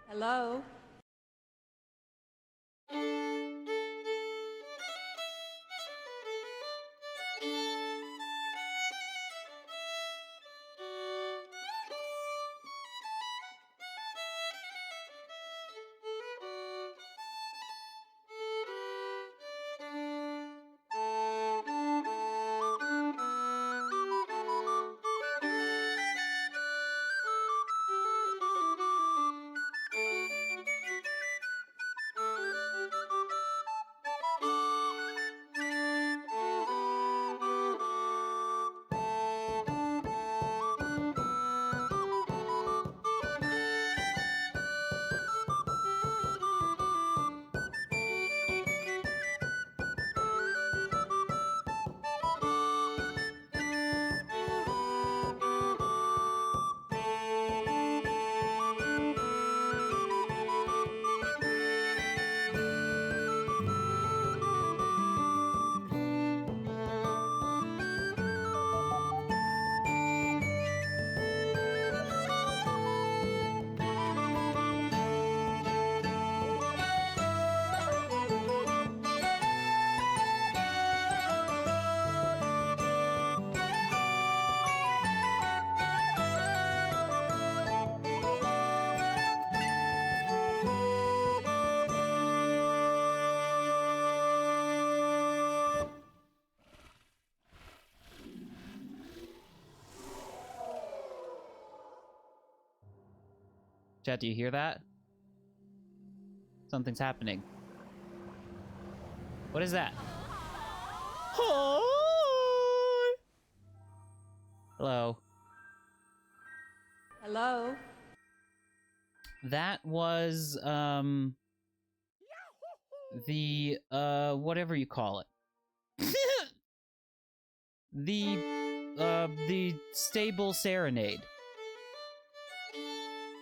Hello? Chat, do you hear that? Something's happening. What is that? Hi! Hello. Hello? That was, the, whatever you call it. The Stable Serenade.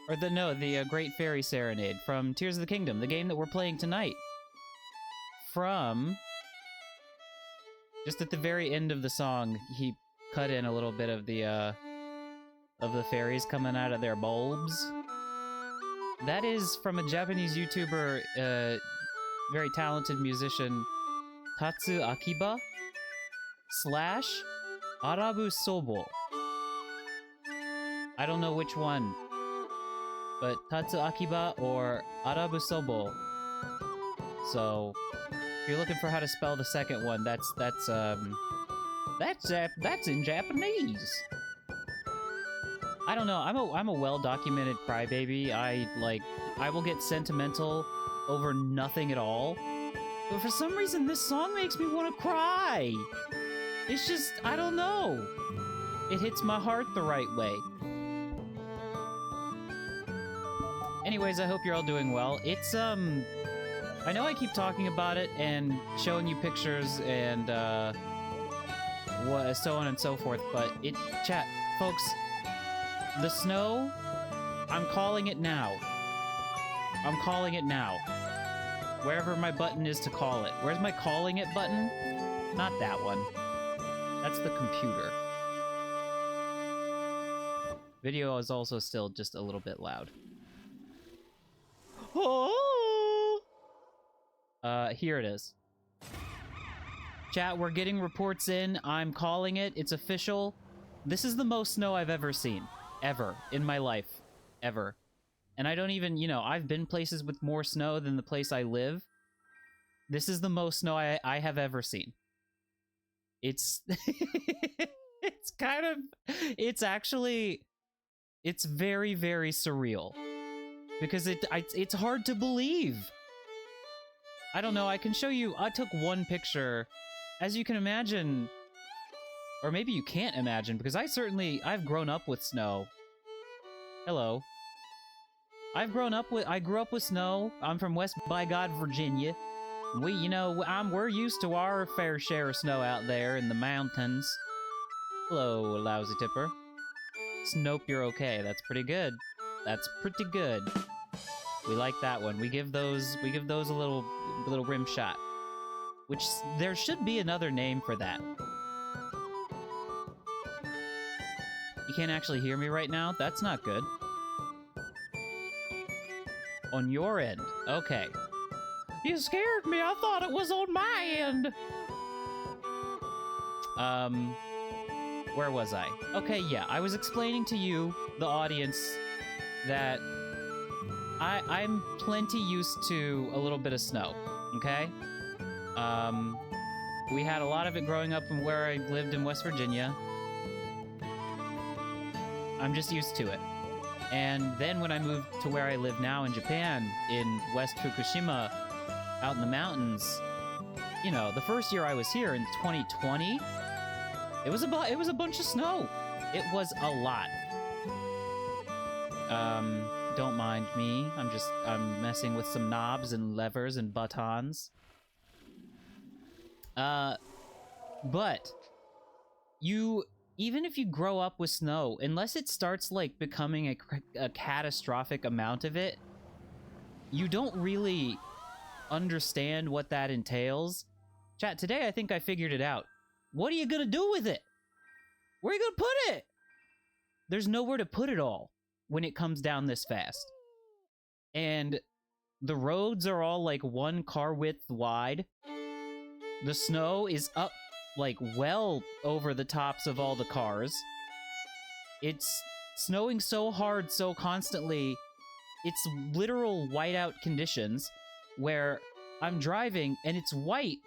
Or the Great Fairy Serenade from Tears of the Kingdom, the game that we're playing tonight. From... just at the very end of the song, he cut in a little bit of the fairies coming out of their bulbs. That is from a Japanese YouTuber, very talented musician, Tatsu Akiba / Arabu Sobo. I don't know which one, but Tatsu Akiba or Arabu Sobo. So, if you're looking for how to spell the second one, that's in Japanese. I don't know. I'm a well-documented crybaby. I will get sentimental over nothing at all. But for some reason, this song makes me want to cry. It's just, I don't know. It hits my heart the right way. Anyways, I hope you're all doing well. It's, I know I keep talking about it and showing you pictures and, so on and so forth, but chat, folks, the snow, I'm calling it now. I'm calling it now. Wherever my button is to call it. Where's my calling it button? Not that one. That's the computer. Video is also still just a little bit loud. Oh! Here it is. Chat, we're getting reports in. I'm calling it. It's official. This is the most snow I've ever seen. Ever. In my life. Ever. And I don't even, I've been places with more snow than the place I live. This is the most snow I have ever seen. It's... it's kind of... It's actually... It's very, very surreal. Because it's hard to believe. I don't know, I can show you... I took one picture. As you can imagine... Or maybe you can't imagine, because I've grown up with snow. Hello. I grew up with snow. I'm from West by God, Virginia. We're used to our fair share of snow out there in the mountains. Hello, lousy tipper. Nope, you're okay. That's pretty good. That's pretty good. We like that one. We give those a little rim shot. Which, there should be another name for that. You can't actually hear me right now? That's not good. On your end. Okay. You scared me. I thought it was on my end. Where was I? Okay, yeah. I was explaining to you, the audience, that I'm plenty used to a little bit of snow, okay? We had a lot of it growing up from where I lived in West Virginia. I'm just used to it. And then when I moved to where I live now in Japan, in West Fukushima, out in the mountains, you know, the first year I was here in 2020, it was a bunch of snow. It was a lot. Don't mind me. I'm messing with some knobs and levers and buttons. But even if you grow up with snow, unless it starts, like, becoming a catastrophic amount of it, you don't really understand what that entails. Chat, today I think I figured it out. What are you gonna do with it? Where are you gonna put it? There's nowhere to put it all when it comes down this fast. And the roads are all, like, one car width wide. The snow is up, like, well over the tops of all the cars. It's snowing so hard, so constantly, it's literal whiteout conditions where I'm driving and it's white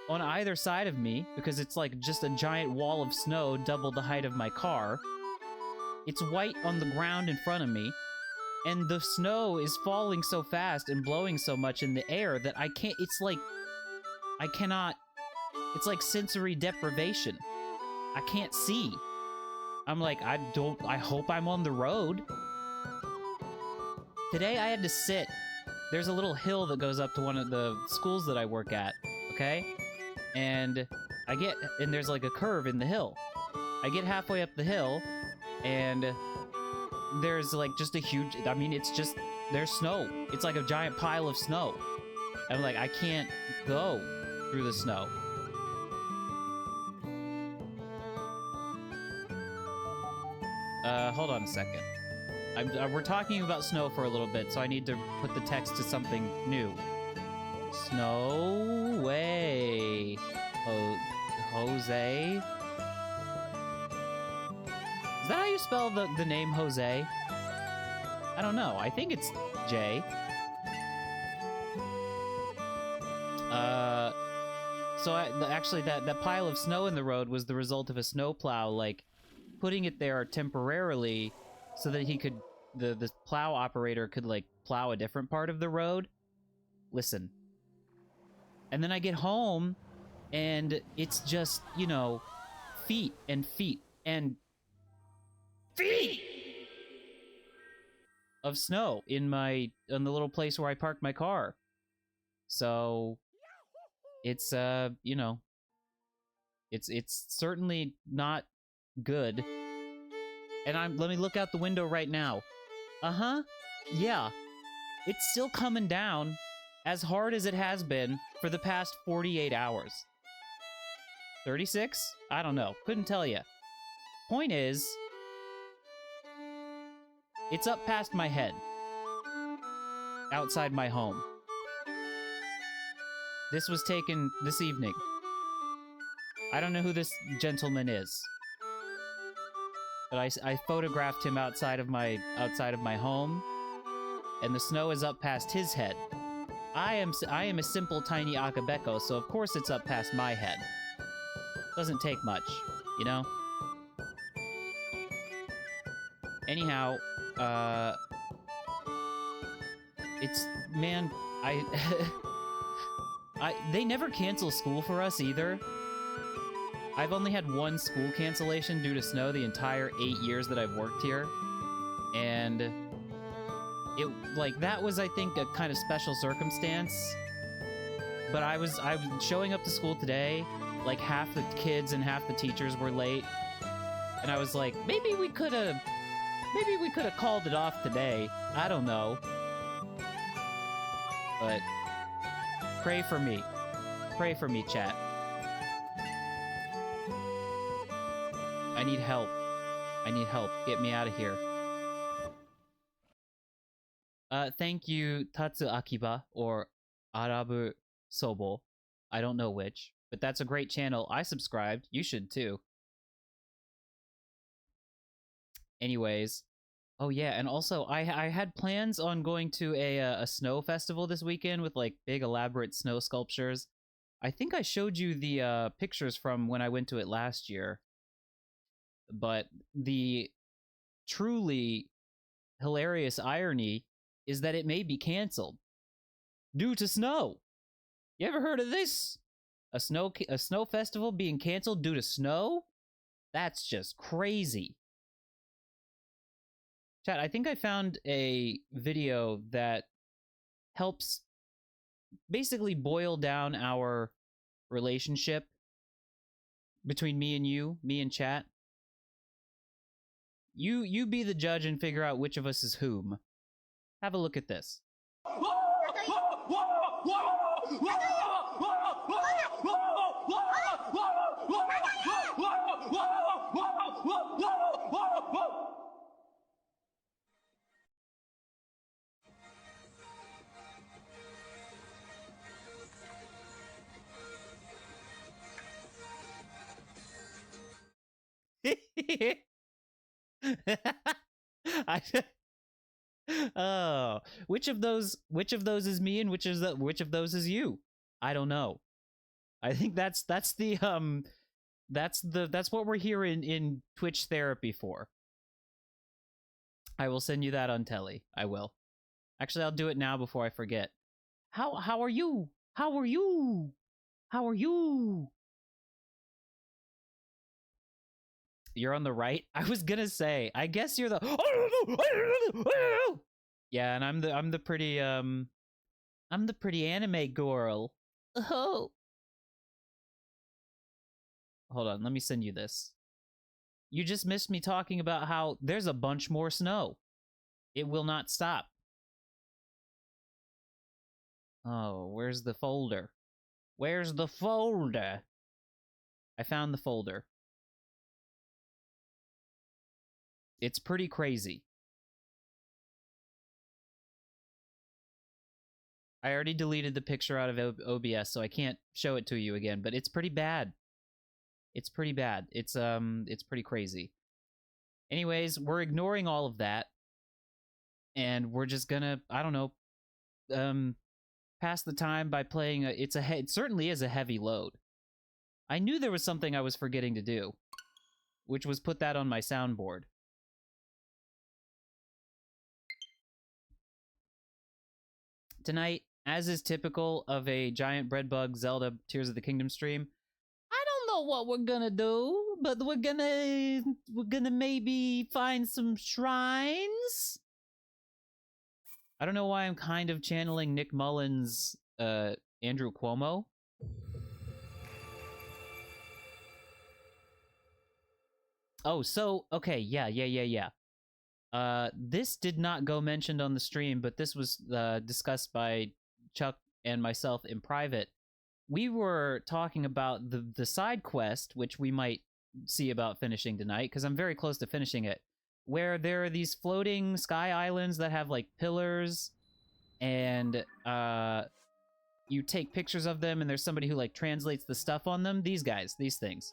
on either side of me because it's like just a giant wall of snow double the height of my car. It's white on the ground in front of me, and the snow is falling so fast and blowing so much in the air that I can't, it's like, I cannot, it's like sensory deprivation. I can't see. I'm like, I hope I'm on the road. Today I had to sit. There's a little hill that goes up to one of the schools that I work at, okay? And there's like a curve in the hill. I get halfway up the hill, and there's like just a huge, I mean, it's just, there's snow. It's like a giant pile of snow. I'm like, I can't go through the snow. Hold on a second. We're talking about snow for a little bit, so I need to put the text to something new. Snow way. Jose? Is that how you spell the name Jose? I don't know. I think it's J. Actually, that pile of snow in the road was the result of a snowplow, like, putting it there temporarily so that he could, the plow operator could, like, plow a different part of the road. Listen. And then I get home, and it's just, you know, feet and feet and feet of snow in the little place where I parked my car. So it's, you know, it's certainly not good. And let me look out the window right now. Uh-huh. Yeah. It's still coming down as hard as it has been for the past 48 hours. 36? I don't know. Couldn't tell you. Point is, it's up past my head. Outside my home. This was taken this evening. I don't know who this gentleman is. But I photographed him outside of my home, and the snow is up past his head. I am a simple tiny Akabeko, so of course it's up past my head. Doesn't take much, you know? Anyhow, it's, man, they never cancel school for us either. I've only had one school cancellation due to snow the entire 8 years that I've worked here. And it, like, that was, I think, a kind of special circumstance. But I was showing up to school today, like, half the kids and half the teachers were late. And I was like, maybe we could have called it off today. I don't know. But pray for me. Pray for me, chat. I need help. I need help. Get me out of here. Thank you, Tatsu Akiba, or Arabu Sobo. I don't know which, but that's a great channel. I subscribed. You should too. Anyways. Oh yeah, and also I had plans on going to a snow festival this weekend with like big elaborate snow sculptures. I think I showed you the pictures from when I went to it last year. But the truly hilarious irony is that it may be canceled due to snow. You ever heard of this? A snow festival being canceled due to snow? That's just crazy. Chat, I think I found a video that helps basically boil down our relationship between me and you, me and chat. You be the judge and figure out which of us is whom. Have a look at this. Oh, which of those is me and which of those is you? I don't know. I think that's what we're here in Twitch therapy for. I will send you that on telly. I will. Actually, I'll do it now before I forget. How are you? How are you? How are you? You're on the right? I was gonna say, I guess you're the yeah, and I'm the pretty anime girl. Oh. Hold on, let me send you this. You just missed me talking about how there's a bunch more snow. It will not stop. Oh, where's the folder? Where's the folder? I found the folder. It's pretty crazy. I already deleted the picture out of OBS, so I can't show it to you again, but it's pretty bad. It's pretty bad. It's pretty crazy. Anyways, we're ignoring all of that, and we're just gonna, I don't know, pass the time by playing it certainly is a heavy load. I knew there was something I was forgetting to do, which was put that on my soundboard. Tonight, as is typical of a GiantBreadbug Zelda Tears of the Kingdom stream, I don't know what we're gonna do, but we're gonna maybe find some shrines. I don't know why I'm kind of channeling Nick Mullins' Andrew Cuomo. Oh, so okay, yeah. This did not go mentioned on the stream, but this was discussed by Chuck and myself in private. We were talking about the side quest, which we might see about finishing tonight, because I'm very close to finishing it, where there are these floating sky islands that have, like, pillars, and you take pictures of them, and there's somebody who, like, translates the stuff on them. These guys, these things.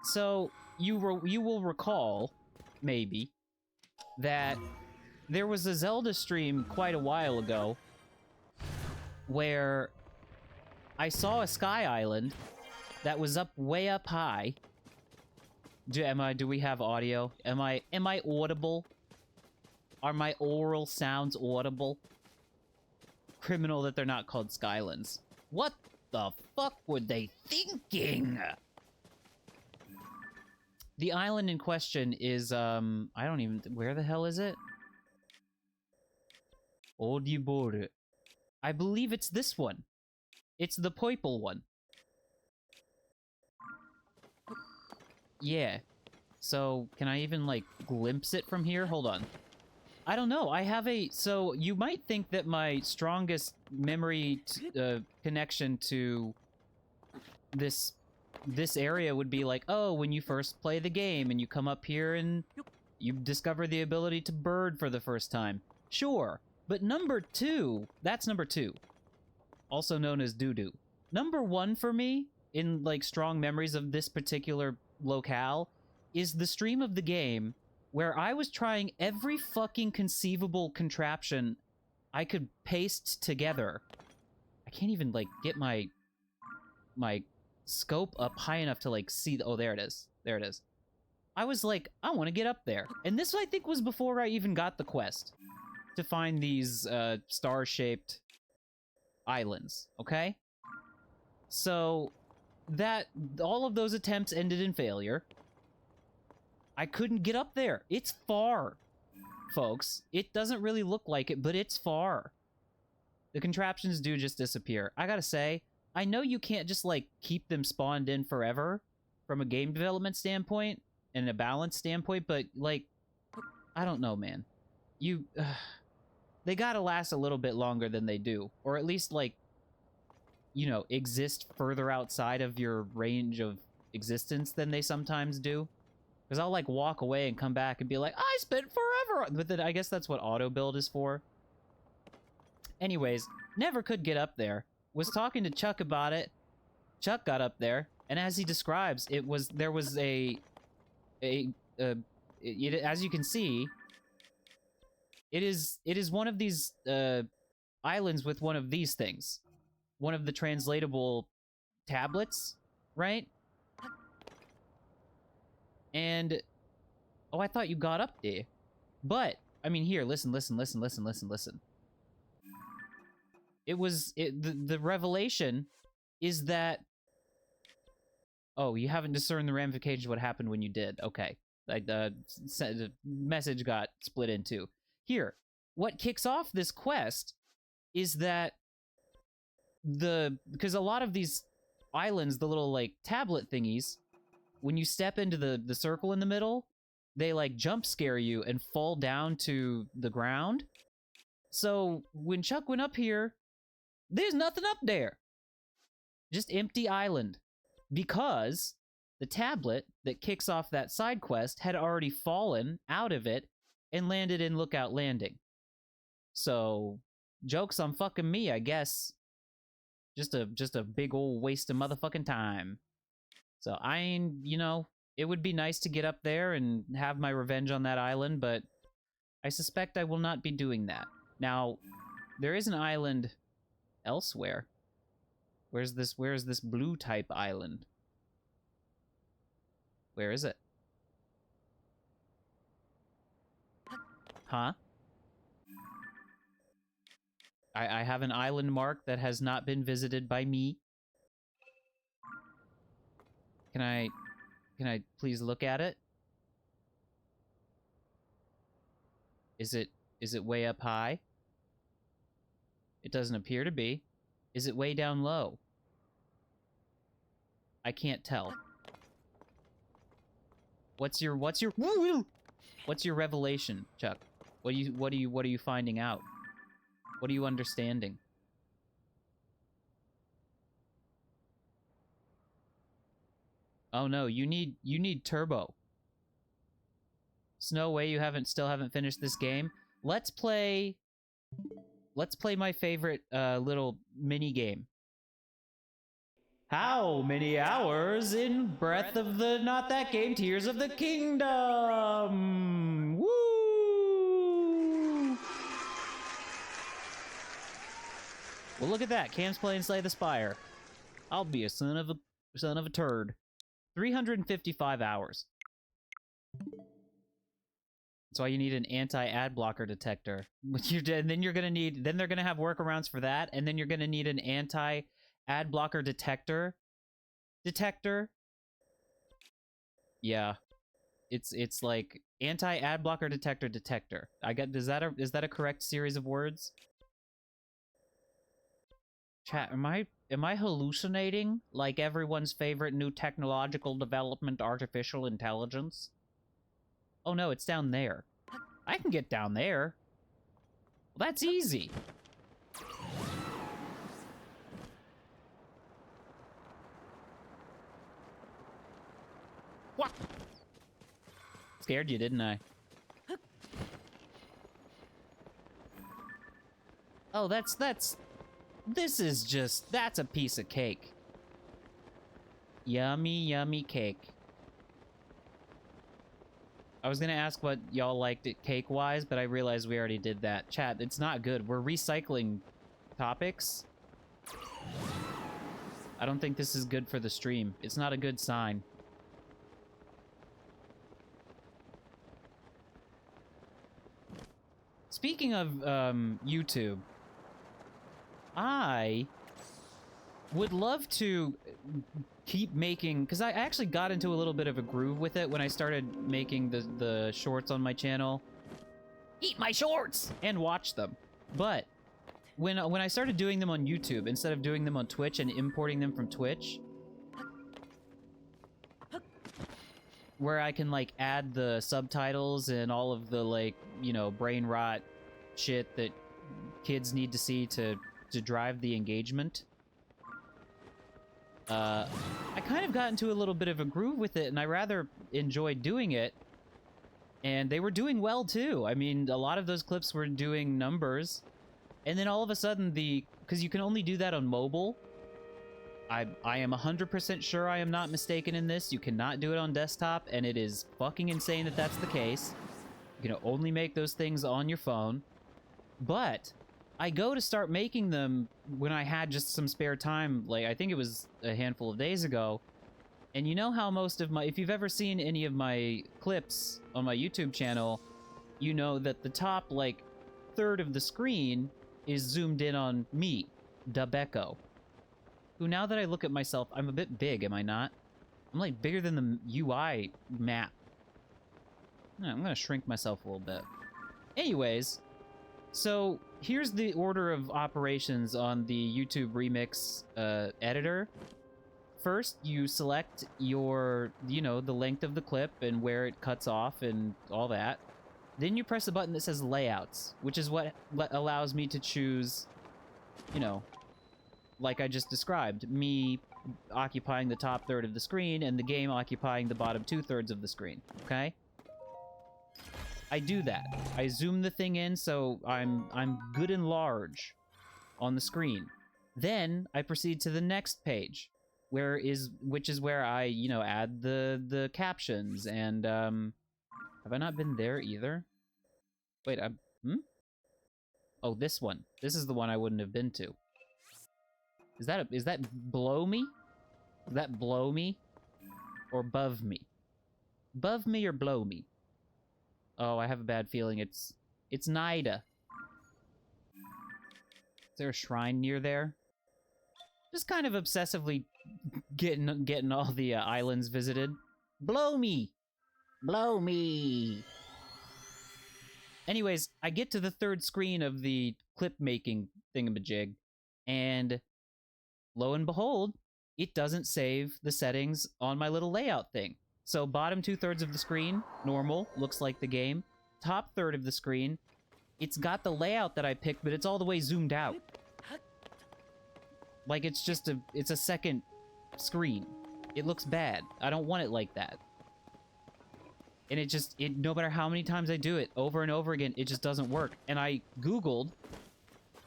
So, you will recall, maybe, that there was a Zelda stream quite a while ago where I saw a sky island that was way up high. Do we have audio? Am I audible? Are my oral sounds audible? Criminal that they're not called Skylands. What the fuck were they thinking? The island in question is, I don't even... Where the hell is it? Odibore. I believe it's this one. It's the purple one. Yeah. So, can I even, like, glimpse it from here? Hold on. I don't know. I have a... So, you might think that my strongest memory connection to this area would be like, oh, when you first play the game and you come up here and you discover the ability to bird for the first time. Sure. But number 2, that's number 2. Also known as doo-doo. Number 1 for me, in, like, strong memories of this particular locale, is the stream of the game where I was trying every fucking conceivable contraption I could paste together. I can't even, like, get my scope up high enough to, like, see... Oh, there it is. There it is. I was like, I want to get up there. And this, I think, was before I even got the quest to find these star-shaped islands, okay? So, all of those attempts ended in failure. I couldn't get up there. It's far, folks. It doesn't really look like it, but it's far. The contraptions do just disappear. I gotta say, I know you can't just, like, keep them spawned in forever from a game development standpoint and a balance standpoint, but, like, I don't know, man. They gotta last a little bit longer than they do. Or at least, like, you know, exist further outside of your range of existence than they sometimes do. Because I'll, like, walk away and come back and be like, I spent forever! But then I guess that's what auto-build is for. Anyways, never could get up there. Was talking to Chuck about it. Chuck got up there, and as he describes, there was as you can see, it is one of these islands with one of these things. One of the translatable tablets, right? And oh, I thought you got up there. But I mean, here, listen. The revelation is that... Oh, you haven't discerned the ramifications of what happened when you did. Okay. Like, the message got split in two. Here, what kicks off this quest is that because a lot of these islands, the little, like, tablet thingies, when you step into the circle in the middle, they, like, jump scare you and fall down to the ground. So, when Chuck went up here, there's nothing up there. Just empty island. Because the tablet that kicks off that side quest had already fallen out of it and landed in Lookout Landing. So, joke's on fucking me, I guess. Just a big old waste of motherfucking time. So, you know, it would be nice to get up there and have my revenge on that island, but I suspect I will not be doing that. Now, there is an island elsewhere. Where's this blue type island? Where is it? Huh? I have an island mark that has not been visited by me. Can I please look at it? Is it way up high? It doesn't appear to be. Is it way down low? I can't tell. What's your revelation, Chuck? What are you finding out? What are you understanding? Oh no, you need turbo. Snow way you still haven't finished this game. Let's play my favorite little mini game. How many hours in Breath of the Not That Game Tears of the Kingdom? Woo! Well, look at that. Cam's playing Slay the Spire. I'll be a son of a turd. 355 hours. That's why you need an anti-ad blocker detector. And then they're gonna have workarounds for that, and then you're gonna need an anti-ad blocker detector. Yeah. It's like anti-ad blocker detector. Is that a correct series of words? Chat, am I hallucinating like everyone's favorite new technological development, artificial intelligence? Oh no, it's down there. I can get down there. Well, that's easy. What? Scared you, didn't I? Oh, this is just, that's a piece of cake. Yummy, yummy cake. I was gonna ask what y'all liked it cake-wise, but I realized we already did that. Chat, it's not good. We're recycling topics. I don't think this is good for the stream. It's not a good sign. Speaking of YouTube, I would love to keep making, because I actually got into a little bit of a groove with it when I started making the shorts on my channel. Eat my shorts! And watch them. But when I started doing them on YouTube, instead of doing them on Twitch and importing them from Twitch, where I can, like, add the subtitles and all of the, like, you know, brain rot shit that kids need to see to drive the engagement. I kind of got into a little bit of a groove with it, and I rather enjoyed doing it. And they were doing well, too. I mean, a lot of those clips were doing numbers. And then all of a sudden, because you can only do that on mobile. I am 100% sure I am not mistaken in this. You cannot do it on desktop, and it is fucking insane that that's the case. You can only make those things on your phone. But I go to start making them when I had just some spare time, like I think it was a handful of days ago. And you know how most of my, if you've ever seen any of my clips on my YouTube channel, you know that the top, like, third of the screen is zoomed in on me, Dubecco. Who, now that I look at myself, I'm a bit big, am I not? I'm, like, bigger than the UI map. I'm gonna shrink myself a little bit. Anyways, so here's the order of operations on the YouTube Remix editor. First, you select your, you know, the length of the clip and where it cuts off and all that. Then you press a button that says Layouts, which is what allows me to choose, you know, like I just described, me occupying the top third of the screen and the game occupying the bottom 2/3 of the screen, okay? I do that. I zoom the thing in so I'm good and large on the screen. Then I proceed to the next page, which is where I, you know, add the captions and have I not been there either? Wait, oh, this one. This is the one I wouldn't have been to. Is that below me? Is that below me? Or above me? Above me or below me? Oh, I have a bad feeling it's Nida. Is there a shrine near there? Just kind of obsessively getting all the islands visited. Blow me! Blow me! Anyways, I get to the third screen of the clip-making thingamajig, and lo and behold, it doesn't save the settings on my little layout thing. So bottom 2/3 of the screen, normal, looks like the game. Top third of the screen, it's got the layout that I picked, but it's all the way zoomed out. Like it's a second screen. It looks bad. I don't want it like that. And no matter how many times I do it, over and over again, it just doesn't work. And I Googled,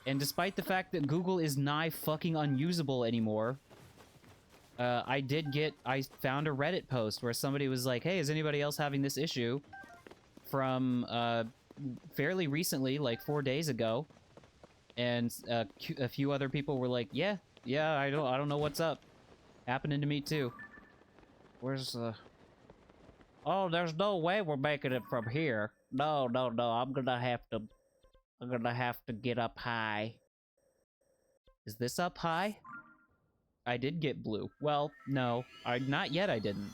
and despite the fact that Google is nigh fucking unusable anymore, I found a Reddit post where somebody was like, hey, is anybody else having this issue? From, fairly recently, like 4 days ago. And, a few other people were like, yeah, I don't know what's up. Happening to me too. Where's, oh, there's no way we're making it from here. No, I'm gonna have to get up high. Is this up high? I did get blue. Well, no. Not yet I didn't.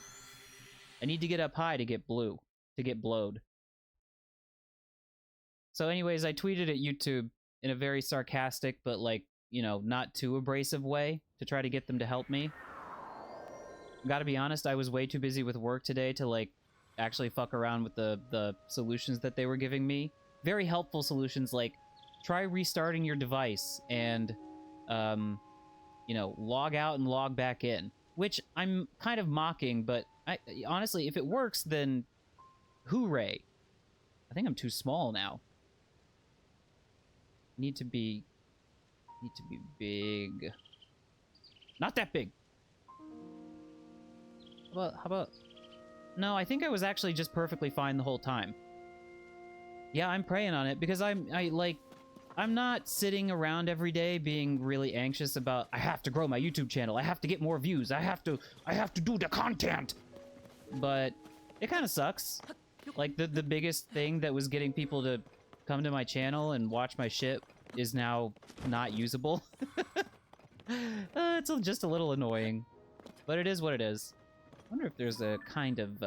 I need to get up high to get blue. To get blowed. So anyways, I tweeted at YouTube in a very sarcastic, but like, you know, not too abrasive way to try to get them to help me. Gotta be honest, I was way too busy with work today to, like, actually fuck around with the solutions that they were giving me. Very helpful solutions like, try restarting your device and, you know, log out and log back in. Which I'm kind of mocking, but honestly, if it works, then hooray. I think I'm too small now. Need to be Need to be big. Not that big. How about... No, I think I was actually just perfectly fine the whole time. Yeah, I'm praying on it because I'm not sitting around every day being really anxious about, I have to grow my YouTube channel, I have to get more views, I have to do the content. But it kind of sucks. Like the biggest thing that was getting people to come to my channel and watch my shit is now not usable. It's just a little annoying, but it is what it is. I wonder if there's a kind of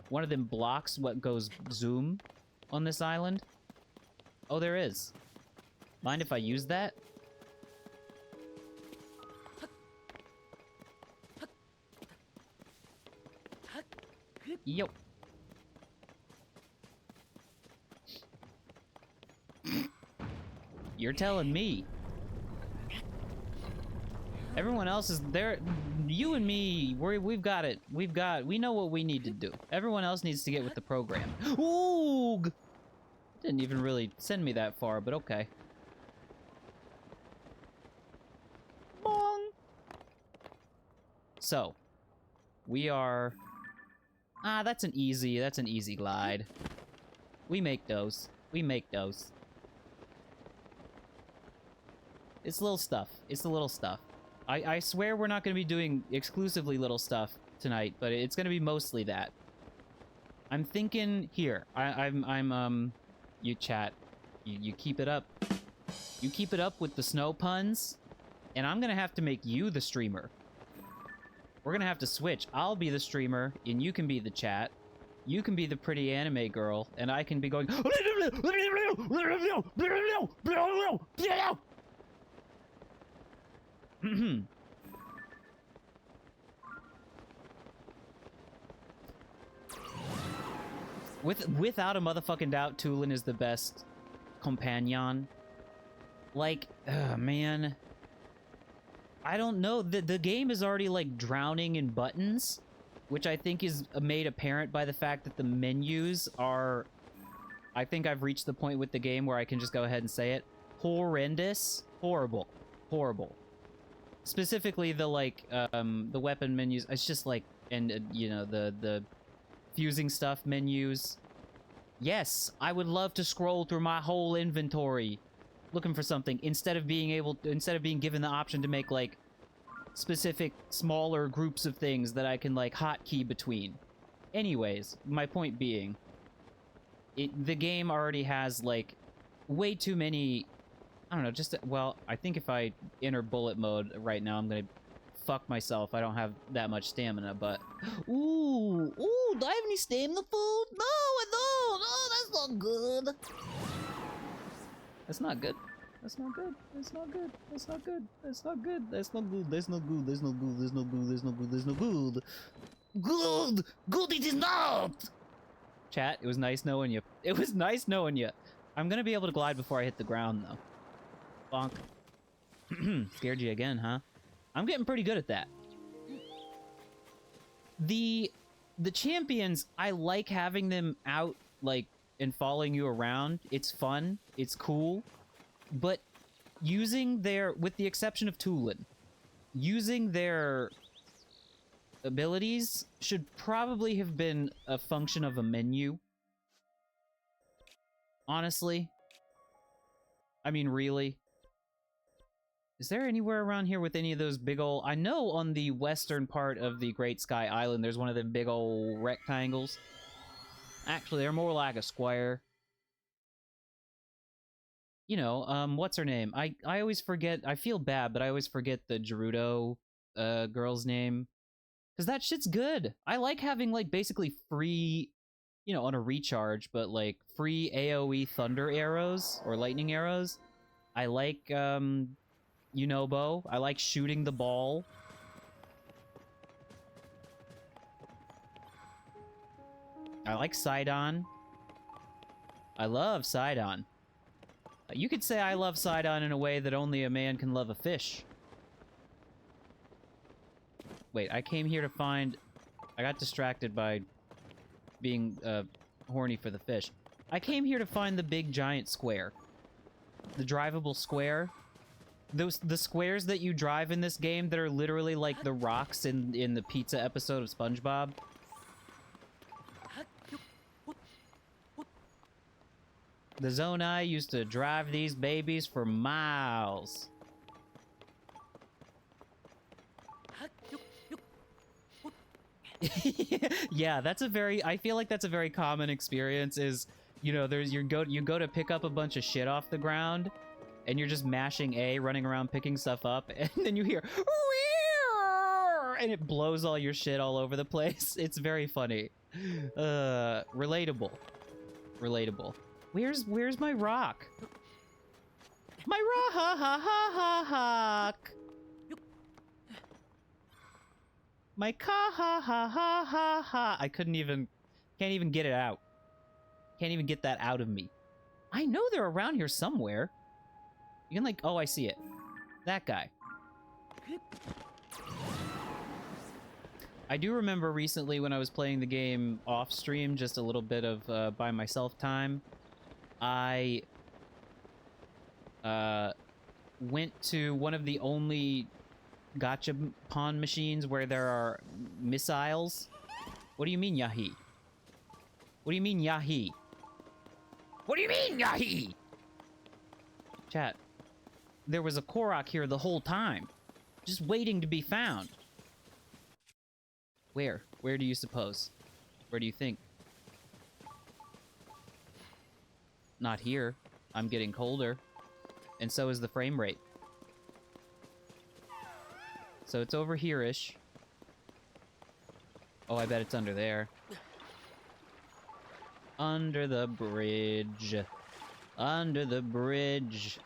one of them blocks what goes zoom on this island. Oh, there is. Mind if I use that? Yo. You're telling me. Everyone else is there. You and me, we've got it. We know what we need to do. Everyone else needs to get with the program. Ooh! Didn't even really send me that far, but okay. Bong! So, we are... that's an easy glide. We make those. We make those. It's little stuff. It's the little stuff. I swear we're not going to be doing exclusively little stuff tonight, but it's going to be mostly that. I'm thinking here. You chat. You keep it up. You keep it up with the snow puns, and I'm going to have to make you the streamer. We're going to have to switch. I'll be the streamer, and you can be the chat. You can be the pretty anime girl, and I can be going... Without a motherfucking doubt, Tulin is the best companion. Like, man. I don't know. The game is already, like, drowning in buttons, which I think is made apparent by the fact that the menus are... I think I've reached the point with the game where I can just go ahead and say it. Horrendous. Horrible. Horrible. Specifically the, like, the weapon menus. It's just, like, and, you know, the fusing stuff menus. Yes, I would love to scroll through my whole inventory looking for something instead of being given the option to make, like, specific smaller groups of things that I can, like, hotkey between. Anyways, my point being, the game already has, like, way too many... I don't know, well, I think if I enter bullet mode right now, I'm gonna fuck myself. I don't have that much stamina, but... Ooh, do I have any stamina food? No, I don't! Oh, that's not good! That's not good. That's not good. That's not good. That's not good. That's not good. That's not good. That's not good. That's not good. That's not good. That's not good. That's not good. Good! Good it is not! Chat, it was nice knowing you. It was nice knowing you. I'm gonna be able to glide before I hit the ground, though. Bonk. Scared you again, huh? I'm getting pretty good at that. The champions, I like having them out, like, and following you around. It's fun. It's cool. But using their, with the exception of Tulin, using their abilities should probably have been a function of a menu. Honestly. I mean, really. Is there anywhere around here with any of those big ol'... I know on the western part of the Great Sky Island, there's one of them big ol' rectangles. Actually, they're more like a square. You know, what's her name? I always forget... I feel bad, but I always forget the Gerudo girl's name. Because that shit's good. I like having, like, basically free... You know, on a recharge, but, like, free AoE thunder arrows, or lightning arrows. I like, Unobo. I like shooting the ball. I like Sidon. I love Sidon. You could say I love Sidon in a way that only a man can love a fish. Wait, I came here to find... I got distracted by being, horny for the fish. I came here to find the big giant square. The drivable square. the squares that you drive in this game that are literally like the rocks in the pizza episode of SpongeBob. The Zonai used to drive these babies for miles. Yeah, that's a very, I feel like that's a very common experience is, you know, you go to pick up a bunch of shit off the ground and you're just mashing A, running around picking stuff up, and then you hear and it blows all your shit all over the place. It's very funny. Relatable. Relatable. Where's my rock? My rock! My ka-ha-ha-ha-ha-ha. I can't even get it out. Can't even get that out of me. I know they're around here somewhere. You can like, oh, I see it. That guy. I do remember recently when I was playing the game off stream, just a little bit of by myself time, I went to one of the only gacha pawn machines where there are missiles. What do you mean, Yahi? What do you mean, Yahi? What do you mean, Yahi? Chat. There was a Korok here the whole time. Just waiting to be found. Where? Where do you suppose? Where do you think? Not here. I'm getting colder. And so is the frame rate. So it's over here-ish. Oh, I bet it's under there. Under the bridge. Under the bridge.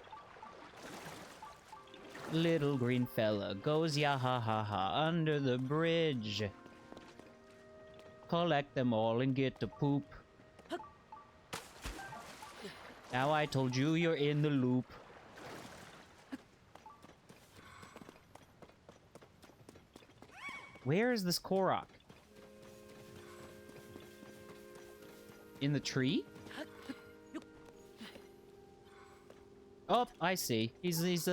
Little green fella goes ya-ha-ha-ha under the bridge. Collect them all and get to poop. Now I told you you're in the loop. Where is this Korok? In the tree? Oh, I see. He's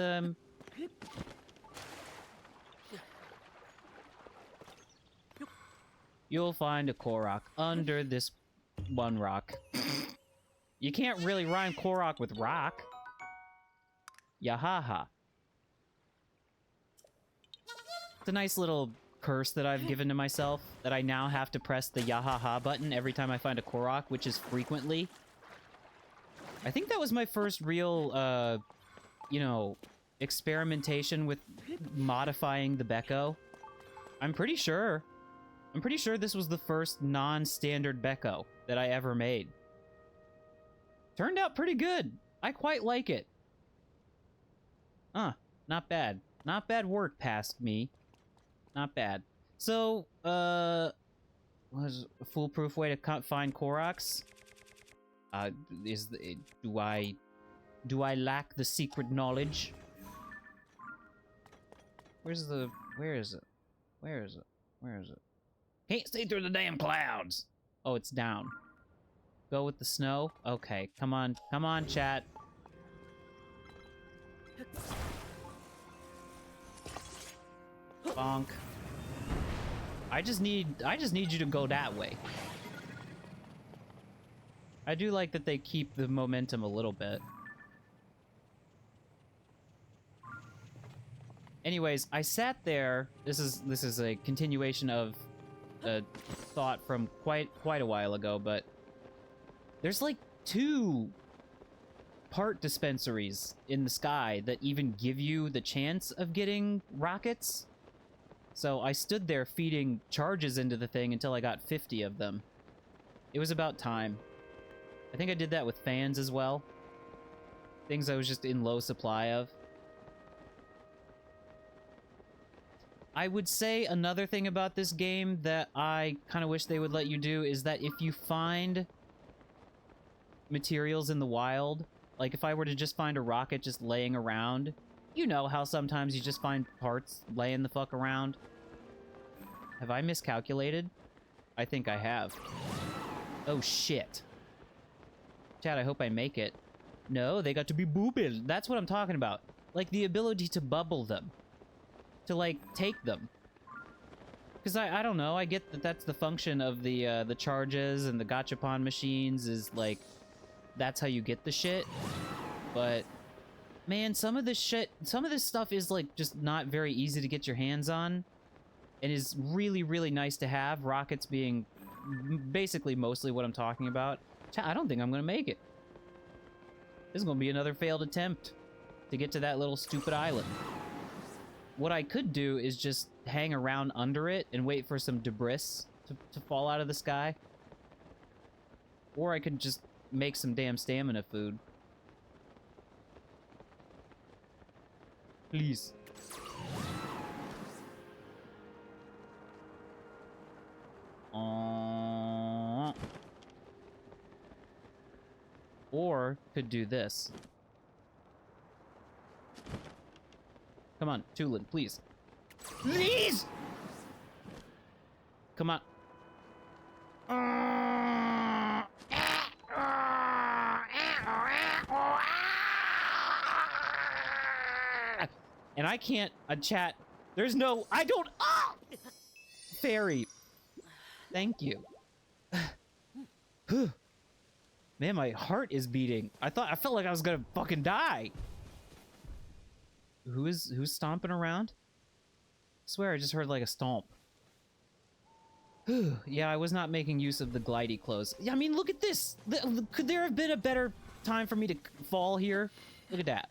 You'll find a Korok under this one rock. You can't really rhyme Korok with rock. Yahaha. It's a nice little curse that I've given to myself, that I now have to press the Yahaha button every time I find a Korok, which is frequently. I think that was my first real, you know, experimentation with modifying the Becco. I'm pretty sure this was the first non-standard Becco that I ever made. Turned out pretty good. I quite like it. Not bad. Not bad work past me. Not bad. So, was a foolproof way to find Koroks? Do I lack the secret knowledge? Where is it? Where is it? Can't see through the damn clouds! Oh, it's down. Go with the snow? Okay, come on, chat. Bonk. I just need you to go that way. I do like that they keep the momentum a little bit. Anyways, I sat there. This is a continuation of a thought from quite a while ago, but there's like 2 part dispensaries in the sky that even give you the chance of getting rockets. So I stood there feeding charges into the thing until I got 50 of them. It was about time. I think I did that with fans as well. Things I was just in low supply of. I would say another thing about this game that I kind of wish they would let you do is that if you find materials in the wild, like if I were to just find a rocket just laying around, you know how sometimes you just find parts laying the fuck around. Have I miscalculated? I think I have. Oh shit. Chat, I hope I make it. No, they got to be boobied. That's what I'm talking about. Like, the ability to bubble them. To, like, take them. Because I don't know, I get that that's the function of the charges and the gachapon machines is, like, that's how you get the shit. But, man, some of this stuff is, like, just not very easy to get your hands on. And is really, really nice to have. Rockets being basically mostly what I'm talking about. I don't think I'm gonna make it. This is gonna be another failed attempt to get to that little stupid island. What I could do is just hang around under it and wait for some debris to fall out of the sky. Or I could just make some damn stamina food. Please. Or could do this. Come on, Tulin, please. Please! Come on. And I can't, chat. There's no, I don't, Fairy. Thank you. Man, my heart is beating. I felt like I was gonna fucking die. Who's stomping around? I swear I just heard like a stomp. Yeah, I was not making use of the glidey clothes. Yeah, I mean, look at this. Could there have been a better time for me to fall here? Look at that.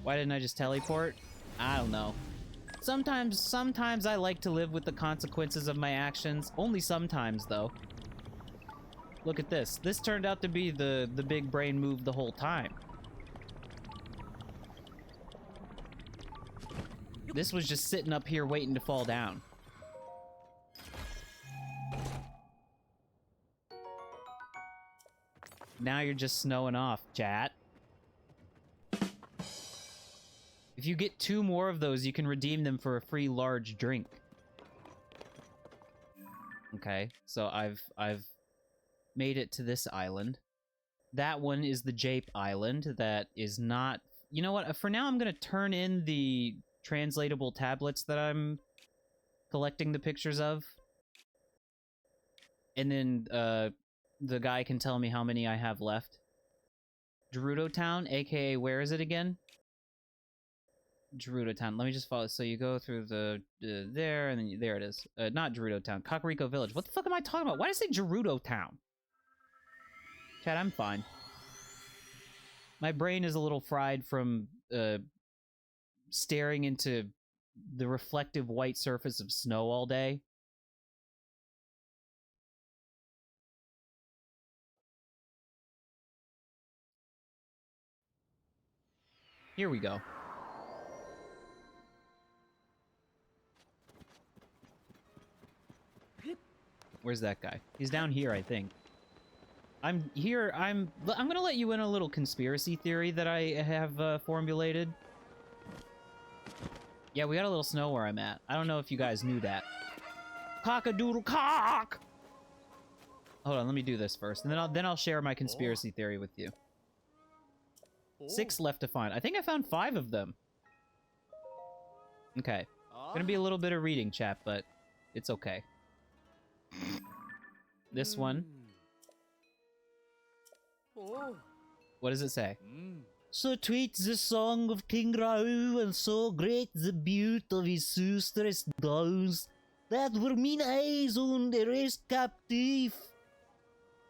Why didn't I just teleport? I don't know. Sometimes I like to live with the consequences of my actions. Only sometimes, though. Look at this. This turned out to be the big brain move the whole time. This was just sitting up here waiting to fall down. Now you're just snowing off, chat. If you get 2 more of those, you can redeem them for a free large drink. Okay, so I've made it to this island. That one is the Jape Island that is not... You know what? For now, I'm going to turn in the translatable tablets that I'm collecting the pictures of. And then the guy can tell me how many I have left. Gerudo Town, aka where is it again? Gerudo Town. Let me just follow. So you go through the there, and then there it is. Not Gerudo Town. Kakariko Village. What the fuck am I talking about? Why did I say Gerudo Town? Chat, I'm fine. My brain is a little fried from staring into the reflective white surface of snow all day. Here we go. Where's that guy? He's down here, I think. I'm gonna let you in a little conspiracy theory that I have formulated. Yeah, we got a little snow where I'm at. I don't know if you guys knew that. Cock-a-doodle cock! Hold on, let me do this first, and then I'll share my conspiracy theory with you. 6 left to find. I think I found 5 of them. Okay. Gonna be a little bit of reading, chat, but it's okay. This one. What does it say? So tweet the song of King Rao, and so great the beauty of his sister's downs, that were mine eyes on the rest captive.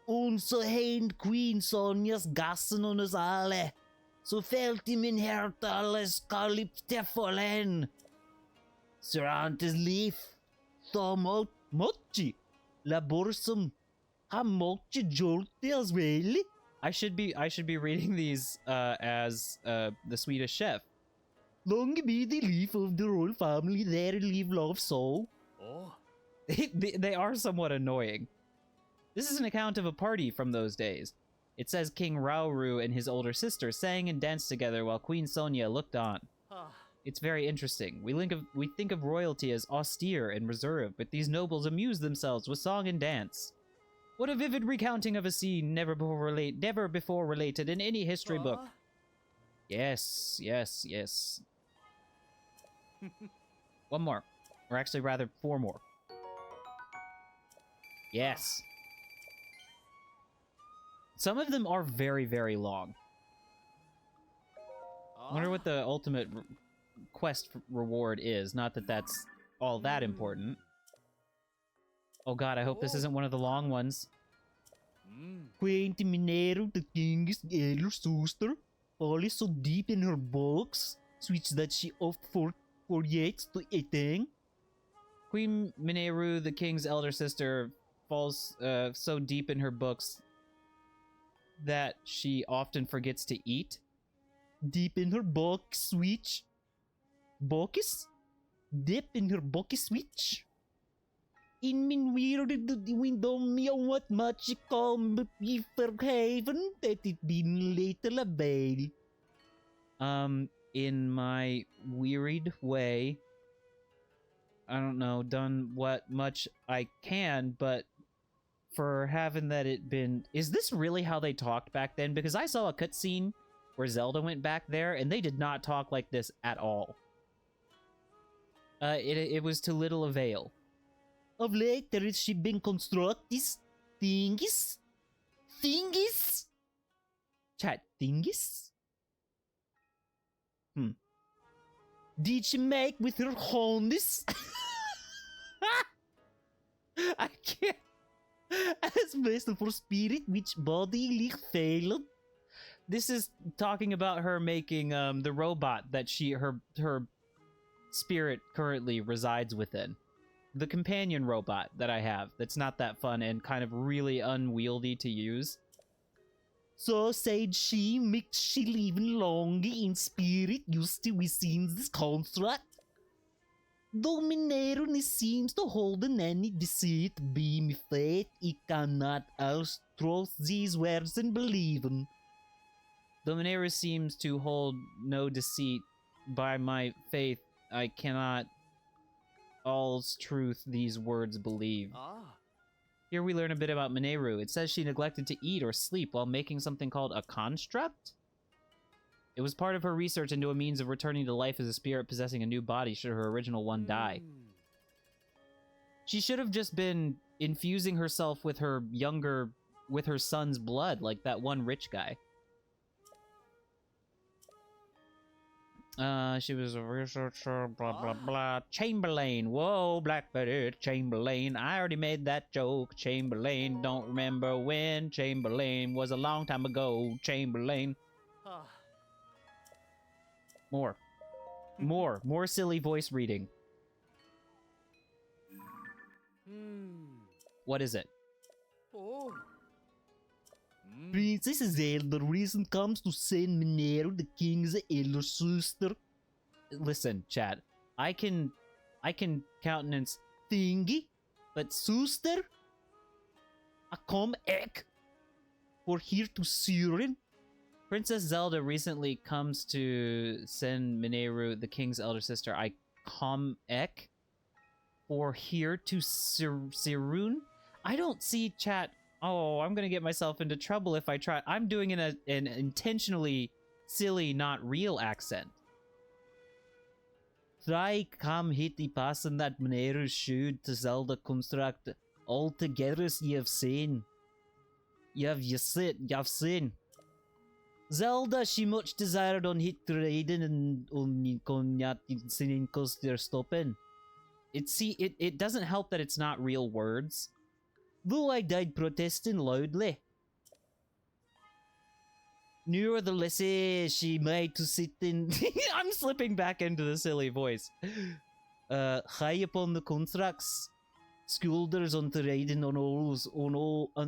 Und så hängd Queen Sonjas gassen on oss alle, så fällt I min hjärta alles kalypte fallen. Surrounded leaf, så mochi, la borsum, ha mochi jolti as well. I should be reading these as the Swedish chef. Long be the leaf of the royal family, there live love so. Oh. They are somewhat annoying. This is an account of a party from those days. It says King Rauru and his older sister sang and danced together while Queen Sonia looked on. It's very interesting. We think of royalty as austere and reserved, but these nobles amuse themselves with song and dance. What a vivid recounting of a scene never before related in any history book. Yes, yes, yes. One more. Or actually, rather, 4 more. Yes. Some of them are very, very long. I wonder what the ultimate quest reward is. Not that that's all that important. Oh god, I hope this isn't one of the long ones. Quaint Minero, the king's elder sister, falls so deep in her books, which that she oft forgets to eating. Queen Mineru, the king's elder sister, falls so deep in her books that she often forgets to eat. Deep in her book switch. Bokis? Deep in her book switch. In min weird the window me on what much you call me for haven that it been little avail. In my wearied way, I don't know, done what much I can, but for having that it been... Is this really how they talked back then? Because I saw a cutscene where Zelda went back there, and they did not talk like this at all. It was to little avail. Of late, there is she been constructing thingies? Thingies? Chat, thingies? Did she make with her horns? I can't. As best for spirit, which body lich failed. This is talking about her making the robot that her spirit currently resides within. The companion robot that I have that's not that fun and kind of really unwieldy to use. So said she makes she living longer in spirit used to within this construct. Though Minero seems to hold an any deceit be me faith, it cannot else trust these words and believe them. Though Minero seems to hold no deceit, by my faith, I cannot all's truth these words believe. Here we learn a bit about Mineru. It says she neglected to eat or sleep while making something called a construct? It was part of her research into a means of returning to life as a spirit possessing a new body should her original one die. She should have just been infusing herself with her son's blood, like that one rich guy. She was a researcher, blah, blah, blah. Chamberlain. Whoa, Blackbird, Chamberlain. I already made that joke. Chamberlain, don't remember when. Chamberlain was a long time ago. Chamberlain. More silly voice reading. What is it? Princess Zelda, the reason comes to send Minero, the king's elder sister. Listen, chat. I can countenance thingy, but sister? I come ek for here to Siren. Princess Zelda recently comes to send Mineru, the king's elder sister. I come ek for here to Sirun. I don't see chat. Oh, I'm gonna get myself into trouble if I try. I'm doing an intentionally silly, not real accent. Try come hit the person that Mineru should to Zelda construct all together as you've seen. You've seen. Zelda, she much desired on hit trading and on konyat sinin cause they're stopping. It doesn't help that it's not real words. Though I died protesting loudly. Nevertheless, she made to sit in... I'm slipping back into the silly voice. High upon the contracts. Sculders on the riding on oars,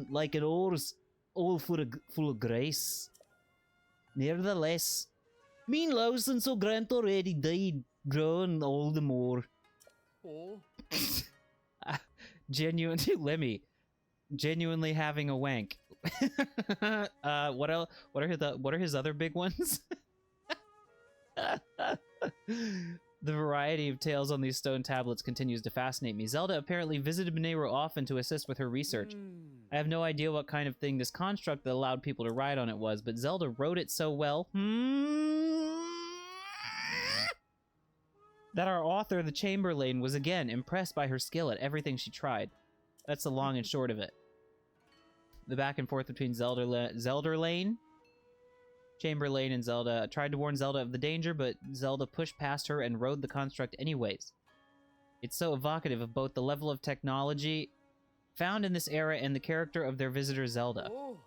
like an oars, all full of grace. Nevertheless, mean Lawson so Grant already died, grown all the more. Genuinely, Lemmy. Genuinely having a wank. What else? What are his other big ones? The variety of tales on these stone tablets continues to fascinate me. Zelda apparently visited Mineru often to assist with her research. I have no idea what kind of thing this construct that allowed people to ride on it was, but Zelda wrote it so well. that our author, the Chamberlain, was again impressed by her skill at everything she tried. That's the long and short of it. The back and forth between Chamberlain, and Zelda tried to warn Zelda of the danger, but Zelda pushed past her and rode the construct anyways. It's so evocative of both the level of technology found in this era and the character of their visitor Zelda. Oh.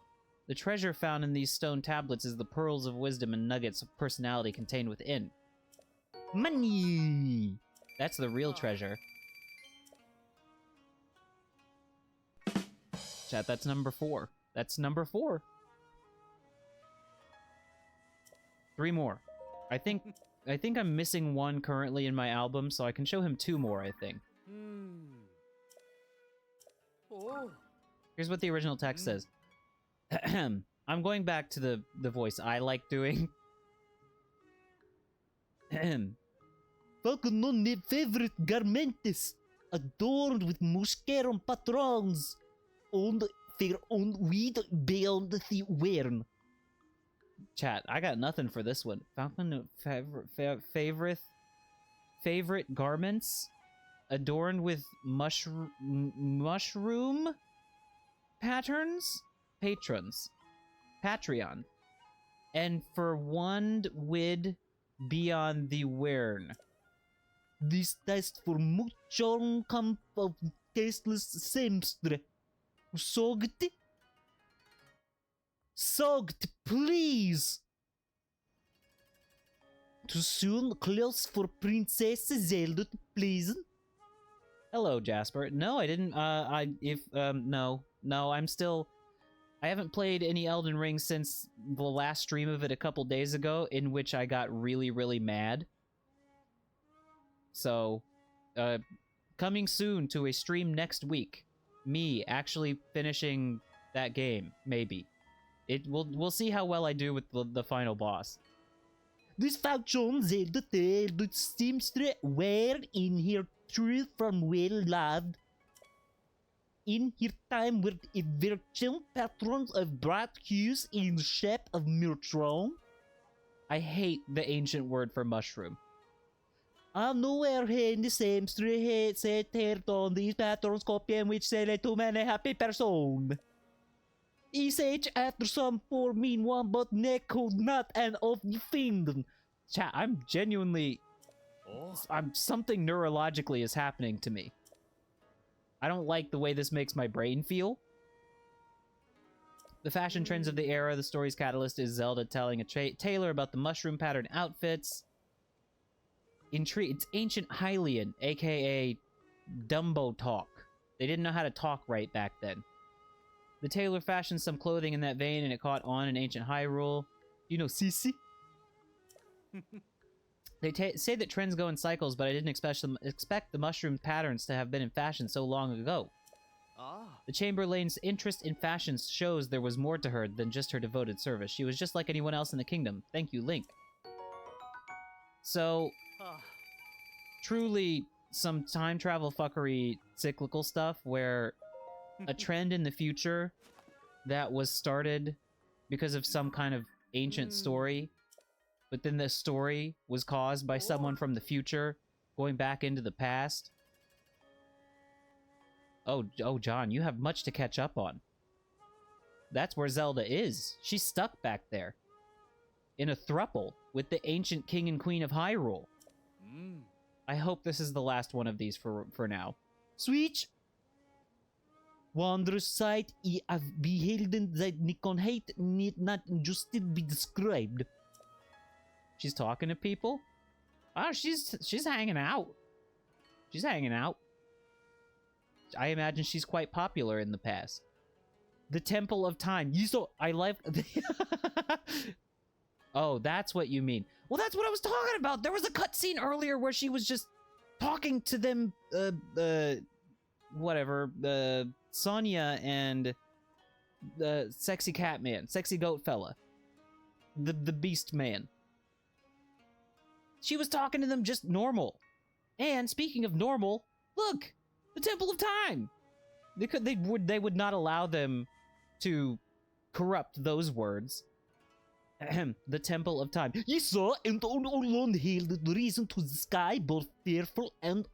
The treasure found in these stone tablets is the pearls of wisdom and nuggets of personality contained within. Money! That's the real treasure. Chat, that's number 4. That's number 4. 3 more. I think I'm missing 1 currently in my album, so I can show him 2 more, I think. Oh. Here's what the original text says. I'm going back to the voice I like doing. Falcon on the favorite garments, adorned with muscaron patrons, on their own weed beyond the wearn. Chat, I got nothing for this one. Falcon favorite garments, adorned with mushroom patterns. Patrons. Patreon. And for one wid beyond the wern. This taste for muchon camp of tasteless semstre. Sogt? Sogt, please! Too soon close for Princess Zelda to please? Hello, Jasper. No, I didn't, no, I'm still... I haven't played any Elden Ring since the last stream of it a couple days ago, in which I got really, really mad. So, coming soon to a stream next week. Me actually finishing that game, maybe. We'll see how well I do with the final boss. This faction Zelda tale that seems to where in here truth from well loved. In her time with a virtual patrons of bright hues in the shape of Murtron. I hate the ancient word for mushroom. I know where in the same street set here on these patrons copy which say to many happy person. ESH after some poor mean one but neck could not and of the fiend. Chat, I'm genuinely... something neurologically is happening to me. I don't like the way this makes my brain feel. The fashion trends of the era, the story's catalyst is Zelda telling a tailor about the mushroom-patterned outfits. It's ancient Hylian, aka Dumbo talk. They didn't know how to talk right back then. The tailor fashioned some clothing in that vein and it caught on in ancient Hyrule. You know Sisi? They say that trends go in cycles, but I didn't expect the mushroom patterns to have been in fashion so long ago. The Chamberlain's interest in fashion shows there was more to her than just her devoted service. She was just like anyone else in the kingdom. Thank you, Link. So, truly some time travel fuckery cyclical stuff where a trend in the future that was started because of some kind of ancient story, but then the story was caused by someone from the future going back into the past. Oh, John, you have much to catch up on. That's where Zelda is. She's stuck back there. In a thruple with the ancient king and queen of Hyrule. I hope this is the last one of these for now. Switch! Wondrous sight I have beheld that Nikon hate need not justly be described. She's talking to people? Oh, she's hanging out. She's hanging out. I imagine she's quite popular in the past. The Temple of Time. I like... Oh, that's what you mean. Well, that's what I was talking about. There was a cutscene earlier where she was just talking to them, whatever, Sonya and the sexy cat man, sexy goat fella, the beast man. She was talking to them just normal. And speaking of normal, look, the Temple of Time. They would not allow them to corrupt those words. The Temple of Time. Ye saw and alone hailed the reason to the sky, both fearful and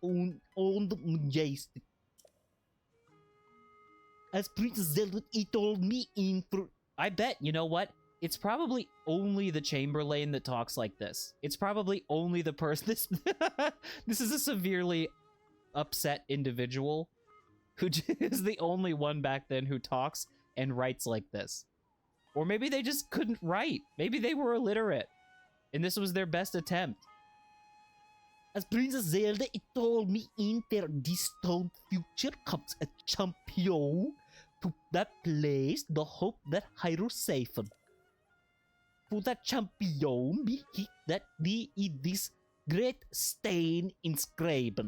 majestic. As Princess Zelda, he told me in for... I bet, you know what? It's probably only the Chamberlain that talks like this. It's probably only the person... This is a severely upset individual who is the only one back then who talks and writes like this. Or maybe they just couldn't write. Maybe they were illiterate. And this was their best attempt. As Princess Zelda, it told me in their distant future comes a champion to that place, the hope that Hyrule saved. For that champion be hit that be in this great stain inscribed.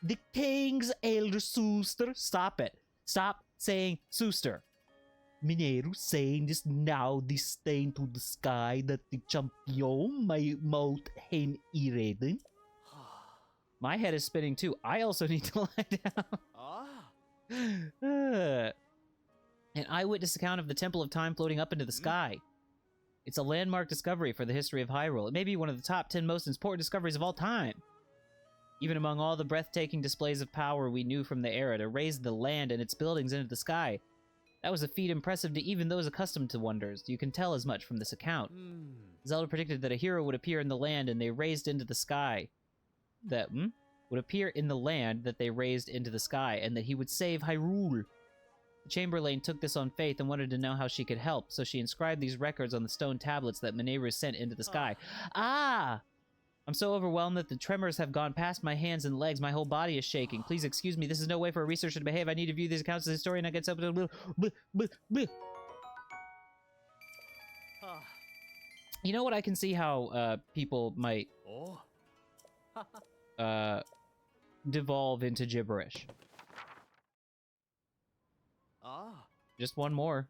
The king's elder sister, stop it. Stop saying sister. Mineru saying this now this stain to the sky that the champion may mount him irradiant. My head is spinning too. I also need to lie down. An eyewitness account of the Temple of Time floating up into the sky. It's a landmark discovery for the history of Hyrule. It may be one of the top 10 most important discoveries of all time. Even among all the breathtaking displays of power we knew from the era to raise the land and its buildings into the sky, that was a feat impressive to even those accustomed to wonders. You can tell as much from this account. Zelda predicted that a hero would appear in the land and they raised into the sky. That, would appear in the land that they raised into the sky, and that he would save Hyrule. The Chamberlain took this on faith and wanted to know how she could help, so she inscribed these records on the stone tablets that Mineru sent into the sky. Ah! I'm so overwhelmed that the tremors have gone past my hands and legs. My whole body is shaking. Please excuse me. This is no way for a researcher to behave. I need to view these accounts as a historian. I get up to... You know what? I can see how people might devolve into gibberish. Just one more.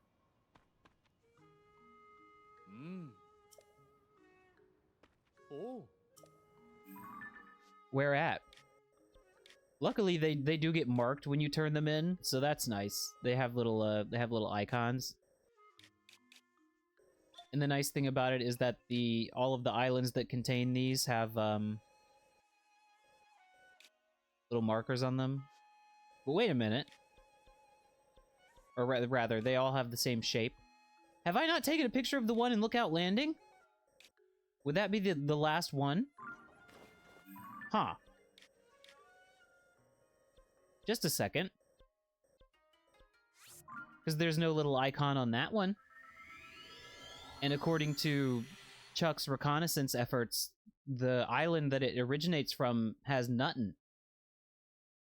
Where at? Luckily, they do get marked when you turn them in, so that's nice. They have little icons. And the nice thing about it is that all of the islands that contain these have little markers on them. But wait a minute. Or rather, they all have the same shape. Have I not taken a picture of the one in Lookout Landing? Would that be the last one? Huh. Just a second. Because there's no little icon on that one. And according to Chuck's reconnaissance efforts, the island that it originates from has nothing.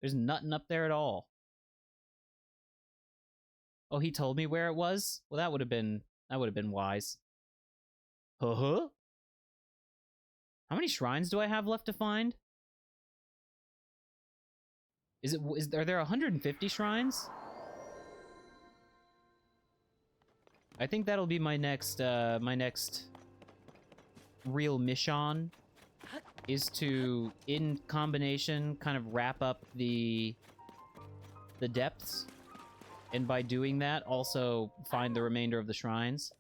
There's nothing up there at all. Oh, he told me where it was? Well, that would have been wise. Huh? How many shrines do I have left to find? Are there 150 shrines? I think that'll be my next real mission, is to, in combination, kind of wrap up the depths, and by doing that, also find the remainder of the shrines.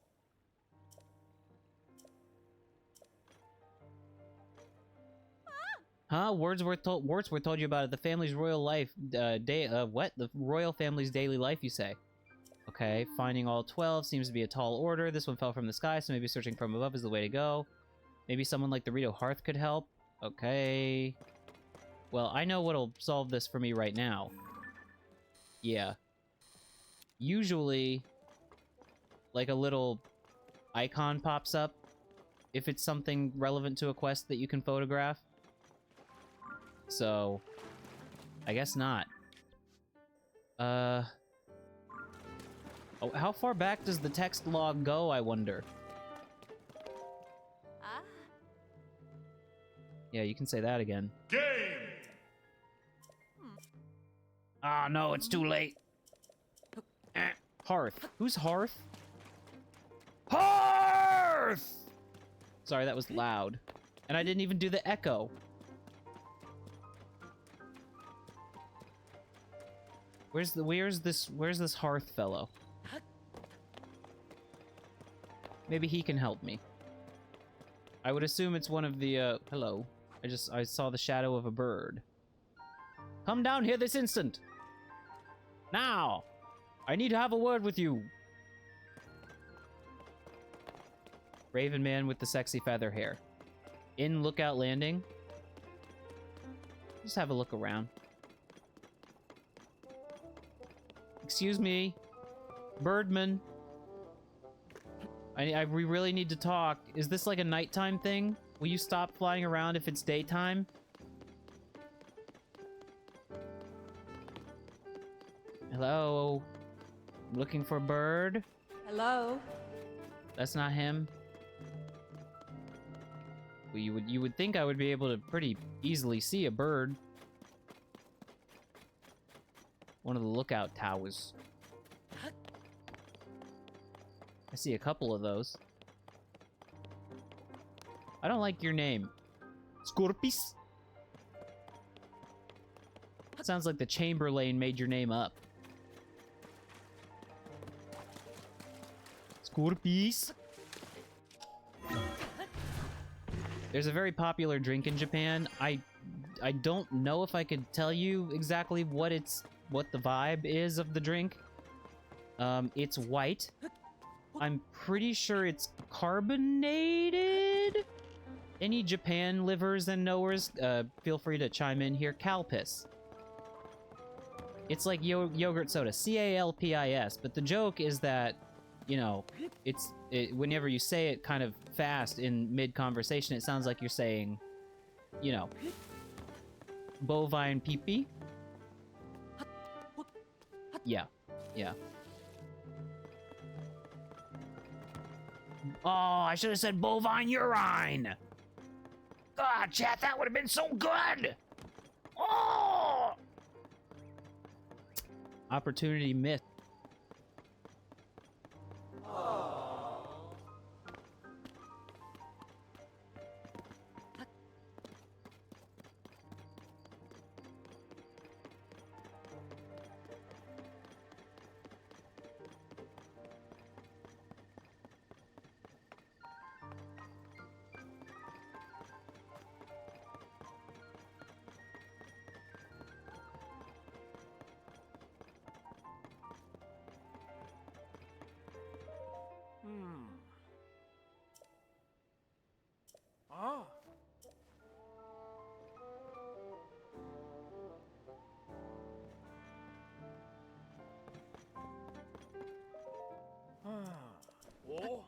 Huh? Wordsworth told you about it. The family's royal life, what? The royal family's daily life, you say? Okay, finding all 12 seems to be a tall order. This one fell from the sky, so maybe searching from above is the way to go. Maybe someone like the Rito Hearth could help. Okay. Well, I know what'll solve this for me right now. Yeah. Usually, like a little icon pops up if it's something relevant to a quest that you can photograph. So, I guess not. Oh, how far back does the text log go, I wonder? Yeah, you can say that again. Game! Ah, no, it's too late. Hearth. Who's Hearth? Hearth! Sorry, that was loud. And I didn't even do the echo. Where's this Hearth fellow? Maybe he can help me. I would assume it's one of the, hello. I saw the shadow of a bird. Come down here this instant! Now! I need to have a word with you! Raven man with the sexy feather hair. In Lookout Landing. Just have a look around. Excuse me. Birdman. We really need to talk. Is this like a nighttime thing? Will you stop flying around if it's daytime? Hello? I'm looking for a bird. Hello? That's not him. Well, you would think I would be able to pretty easily see a bird. One of the lookout towers. I see a couple of those. I don't like your name. Scorpius? Sounds like the Chamberlain made your name up. Scorpius? There's a very popular drink in Japan. I don't know if I could tell you exactly what the vibe is of the drink. It's white. I'm pretty sure it's carbonated. Any Japan livers and knowers, feel free to chime in here. Calpis. It's like yogurt soda, C-A-L-P-I-S. But the joke is that, you know, whenever you say it kind of fast in mid-conversation, it sounds like you're saying, you know, bovine pee-pee. Yeah, yeah. Oh, I should have said bovine urine! God, chat, that would have been so good! Oh! Opportunity missed. Ah. Oh.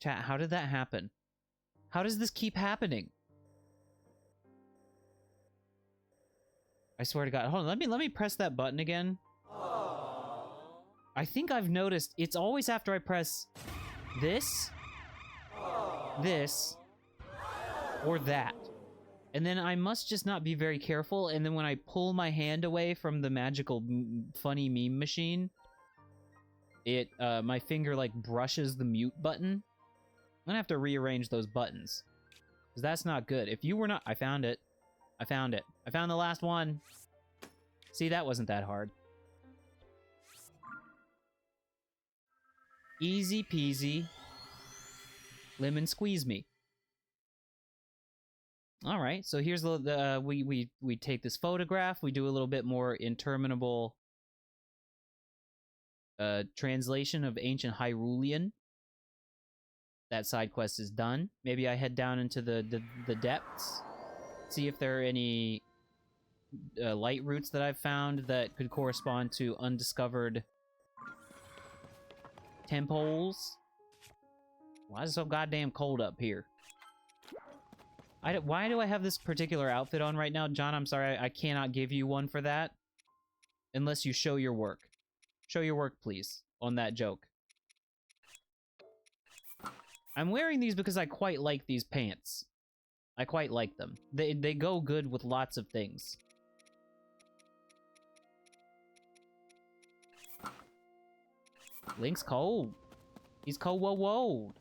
Chat, how did that happen? How does this keep happening? I swear to God. Hold on, let me press that button again. I think I've noticed it's always after I press this, this, or that. And then I must just not be very careful, and then when I pull my hand away from the magical funny meme machine, it my finger like brushes the mute button. I'm gonna have to rearrange those buttons, because that's not good. If you were not... I found it. I found it. I found the last one. See, that wasn't that hard. Easy peasy. Lemon squeeze me. All right, so here's the we take this photograph. We do a little bit more interminable translation of ancient Hyrulean. That side quest is done. Maybe I head down into the depths, see if there are any light routes that I've found that could correspond to undiscovered temples. Why is it so goddamn cold up here? Why do I have this particular outfit on right now? John, I'm sorry, I cannot give you one for that. Unless you show your work. Show your work, please, on that joke. I'm wearing these because I quite like these pants. I quite like them. They go good with lots of things. Link's cold. He's co-wo-woed.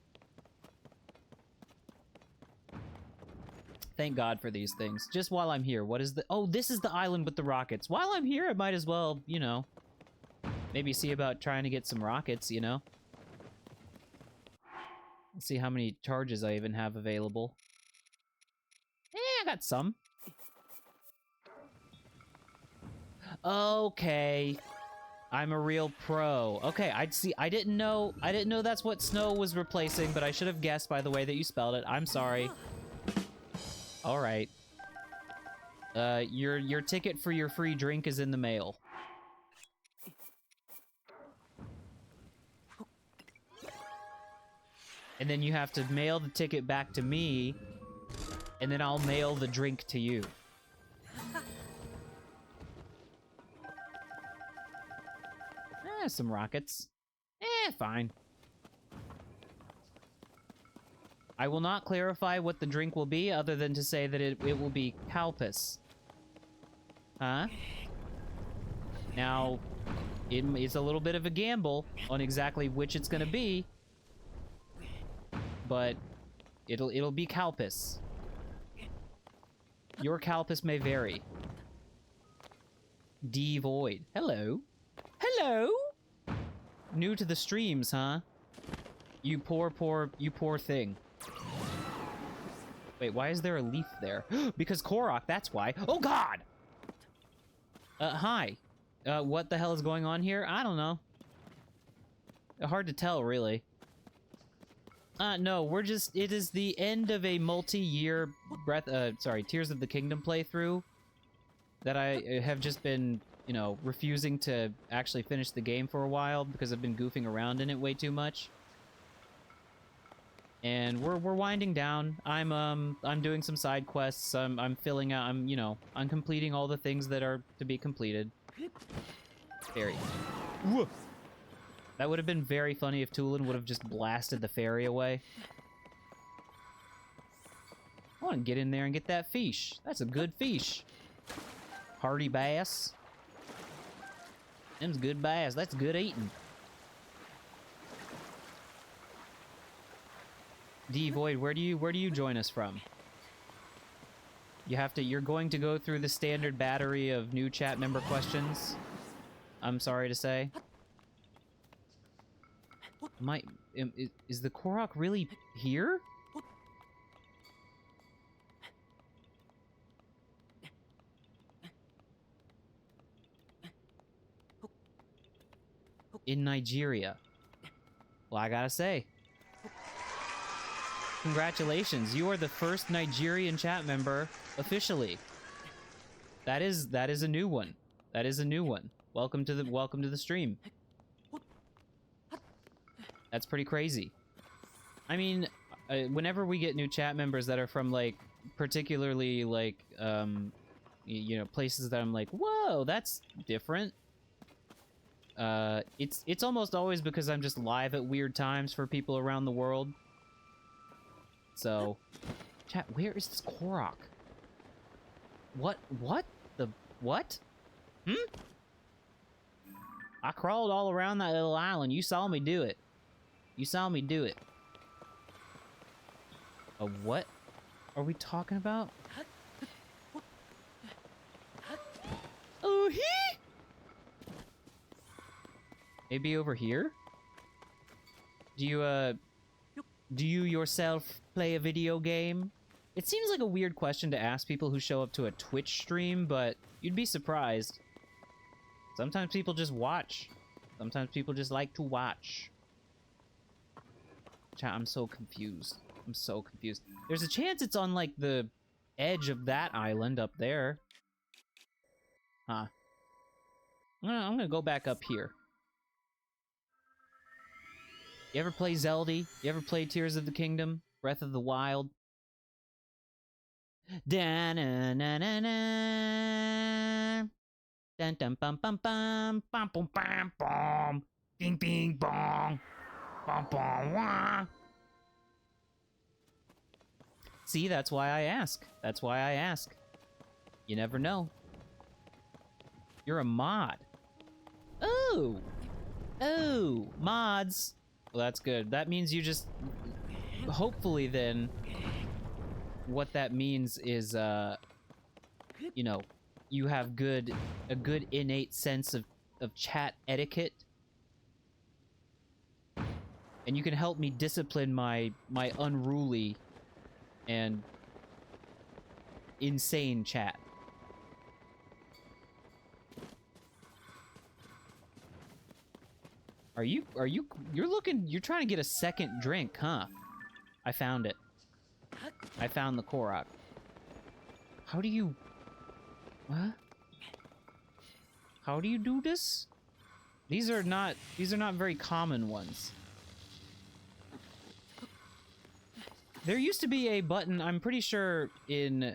Thank God for these things. Just while I'm here, what is the... Oh, this is the island with the rockets. While I'm here, I might as well, you know, maybe see about trying to get some rockets, you know? Let's see how many charges I even have available. I got some. Okay. I'm a real pro. Okay, I didn't know that's what snow was replacing, but I should have guessed by the way that you spelled it. I'm sorry. All right. Your ticket for your free drink is in the mail. And then you have to mail the ticket back to me, and then I'll mail the drink to you. Some rockets. Fine. I will not clarify what the drink will be, other than to say that it will be Calpis. Huh? Now, it's a little bit of a gamble on exactly which it's gonna be, but it'll be Calpis. Your Calpis may vary. D Void. Hello. Hello? New to the streams, huh? You poor thing. Wait, why is there a leaf there? Because Korok, that's why. Oh, God! Hi. What the hell is going on here? I don't know. Hard to tell, really. No, we're just... It is the end of a multi-year Tears of the Kingdom playthrough that I have just been, you know, refusing to actually finish the game for a while because I've been goofing around in it way too much. And we're winding down. I'm doing some side quests. I'm filling out. I'm completing all the things that are to be completed. Fairy. Woof. That would have been very funny if Tulin would have just blasted the fairy away. I want to get in there and get that fish. That's a good fish. Hardy bass. Them's good bass. That's good eating. D Void, where do you join us from? You're going to go through the standard battery of new chat member questions. I'm sorry to say. Is the Korok really here? In Nigeria. Well, I gotta say. Congratulations, you are the first Nigerian chat member officially. That is a new one. That is a new one. Welcome to the stream. That's pretty crazy. I mean, whenever we get new chat members that are from like particularly like you know, places that I'm like, whoa, that's different. It's almost always because I'm just live at weird times for people around the world. So, chat, where is this Korok? What the, what? I crawled all around that little island. You saw me do it. You saw me do it. What are we talking about? Oh, he? Maybe over here? Do you yourself play a video game? It seems like a weird question to ask people who show up to a Twitch stream, but you'd be surprised. Sometimes people just watch. Sometimes people just like to watch. Chat, I'm so confused. I'm so confused. There's a chance it's on, like, the edge of that island up there. Huh. I'm gonna go back up here. You ever play Zelda? You ever play Tears of the Kingdom? Breath of the Wild? Da-na-na-na-na. Dun dun bum bum bum bum bum bum bum. Bing bing bong. Bum bum wah. See, that's why I ask. That's why I ask. You never know. You're a mod. Oh! Oh! Mods! Well, that's good. That means you just... Hopefully, then, what that means is, you know, you have a good innate sense of chat etiquette. And you can help me discipline my unruly and insane chat. You're trying to get a second drink, huh? I found it. I found the Korok. How do you... What? How do you do this? These are not very common ones. There used to be a button, I'm pretty sure, in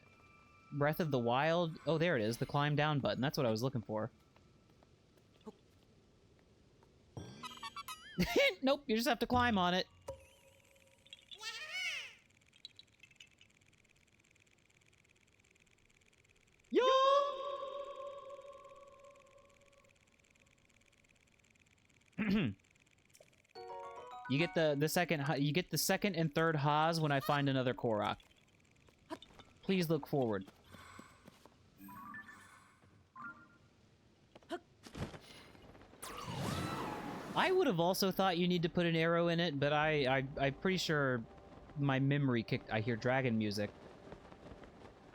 Breath of the Wild. Oh, there it is, the climb down button. That's what I was looking for. Nope, you just have to climb on it. Yo! You get the second and third Haas when I find another Korok. Please look forward. I would have also thought you need to put an arrow in it, but I'm pretty sure my memory kicked... I hear dragon music.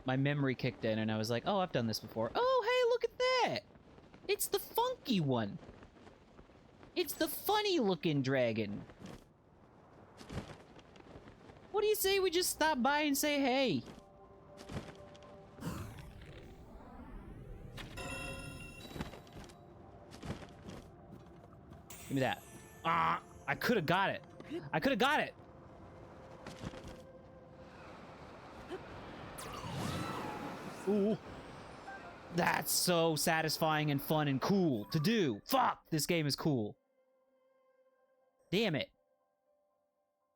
My memory kicked in, and I was like, oh, I've done this before. Oh, hey, look at that! It's the funky one! It's the funny-looking dragon! What do you say we just stop by and say hey? Give me that. Ah, I could have got it. I could have got it. Ooh. That's so satisfying and fun and cool to do. Fuck, this game is cool. Damn it.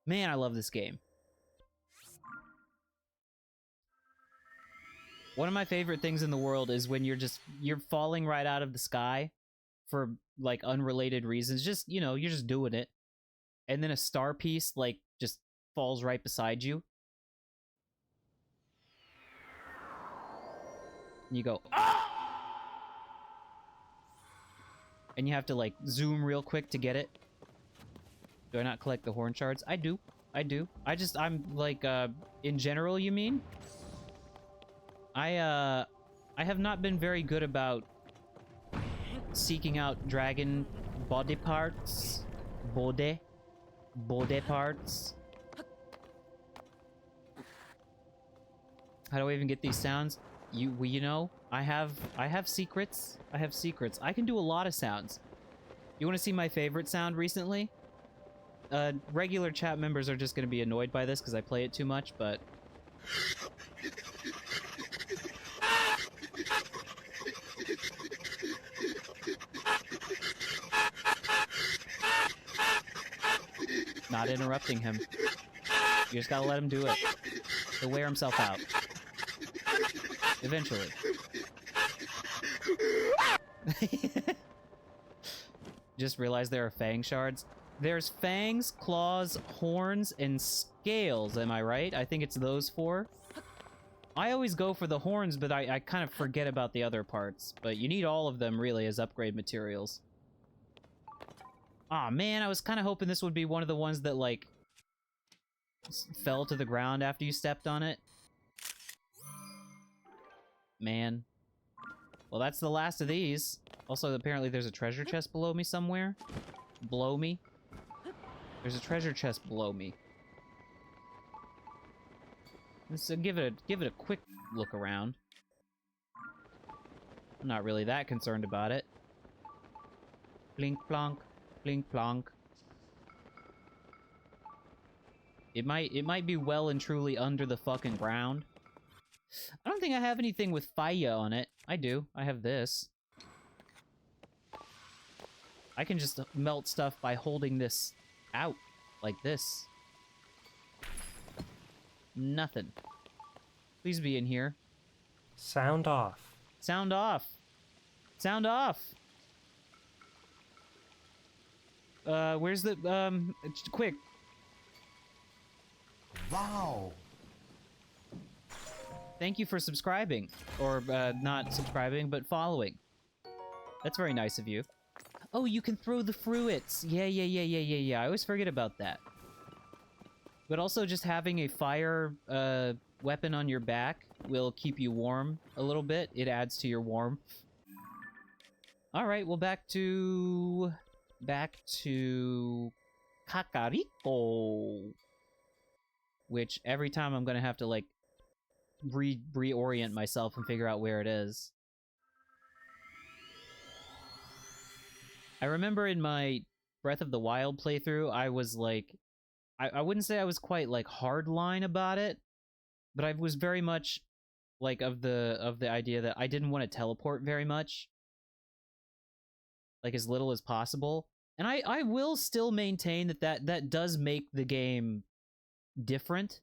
Man, I love this game. One of my favorite things in the world is when you're falling right out of the sky for, like, unrelated reasons. Just, you know, you're just doing it. And then a star piece, like, just falls right beside you. And you go, ah! And you have to, like, zoom real quick to get it. Do I not collect the horn shards? I do. I do. I'm, like, in general, you mean? I have not been very good about seeking out dragon body parts. Body parts. How do I even get these sounds? You know, I have secrets. I have secrets. I can do a lot of sounds. You want to see my favorite sound recently? Regular chat members are just going to be annoyed by this because I play it too much, but... Not interrupting him. You just gotta let him do it. He'll wear himself out. Eventually. Just realized there are fang shards. There's fangs, claws, horns, and scales, am I right? I think it's those four. I always go for the horns, but I kind of forget about the other parts. But you need all of them, really, as upgrade materials. Aw, man, I was kind of hoping this would be one of the ones that, like, fell to the ground after you stepped on it. Man. Well, that's the last of these. Also, apparently there's a treasure chest below me somewhere. Below me. There's a treasure chest below me. Let's give it a quick look around. I'm not really that concerned about it. Blink plonk. Blink plonk. It might be well and truly under the fucking ground. I don't think I have anything with fire on it. I do. I have this. I can just melt stuff by holding this out. Like this. Nothing. Please be in here. Sound off. Sound off. Sound off. Where's the, quick. Wow. Thank you for subscribing. Or, not subscribing, but following. That's very nice of you. Oh, you can throw the fruits. Yeah. I always forget about that. But also just having a fire, weapon on your back will keep you warm a little bit. It adds to your warmth. Alright, well, back to Kakariko. Which, every time I'm gonna have to, like, reorient myself and figure out where it is. I remember in my Breath of the Wild playthrough, I was, like... I wouldn't say I was quite, like, hardline about it, but I was very much, like, of the idea that I didn't want to teleport very much. Like, as little as possible. And I will still maintain that does make the game different.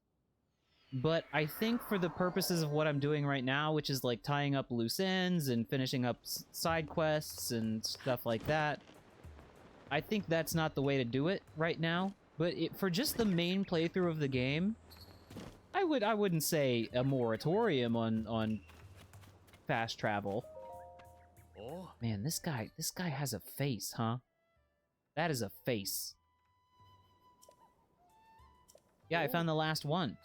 But I think for the purposes of what I'm doing right now, which is, like, tying up loose ends and finishing up side quests and stuff like that, I think that's not the way to do it right now. But for just the main playthrough of the game, I wouldn't say a moratorium on fast travel. Oh. Man, this guy has a face, huh? That is a face. Yeah, I found the last one.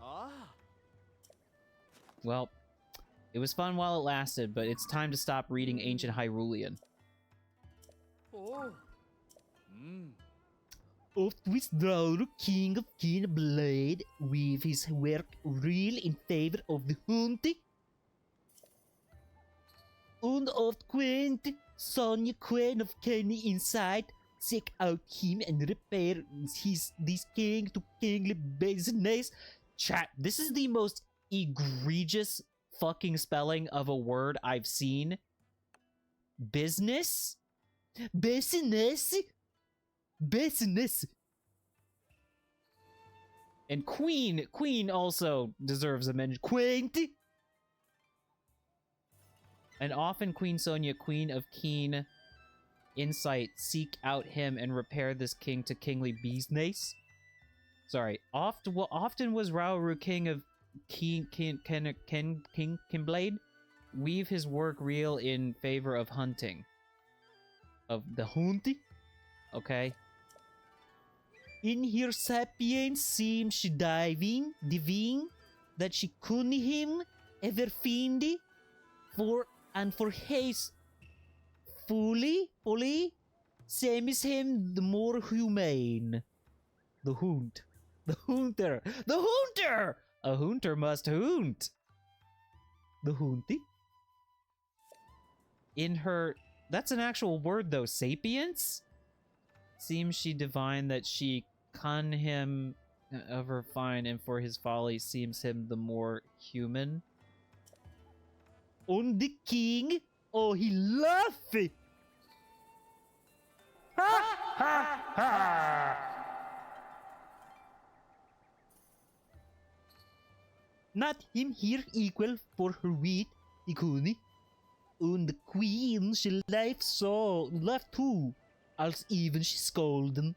Ah. Well, it was fun while it lasted, but it's time to stop reading Ancient Hyrulean. Oh. Oft withdraw King of Blade with his work real in favor of the hunting. Und oft quaint Sonya Queen of Kenny inside seek out him and repair this king to kingly business. Chat, this is the most egregious fucking spelling of a word I've seen. Business? Business? Business. And Queen also deserves a mention. Quaint. And often Queen Sonya, Queen of Keen Insight, seek out him and repair this king to kingly business. Sorry, often was Raoru king of Kinblade, weave his work real in favor of hunting. Of the hunting? Okay. In her sapience seems she diving that she couldn't him ever find for his fully same as him the more humane. The hunter. A hunter must hunt. The hunty. In her... That's an actual word, though. Sapience? Seems she divine that she con him of her fine, and for his folly seems him the more human. On the king, oh, he laughed. Not him here equal for her wit, Ikuni. And the queen she laughed too, als even she scolded.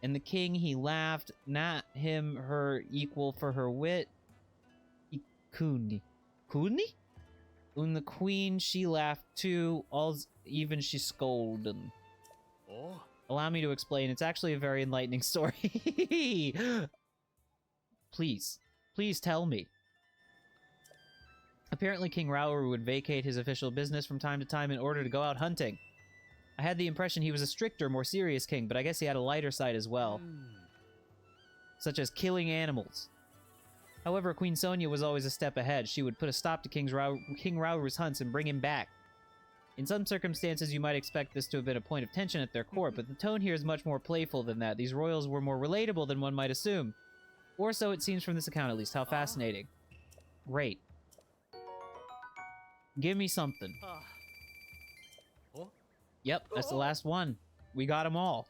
And the king he laughed, not him her equal for her wit. Ikuni. Kuni? And the queen she laughed too, als even she scolded. Oh. Allow me to explain, it's actually a very enlightening story. Please tell me. Apparently King Raoru would vacate his official business from time to time in order to go out hunting. I had the impression he was a stricter, more serious king, but I guess he had a lighter side as well. Such as killing animals. However, Queen Sonya was always a step ahead. She would put a stop to King Raoru's hunts and bring him back. In some circumstances, you might expect this to have been a point of tension at their court, but the tone here is much more playful than that. These royals were more relatable than one might assume. Or so it seems from this account, at least. How fascinating. Great. Give me something. Oh. Yep, that's the last one. We got them all.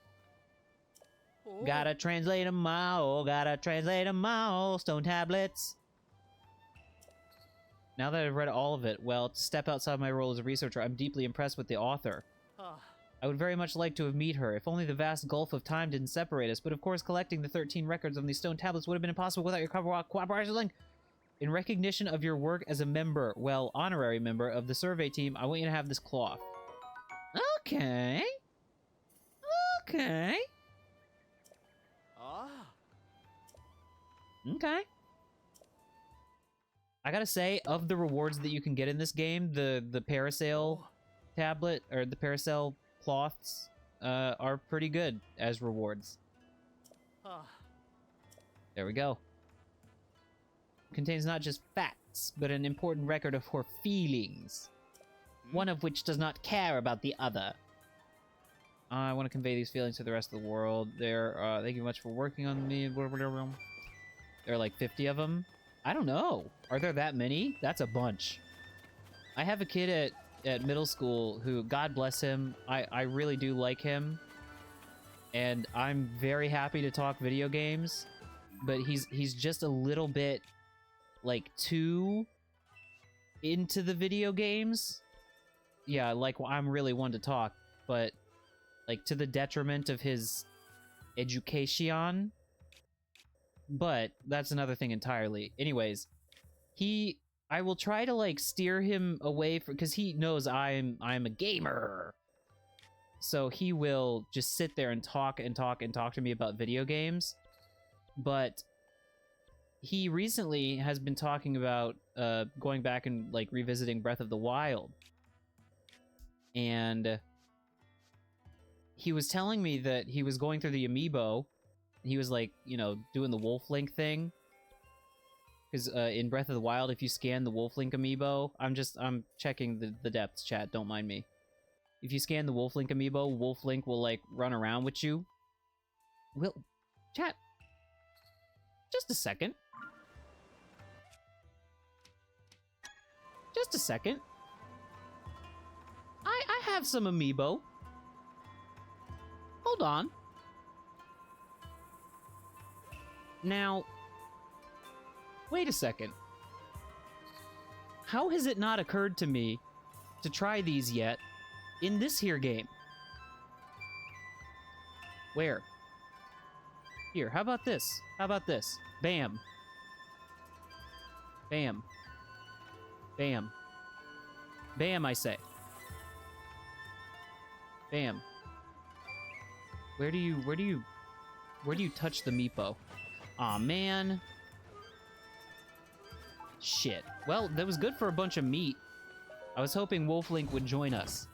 Oh. Gotta translate them all. Gotta translate them all. Stone tablets. Now that I've read all of it, well, to step outside my role as a researcher, I'm deeply impressed with the author. Ah. I would very much like to have met her, if only the vast gulf of time didn't separate us, but of course collecting the 13 records on these stone tablets would have been impossible without your cooperation. In recognition of your work as a member, well, honorary member of the survey team, I want you to have this cloth. Okay. Okay. Ah. Okay. I gotta say, of the rewards that you can get in this game, the parasail tablet, or the parasail cloths, are pretty good as rewards. Ah. There we go. Contains not just facts, but an important record of her feelings. One of which does not care about the other. I want to convey these feelings to the rest of the world. Thank you much for working on me. There are like 50 of them. I don't know. Are there that many? That's a bunch. I have a kid at middle school who, God bless him, I really do like him. And I'm very happy to talk video games. But he's just a little bit, like, too into the video games. Yeah, like, well, I'm really one to talk, but, like, to the detriment of his education. But that's another thing entirely. Anyways, I will try to, like, steer him away from, because he knows I'm a gamer. So he will just sit there and talk and talk and talk to me about video games. But he recently has been talking about going back and, like, revisiting Breath of the Wild. And he was telling me that he was going through the amiibo. He was, like, you know, doing the Wolf Link thing. Because in Breath of the Wild, if you scan the Wolf Link amiibo, I'm checking the depths, chat, don't mind me. If you scan the Wolf Link amiibo, Wolf Link will, like, run around with you. Will, chat, just a second. Just a second. I have some amiibo. Hold on. Now, wait a second. How has it not occurred to me to try these yet in this here game? Where? Here, how about this? How about this? Bam. Bam. Bam. Bam, I say. Bam. Where do you touch the meepo? Aw, man. Shit. Well, that was good for a bunch of meat. I was hoping Wolf Link would join us.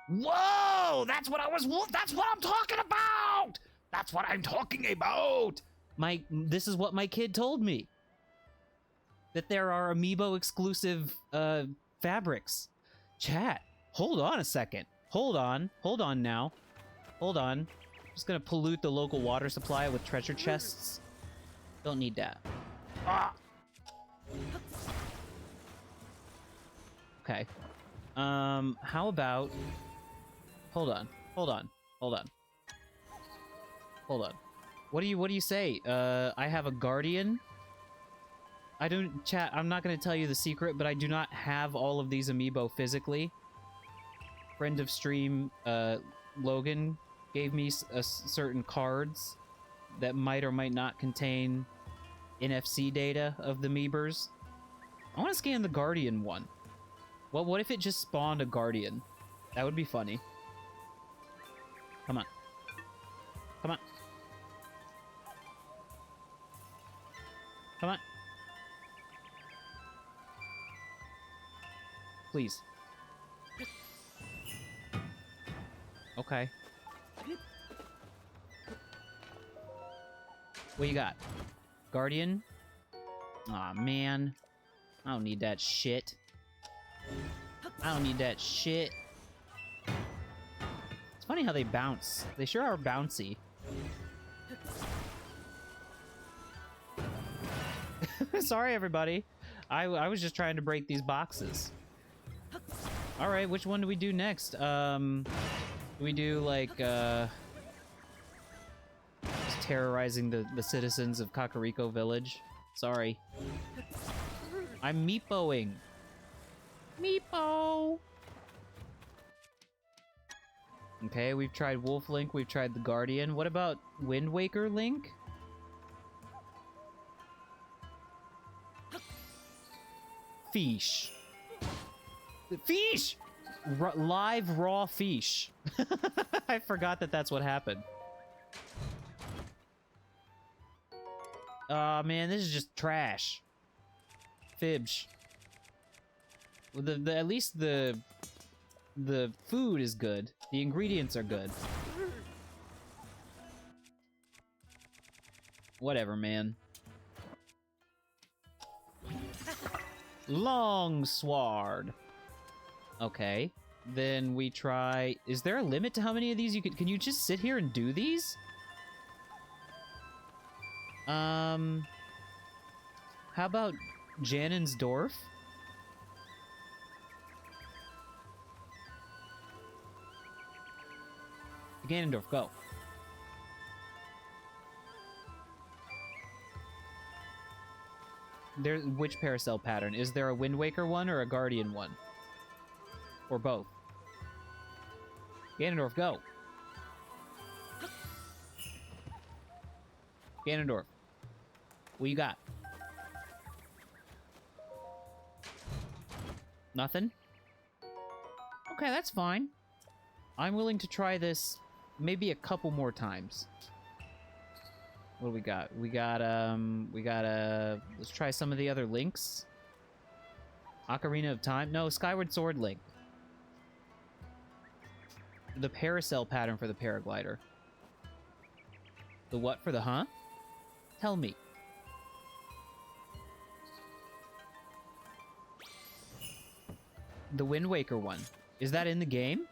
Whoa! That's what I'm talking about! That's what I'm talking about! This is what my kid told me. That there are amiibo exclusive fabrics. Chat, hold on a second. Hold on now. Hold on. Just gonna pollute the local water supply with treasure chests. Don't need that. Ah! Okay. How about... Hold on. What do you say? I have a guardian? Chat, I'm not gonna tell you the secret, but I do not have all of these amiibo physically. Friend of stream, Logan, gave me certain cards that might or might not contain NFC data of the Meebers. I want to scan the Guardian one. Well, what if it just spawned a Guardian? That would be funny. Come on. Come on. Come on. Please. Okay. What you got? Guardian? Aw, man. I don't need that shit. I don't need that shit. It's funny how they bounce. They sure are bouncy. Sorry, everybody. I was just trying to break these boxes. Alright, which one do we do next? Do we do, like, just terrorizing the citizens of Kakariko Village? Sorry. I'm meepoing. Meepo! Okay, we've tried Wolf Link, we've tried the Guardian. What about Wind Waker Link? Fish. Fish! Live raw fish. I forgot that that's what happened. Aw, man, this is just trash. Fibs. Well, at least the food is good. The ingredients are good. Whatever, man. Long sword. Okay. Then we try... Is there a limit to how many of these you can you just sit here and do these? How about Janensdorf? Ganondorf, go. Which Paracel pattern? Is there a Wind Waker one or a Guardian one? Or both? Ganondorf, go. Ganondorf. What you got? Nothing? Okay, that's fine. I'm willing to try this maybe a couple more times. What do we got? We got, let's try some of the other links. Ocarina of Time? No, Skyward Sword Link. The Paracel pattern for the paraglider. The what for the huh? Tell me. The Wind Waker one. Is that in the game?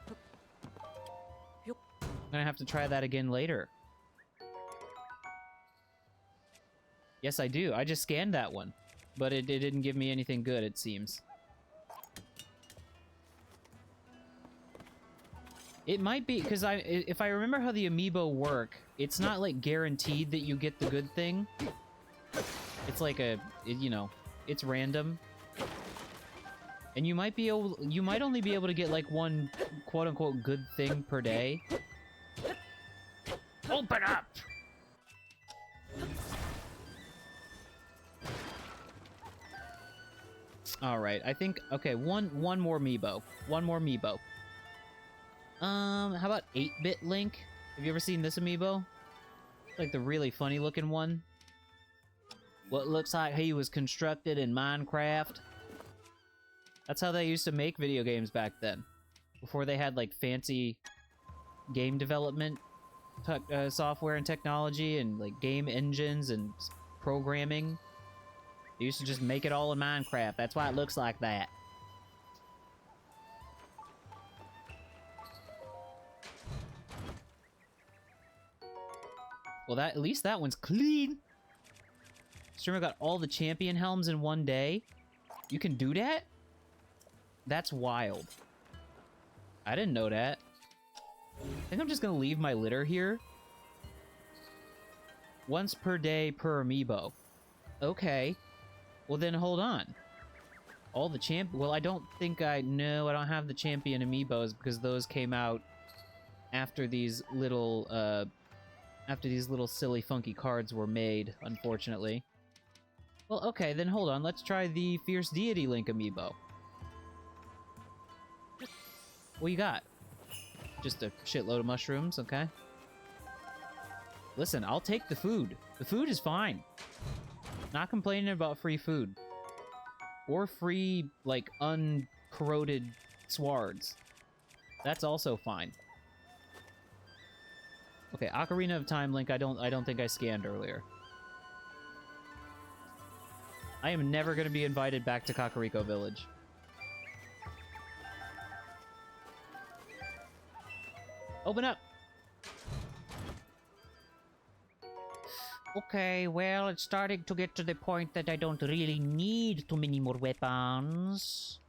I'm gonna have to try that again later. Yes, I do. I just scanned that one. But it didn't give me anything good, it seems. It might be, because if I remember how the amiibo work, it's not, like, guaranteed that you get the good thing. It's like you know, it's random. And you might only be able to get, like, one quote-unquote good thing per day. Open up! Alright, I think... Okay, one more Meebo. One more Meebo. How about 8-Bit Link? Have you ever seen this amiibo? Like the really funny-looking one? What looks like he was constructed in Minecraft. That's how they used to make video games back then. Before they had, like, fancy game development software and technology and, like, game engines and programming. They used to just make it all in Minecraft. That's why it looks like that. Well, at least that one's clean. Streamer got all the champion helms in one day. You can do that? That's wild. I didn't know that. I think I'm just gonna leave my litter here. Once per day per amiibo. Okay. Well then, hold on. All the well, I don't think no, I don't have the champion amiibos because those came out after these little silly funky cards were made, unfortunately. Well, okay, then hold on. Let's try the Fierce Deity Link amiibo. What you got? Just a shitload of mushrooms, okay? Listen, I'll take the food. The food is fine. Not complaining about free food. Or free, like, uncorroded swards. That's also fine. Okay, Ocarina of Time Link, I don't think I scanned earlier. I am never gonna be invited back to Kakariko Village. Open up! Okay, well, it's starting to get to the point that I don't really need too many more weapons.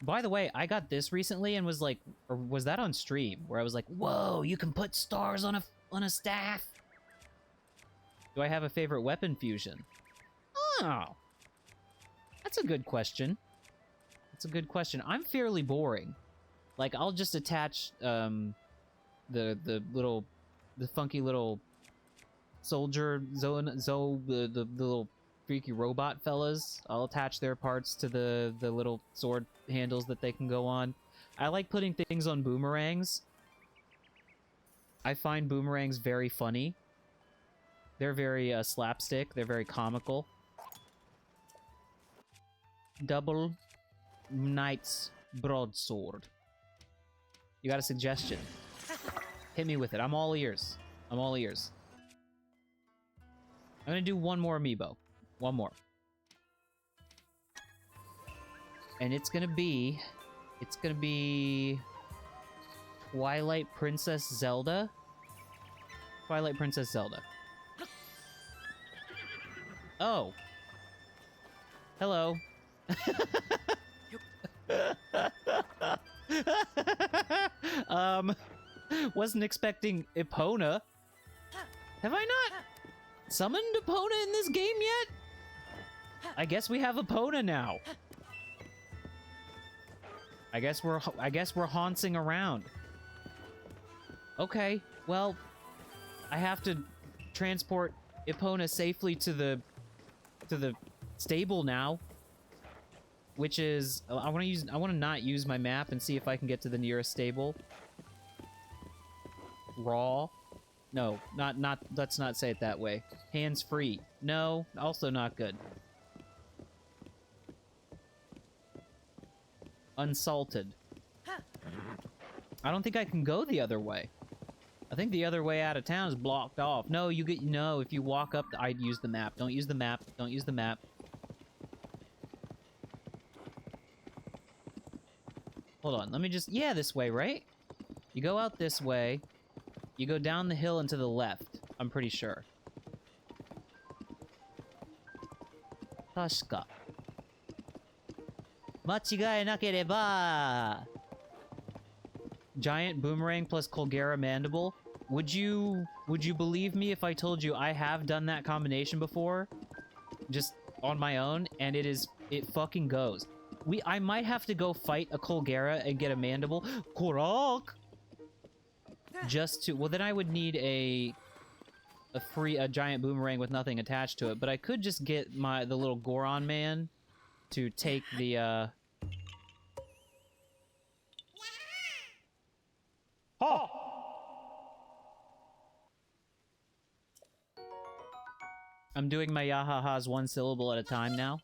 By the way, I got this recently and was like, or was that on stream? Where I was like, whoa, you can put stars on a staff? Do I have a favorite weapon fusion? Oh. That's a good question. That's a good question. I'm fairly boring. Like, I'll just attach, the funky little soldier, the little freaky robot fellas. I'll attach their parts to the little sword handles that they can go on. I like putting things on boomerangs. I find boomerangs very funny. They're very slapstick. They're very comical. Double knight's broadsword. You got a suggestion? Hit me with it. I'm all ears. I'm all ears. I'm gonna do one more amiibo. One more. And it's gonna be Twilight Princess Zelda. Twilight Princess Zelda. Oh. Hello. Wasn't expecting Epona. Have I not summoned Epona in this game yet? I guess we have Epona now. I guess we're haunting around. Okay, well, I have to transport Epona safely to the stable now, which is I want to not use my map and see if I can get to the nearest stable. Raw. No, not let's not say it that way. Hands free. No, also not good. Unsalted. I don't think I can go the other way. I think the other way out of town is blocked off. No, if you walk up, I'd use the map. Don't use the map. Don't use the map. Hold on, let me just... Yeah, this way, right? You go out this way. You go down the hill and to the left. I'm pretty sure. Tashika. Machigae nakereba! Giant boomerang plus Colgera mandible. Would you believe me if I told you I have done that combination before? Just on my own, and it fucking goes. I might have to go fight a Colgera and get a mandible. Korok! Just to... Well, then I would need a giant boomerang with nothing attached to it, but I could just get the little Goron man to take the, Oh! I'm doing my yahahas one syllable at a time now.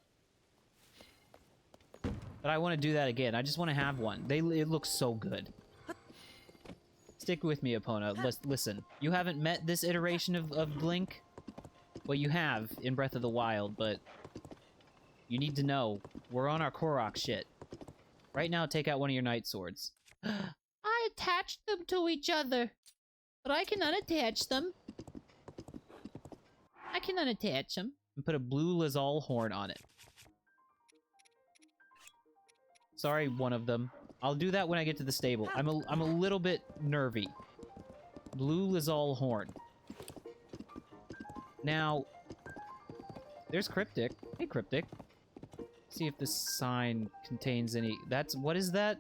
But I want to do that again. I just want to have one. It looks so good. Stick with me, Epona. Listen, you haven't met this iteration of Link? Well, you have in Breath of the Wild, but you need to know. We're on our Korok shit. Right now, take out one of your Knight Swords. I attached them to each other, but I cannot attach them. I cannot attach them. And put a blue Lazal horn on it. Sorry, one of them. I'll do that when I get to the stable. I'm a little bit nervy. Blue Lazal horn. Now, there's Cryptic. Hey, Cryptic. See if this sign contains any... What is that?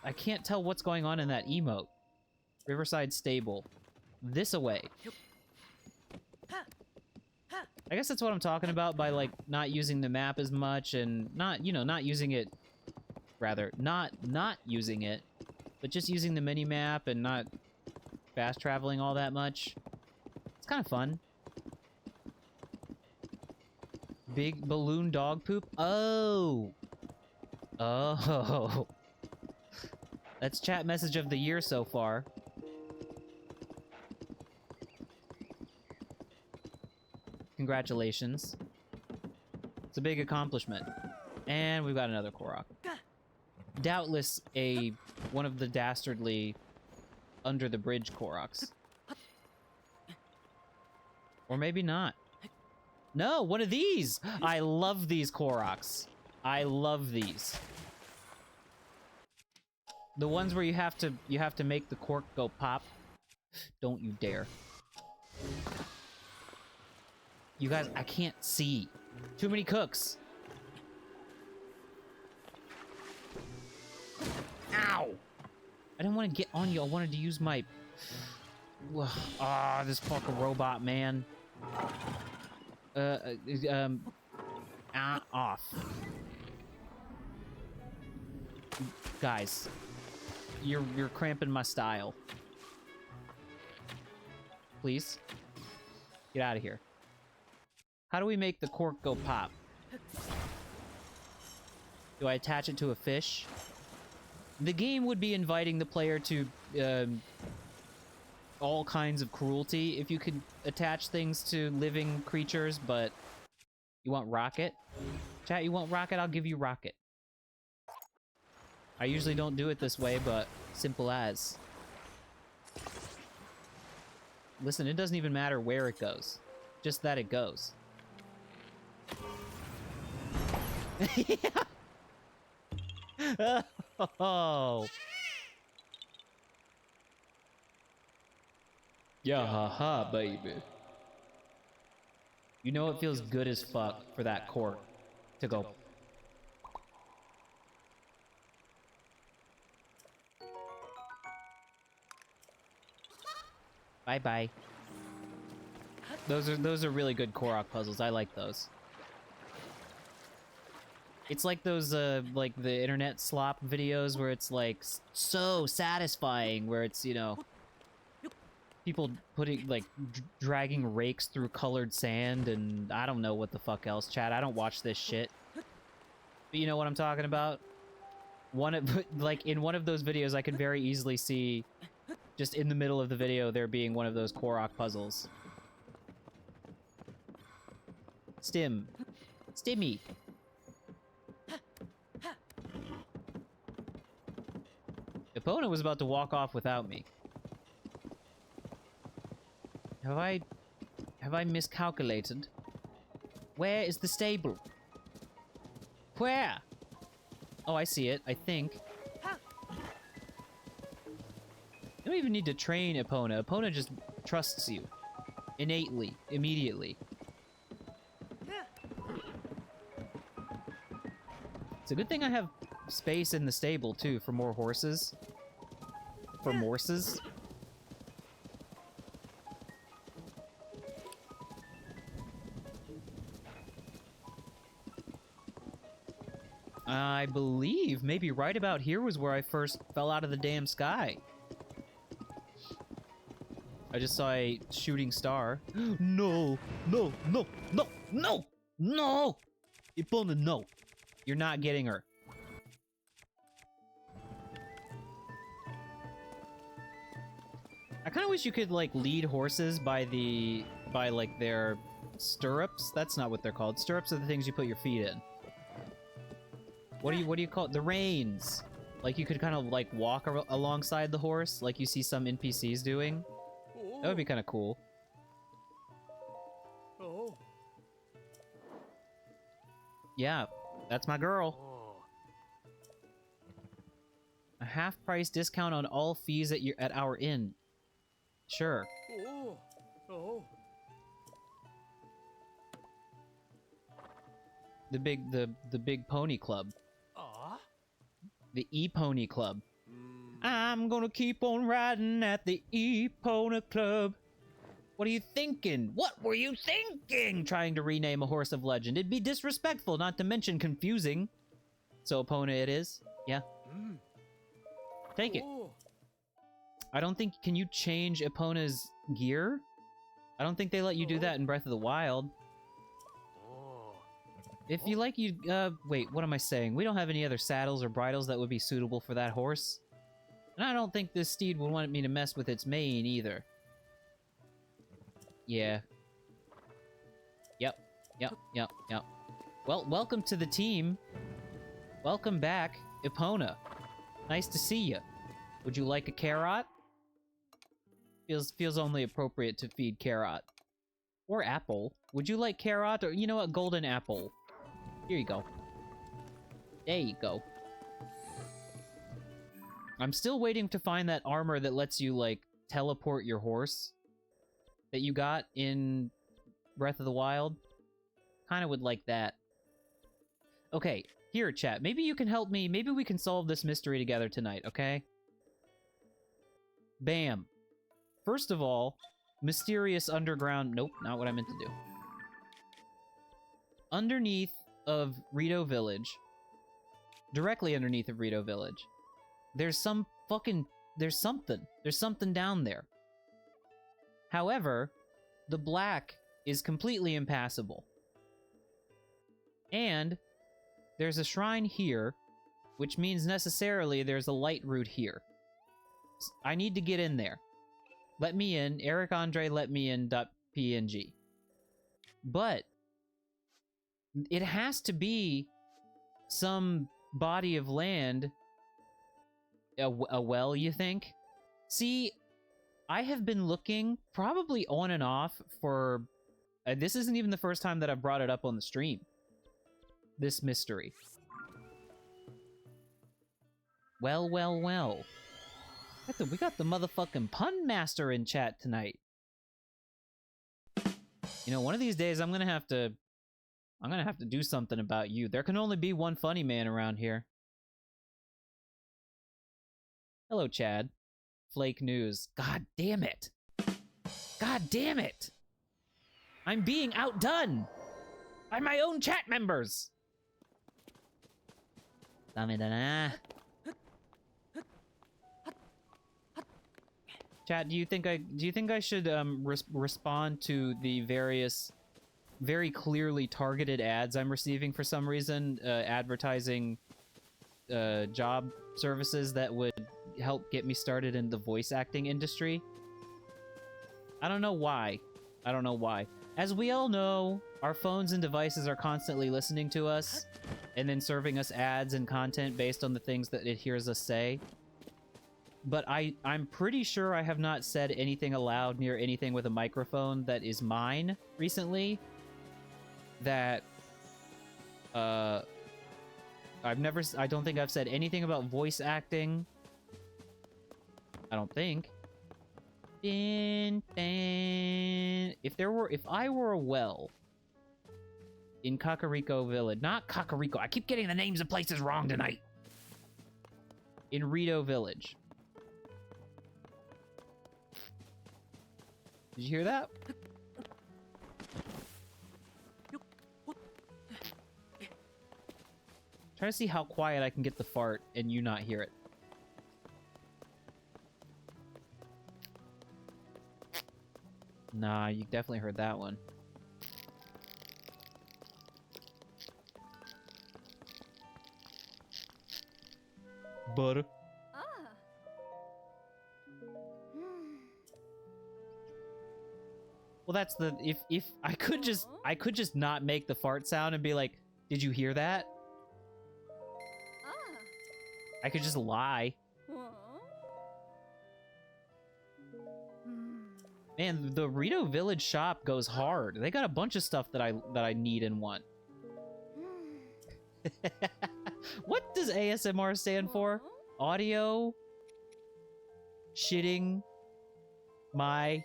I can't tell what's going on in that emote. Riverside Stable. This away. I guess that's what I'm talking about by, like, not using the map as much and not using it... Rather, not using it, but just using the mini-map and not fast-traveling all that much. It's kind of fun. Big balloon dog poop? Oh! Oh! That's chat message of the year so far. Congratulations. It's a big accomplishment. And we've got another Korok. Doubtless one of the dastardly under the bridge Koroks. Or maybe not. No, one of these! I love these Koroks. I love these. The ones where you have to make the cork go pop. Don't you dare. You guys, I can't see. Too many cooks. Ow! I didn't want to get on you. I wanted to use my... Ah, this fucking robot, man. Off. Guys, you're cramping my style. Please, get out of here. How do we make the cork go pop? Do I attach it to a fish? The game would be inviting the player to all kinds of cruelty if you could attach things to living creatures, but you want rocket? Chat, you want rocket? I'll give you rocket. I usually don't do it this way, but simple as. Listen, it doesn't even matter where it goes. Just that it goes. Oh. Yeah, haha, baby. You know it feels good as fuck for that cork to go. Bye-bye. Those are really good Korok puzzles. I like those. It's like those like the internet slop videos where it's like so satisfying, where it's, you know, people putting like dragging rakes through colored sand and I don't know what the fuck else, chat. I don't watch this shit. But you know what I'm talking about? Like in one of those videos I could very easily see just in the middle of the video there being one of those Korok puzzles. Stimmy. Epona was about to walk off without me. Have I miscalculated? Where is the stable? Where? Oh, I see it, I think. You don't even need to train Epona. Epona just trusts you. Innately. Immediately. It's a good thing I have space in the stable, too, for more horses. For morses. I believe maybe right about here was where I first fell out of the damn sky. I just saw a shooting star. No! No! No! No! No! No! Epona, no! You're not getting her. I kind of wish you could, like, lead horses by like, their stirrups. That's not what they're called. Stirrups are the things you put your feet in. What do you call it? The reins. Like, you could kind of, like, walk alongside the horse, like you see some NPCs doing. That would be kind of cool. Oh. Yeah, that's my girl. Oh. A half-price discount on all fees at our inn. Sure. Oh. Oh. The big pony club. Ah. The E-Pony Club. Mm. I'm gonna keep on riding at the E-Pony Club. What are you thinking? What were you thinking? Trying to rename a horse of legend. It'd be disrespectful, not to mention confusing. So Epona it is. Yeah. Mm. Take it. Oh. I don't think... Can you change Epona's gear? I don't think they let you do that in Breath of the Wild. Oh. If you like, you... wait, what am I saying? We don't have any other saddles or bridles that would be suitable for that horse. And I don't think this steed would want me to mess with its mane, either. Yeah. Yep. Well, welcome to the team. Welcome back, Epona. Nice to see you. Would you like a carrot? Feels only appropriate to feed carrot. Or apple. Would you like carrot? Or, you know what, golden apple. Here you go. There you go. I'm still waiting to find that armor that lets you, like, teleport your horse. That you got in Breath of the Wild. Kind of would like that. Okay, here, chat. Maybe you can help me. Maybe we can solve this mystery together tonight, okay? Bam. First of all, mysterious underground... Nope, not what I meant to do. Underneath of Rito Village, directly underneath of Rito Village, there's some fucking... There's something down there. However, the black is completely impassable. And there's a shrine here, which means necessarily there's a light route here. I need to get in there. Let me in. Eric Andre let me in .png. But it has to be some body of land. A well, you think? See, I have been looking probably on and off for... this isn't even the first time that I've brought it up on the stream. This mystery. Well, well, well. We got the motherfucking pun master in chat tonight. You know, one of these days I'm gonna have to do something about you. There can only be one funny man around here. Hello, Chad. Flake news. God damn it. God damn it. I'm being outdone by my own chat members. Chat, do you think I should respond to the various very clearly targeted ads I'm receiving for some reason, advertising job services that would help get me started in the voice acting industry? I don't know why. I don't know why. As we all know, our phones and devices are constantly listening to us and then serving us ads and content based on the things that it hears us say. But I'm pretty sure I have not said anything aloud near anything with a microphone that is mine recently. That, I don't think I've said anything about voice acting. I don't think. If I were a well in Kakariko Village, not Kakariko, I keep getting the names of places wrong tonight. In Rito Village. Did you hear that? Try to see how quiet I can get the fart and you not hear it. Nah, you definitely heard that one. Butter. Well, that's the if I could just not make the fart sound and be like, "Did you hear that?" I could just lie. Man, the Rito Village shop goes hard. They got a bunch of stuff that I need and want. What does ASMR stand for? Audio shitting my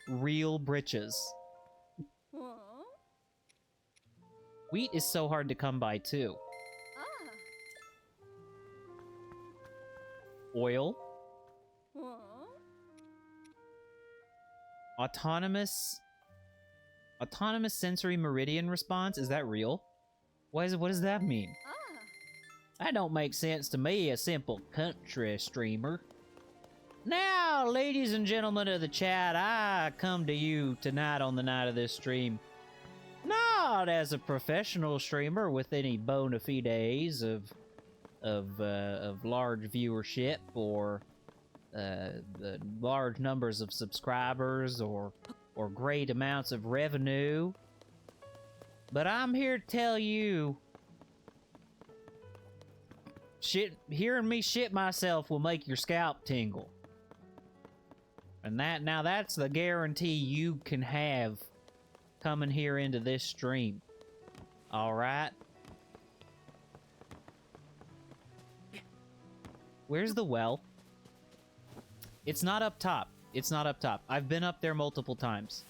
real britches. Wheat is so hard to come by too. Oil. Autonomous sensory meridian response? Is that real? What does that mean? That don't make sense to me, a simple country streamer. Now, ladies and gentlemen of the chat, I come to you tonight on the night of this stream, not as a professional streamer with any bona fides of large viewership or the large numbers of subscribers or great amounts of revenue, but I'm here to tell you, hearing me shit myself will make your scalp tingle. And that's the guarantee you can have coming here into this stream. All right? Where's the well? It's not up top. It's not up top. I've been up there multiple times.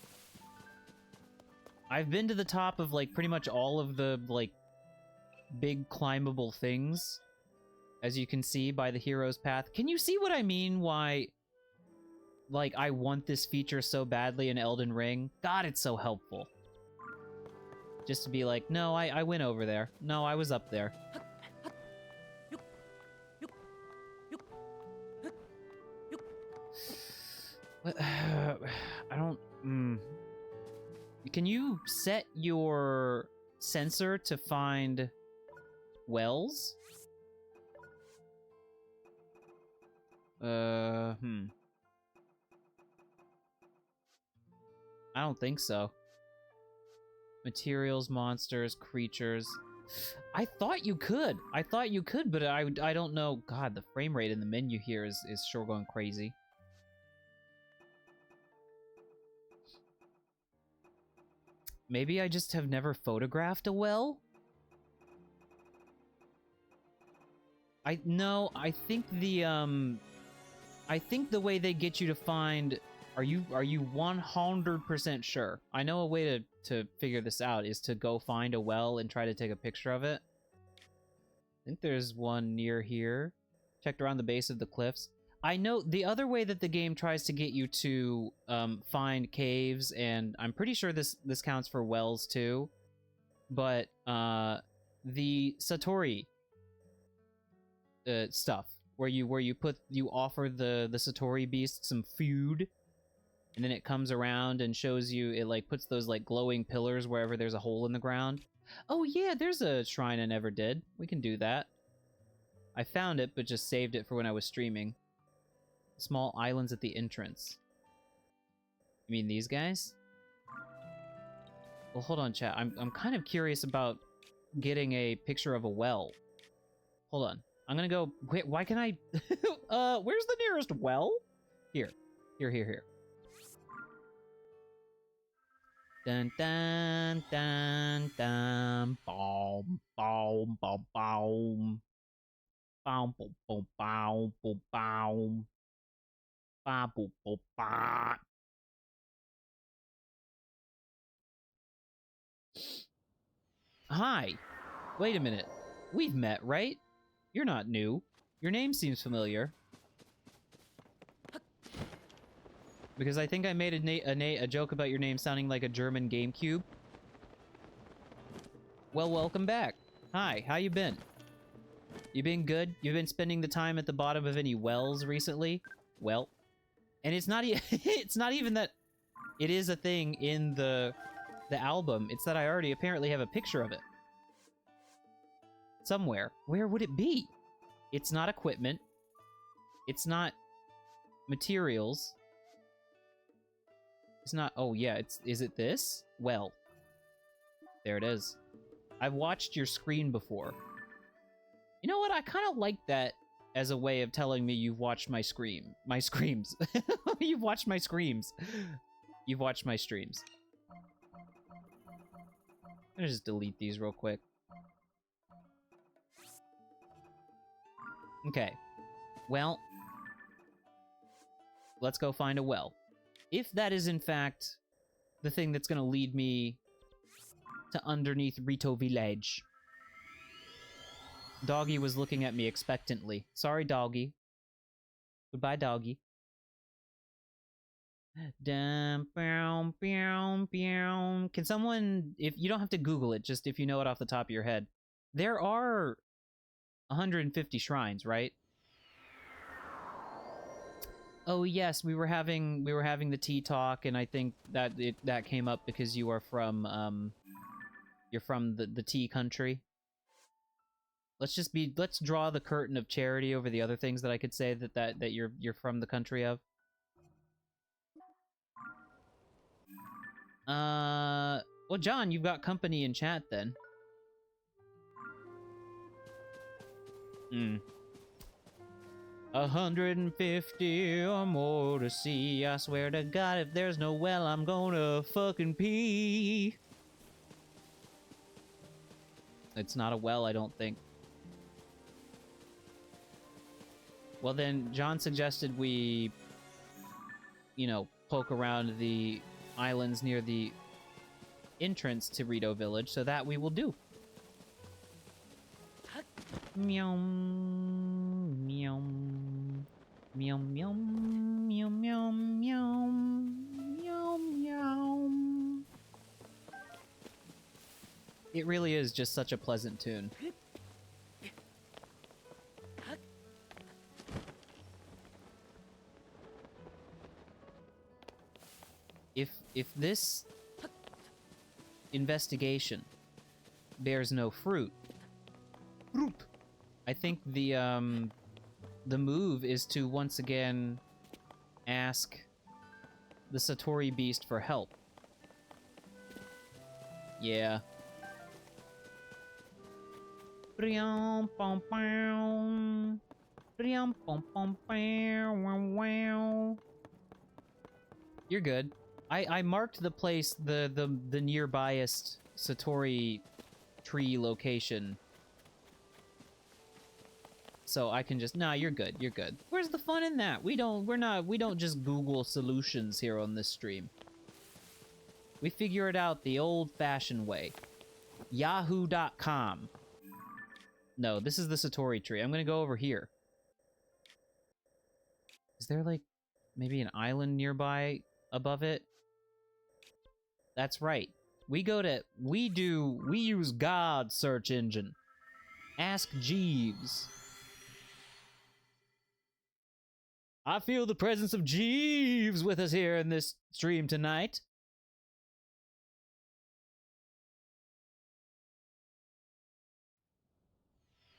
I've been to the top of, like, pretty much all of the, like, big climbable things, as you can see by the hero's path. Can you see what I mean? Why, like, I want this feature so badly in Elden Ring? God, it's so helpful. Just to be like, no, I went over there. No, I was up there. What? I don't... Can you set your sensor to find wells? I don't think so. Materials, monsters, creatures. I thought you could. I thought you could, but I don't know. God, the frame rate in the menu here is sure going crazy. Maybe I just have never photographed a well? I think the way they get you to find... Are you 100% sure? I know a way to figure this out is to go find a well and try to take a picture of it. I think there's one near here. Checked around the base of the cliffs. I know the other way that the game tries to get you to find caves, and I'm pretty sure this counts for wells too, but the Satori stuff where you offer the Satori beast some food, and then it comes around and shows you, it like puts those like glowing pillars wherever there's a hole in the ground. Oh yeah, there's a shrine I never did. We can do that. I found it, but just saved it for when I was streaming. Small islands at the entrance. You mean these guys? Well, hold on, chat. I'm kind of curious about getting a picture of a well. Hold on. I'm gonna go... Wait, why can I... where's the nearest well? Here. Here. Dun dun dun dun. Boom, boom, boom, boom. Boom, boom, boom, boom, boom, boom. Ba, boop, boop, ba. Hi. Wait a minute. We've met, right? You're not new. Your name seems familiar. Because I think I made a joke about your name sounding like a German GameCube. Well, welcome back. Hi, how you been? You been good? You've been spending the time at the bottom of any wells recently? Well... And it's not it's not even that it is a thing in the album. It's that I already apparently have a picture of it. Somewhere. Where would it be? It's not equipment. It's not materials. It's not... Oh, yeah. Is it this? Well. There it is. I've watched your screen before. You know what? I kind of like that as a way of telling me you've watched my screams. You've watched my screams. You've watched my streams. I'm gonna just delete these real quick. Okay. Well, let's go find a well. If that is in fact the thing that's gonna lead me to underneath Rito Village. Doggy was looking at me expectantly. Sorry, Doggy. Goodbye, Doggy. Can someone, if you don't have to Google it, just if you know it off the top of your head, there are 150 shrines, right? Oh yes, we were having the tea talk, and I think that that came up because you are from you're from the tea country. Let's draw the curtain of charity over the other things that I could say that you're from the country of. Well, John, you've got company in chat then. 150 or more to see. I swear to God, if there's no well, I'm gonna fucking pee. It's not a well, I don't think. Well, then, John suggested we, you know, poke around the islands near the entrance to Rito Village, so that we will do. Meow, meow, meow, meow, meow, meow, meow, meow, meow. It really is just such a pleasant tune. If this investigation bears no fruit, I think the move is to once again ask the Satori Beast for help. Yeah. You're good. I marked the place, the nearbyest Satori tree location. So I can just, nah, you're good, you're good. Where's the fun in that? We don't just Google solutions here on this stream. We figure it out the old-fashioned way. Yahoo.com. No, this is the Satori tree. I'm gonna go over here. Is there, like, maybe an island nearby above it? That's right. We use God's search engine. Ask Jeeves. I feel the presence of Jeeves with us here in this stream tonight.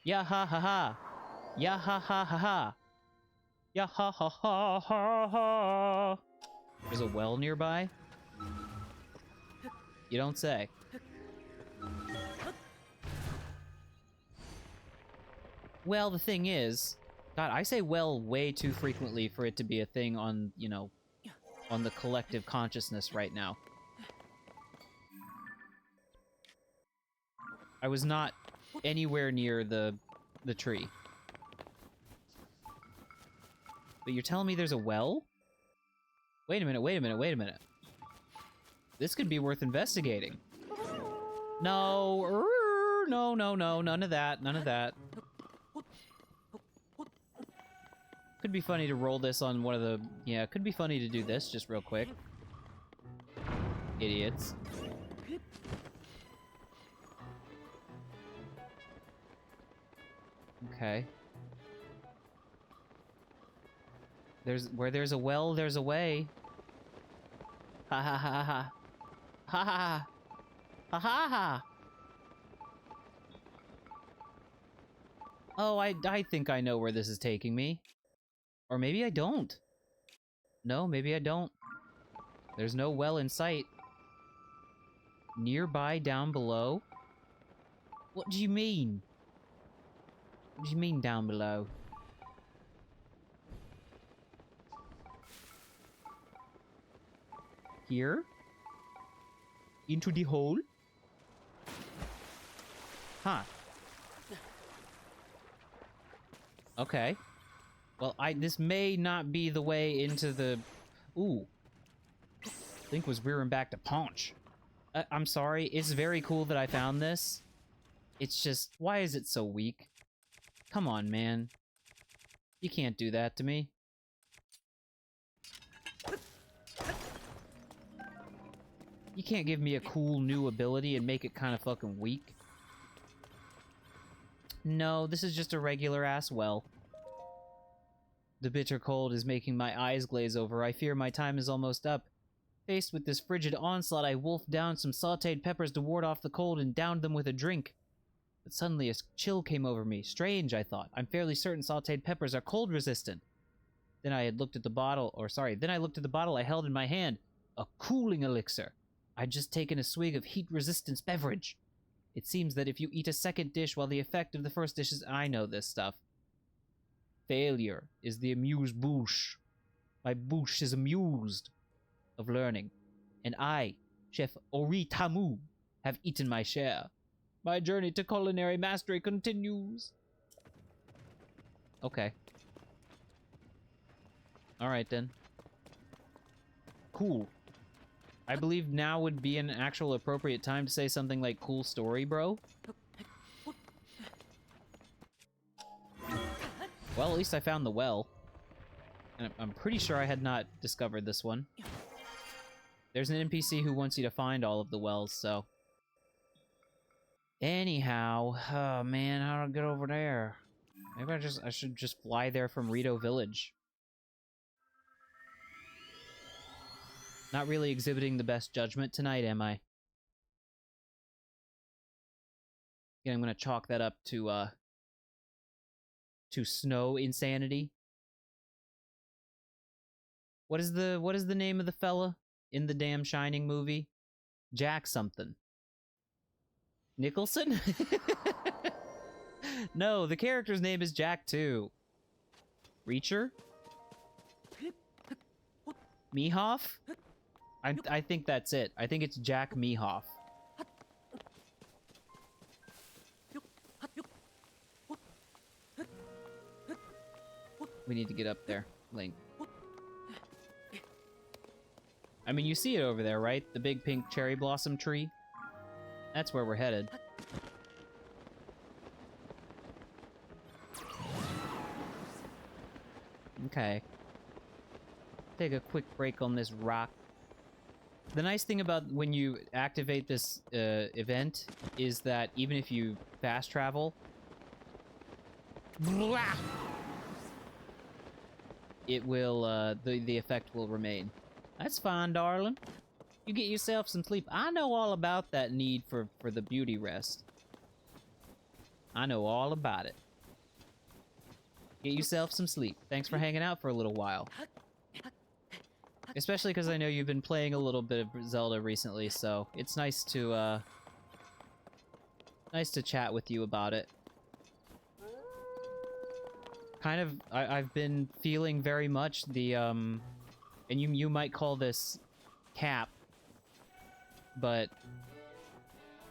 Ya ha ha ha. Ya ha ha ha ha. Ya ha ha ha ha ha. There's a well nearby? You don't say. Well, the thing is, God, I say well way too frequently for it to be a thing on, you know, on the collective consciousness right now. I was not anywhere near the tree. But you're telling me there's a well? Wait a minute, wait a minute, wait a minute. This could be worth investigating. No, no, no, no, none of that, none of that. Could be funny to roll this on one of the... Yeah, could be funny to do this just real quick. Idiots. Okay. Where there's a well, there's a way. Ha ha ha ha. Ha ha ha. Ha ha ha. Oh, I think I know where this is taking me. Or maybe I don't. No, maybe I don't. There's no well in sight. Nearby down below? What do you mean? What do you mean down below? Here? Into the hole? Huh. Okay. Well, this may not be the way into the... Ooh. Link was rearing back to punch. I'm sorry, it's very cool that I found this. It's just, why is it so weak? Come on, man. You can't do that to me. You can't give me a cool new ability and make it kind of fucking weak. No, this is just a regular-ass well. The bitter cold is making my eyes glaze over. I fear my time is almost up. Faced with this frigid onslaught, I wolfed down some sautéed peppers to ward off the cold and downed them with a drink. But suddenly a chill came over me. Strange, I thought. I'm fairly certain sautéed peppers are cold resistant. Then I looked at the bottle I held in my hand. A cooling elixir. I'd just taken a swig of heat-resistance beverage. It seems that if you eat a second dish while the effect of the first dish is... I know this stuff. Failure is the amuse-bouche. My bouche is amused of learning. And I, Chef Oritamu, have eaten my share. My journey to culinary mastery continues. Okay. Alright then. Cool. I believe now would be an actual appropriate time to say something like cool story, bro. Well, at least I found the well. And I'm pretty sure I had not discovered this one. There's an NPC who wants you to find all of the wells, so... Anyhow, oh man, how do I get over there? Maybe I should just fly there from Rito Village. Not really exhibiting the best judgment tonight, am I? Yeah, I'm gonna chalk that up to snow insanity. What is the name of the fella in the damn Shining movie? Jack something. Nicholson? No, the character's name is Jack too. Reacher? Mehoff? I think that's it. I think it's Jack Mehoff. We need to get up there, Link. I mean, you see it over there, right? The big pink cherry blossom tree? That's where we're headed. Okay. Take a quick break on this rock. The nice thing about when you activate this event is that even if you fast travel, it will, the effect will remain. That's fine, darling. You get yourself some sleep. I know all about that need for the beauty rest. I know all about it. Get yourself some sleep. Thanks for hanging out for a little while. Especially because I know you've been playing a little bit of Zelda recently, so it's nice to chat with you about it. Kind of, I've been feeling very much the, and you might call this cap, but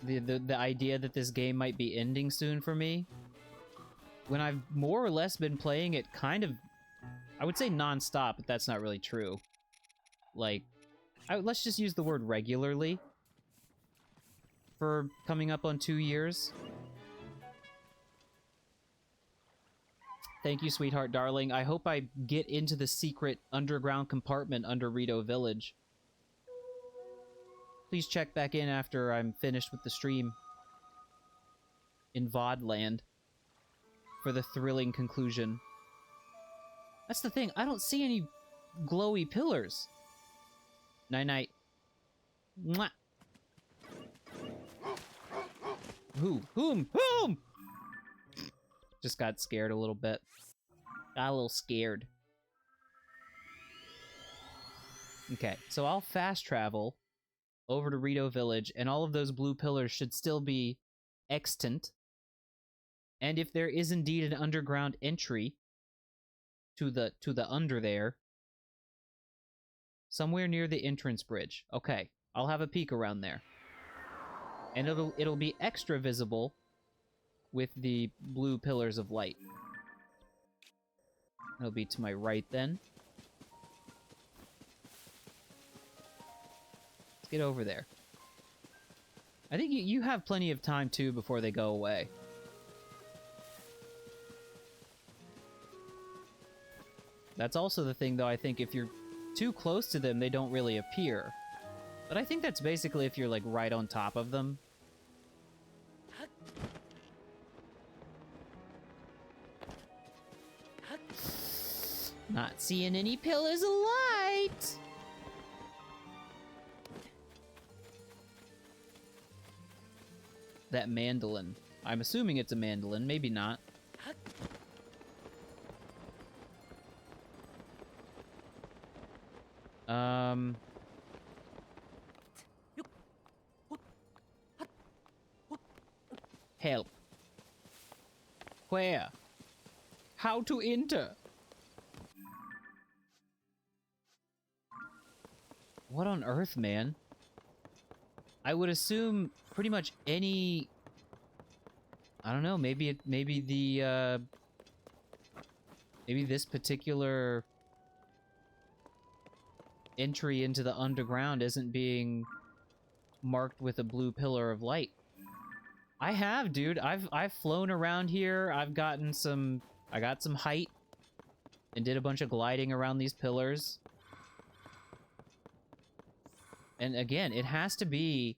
the idea that this game might be ending soon for me, when I've more or less been playing it kind of, I would say non-stop, but that's not really true. Like, let's just use the word regularly for coming up on 2 years. Thank you, sweetheart darling. I hope I get into the secret underground compartment under Rito Village. Please check back in after I'm finished with the stream in VOD land for the thrilling conclusion. That's the thing, I don't see any glowy pillars. Night-night. Mwah! Whom? Just got scared a little bit. Got a little scared. Okay, so I'll fast travel over to Rito Village, and all of those blue pillars should still be extant. And if there is indeed an underground entry to the under there, somewhere near the entrance bridge. Okay, I'll have a peek around there. And it'll be extra visible with the blue pillars of light. It'll be to my right then. Let's get over there. I think you have plenty of time too before they go away. That's also the thing though, I think if you're too close to them, they don't really appear. But I think that's basically if you're like right on top of them. Not seeing any pillars of light. That mandolin. I'm assuming it's a mandolin, maybe not. Help. Where? How to enter? What on earth, man? I would assume pretty much any... I don't know, maybe maybe this particular entry into the underground isn't being marked with a blue pillar of light. I have, dude. I've flown around here. I got some height and did a bunch of gliding around these pillars. And again, it has to be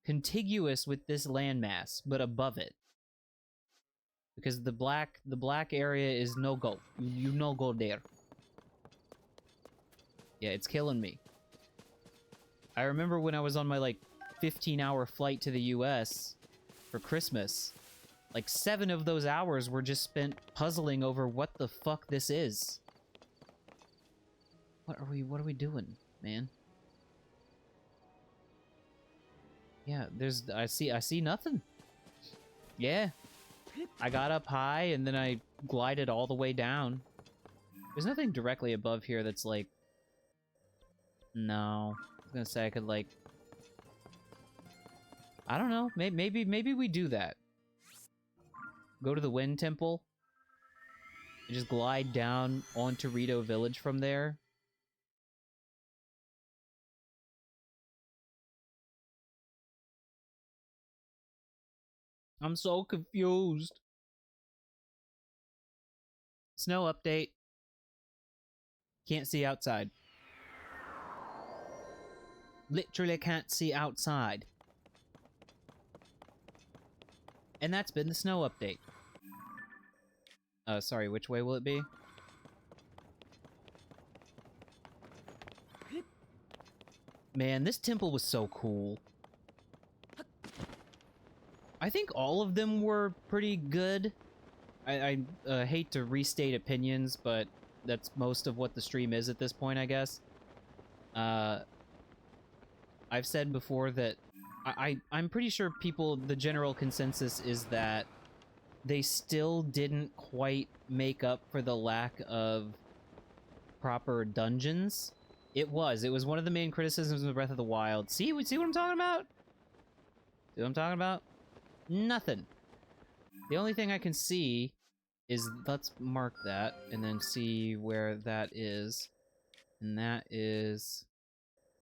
contiguous with this landmass, but above it. Because the black area is no go. You no go there. Yeah, it's killing me. I remember when I was on my like 15-hour flight to the US for Christmas, like 7 of those hours were just spent puzzling over what the fuck this is. What are we doing, man? Yeah, I see nothing. Yeah. I got up high and then I glided all the way down. There's nothing directly above here that's like... No. I was gonna say I could like... I don't know. Maybe we do that. Go to the Wind Temple. And just glide down onto Rito Village from there. I'm so confused. Snow update. Can't see outside. Literally can't see outside. And that's been the snow update. Sorry, which way will it be? Man, this temple was so cool. I think all of them were pretty good. I hate to restate opinions, but that's most of what the stream is at this point, I guess. I've said before that I'm pretty sure the general consensus is that they still didn't quite make up for the lack of proper dungeons. It was one of the main criticisms of Breath of the Wild. See what I'm talking about? See what I'm talking about? Nothing. The only thing I can see is, let's mark that and then see where that is. And that is...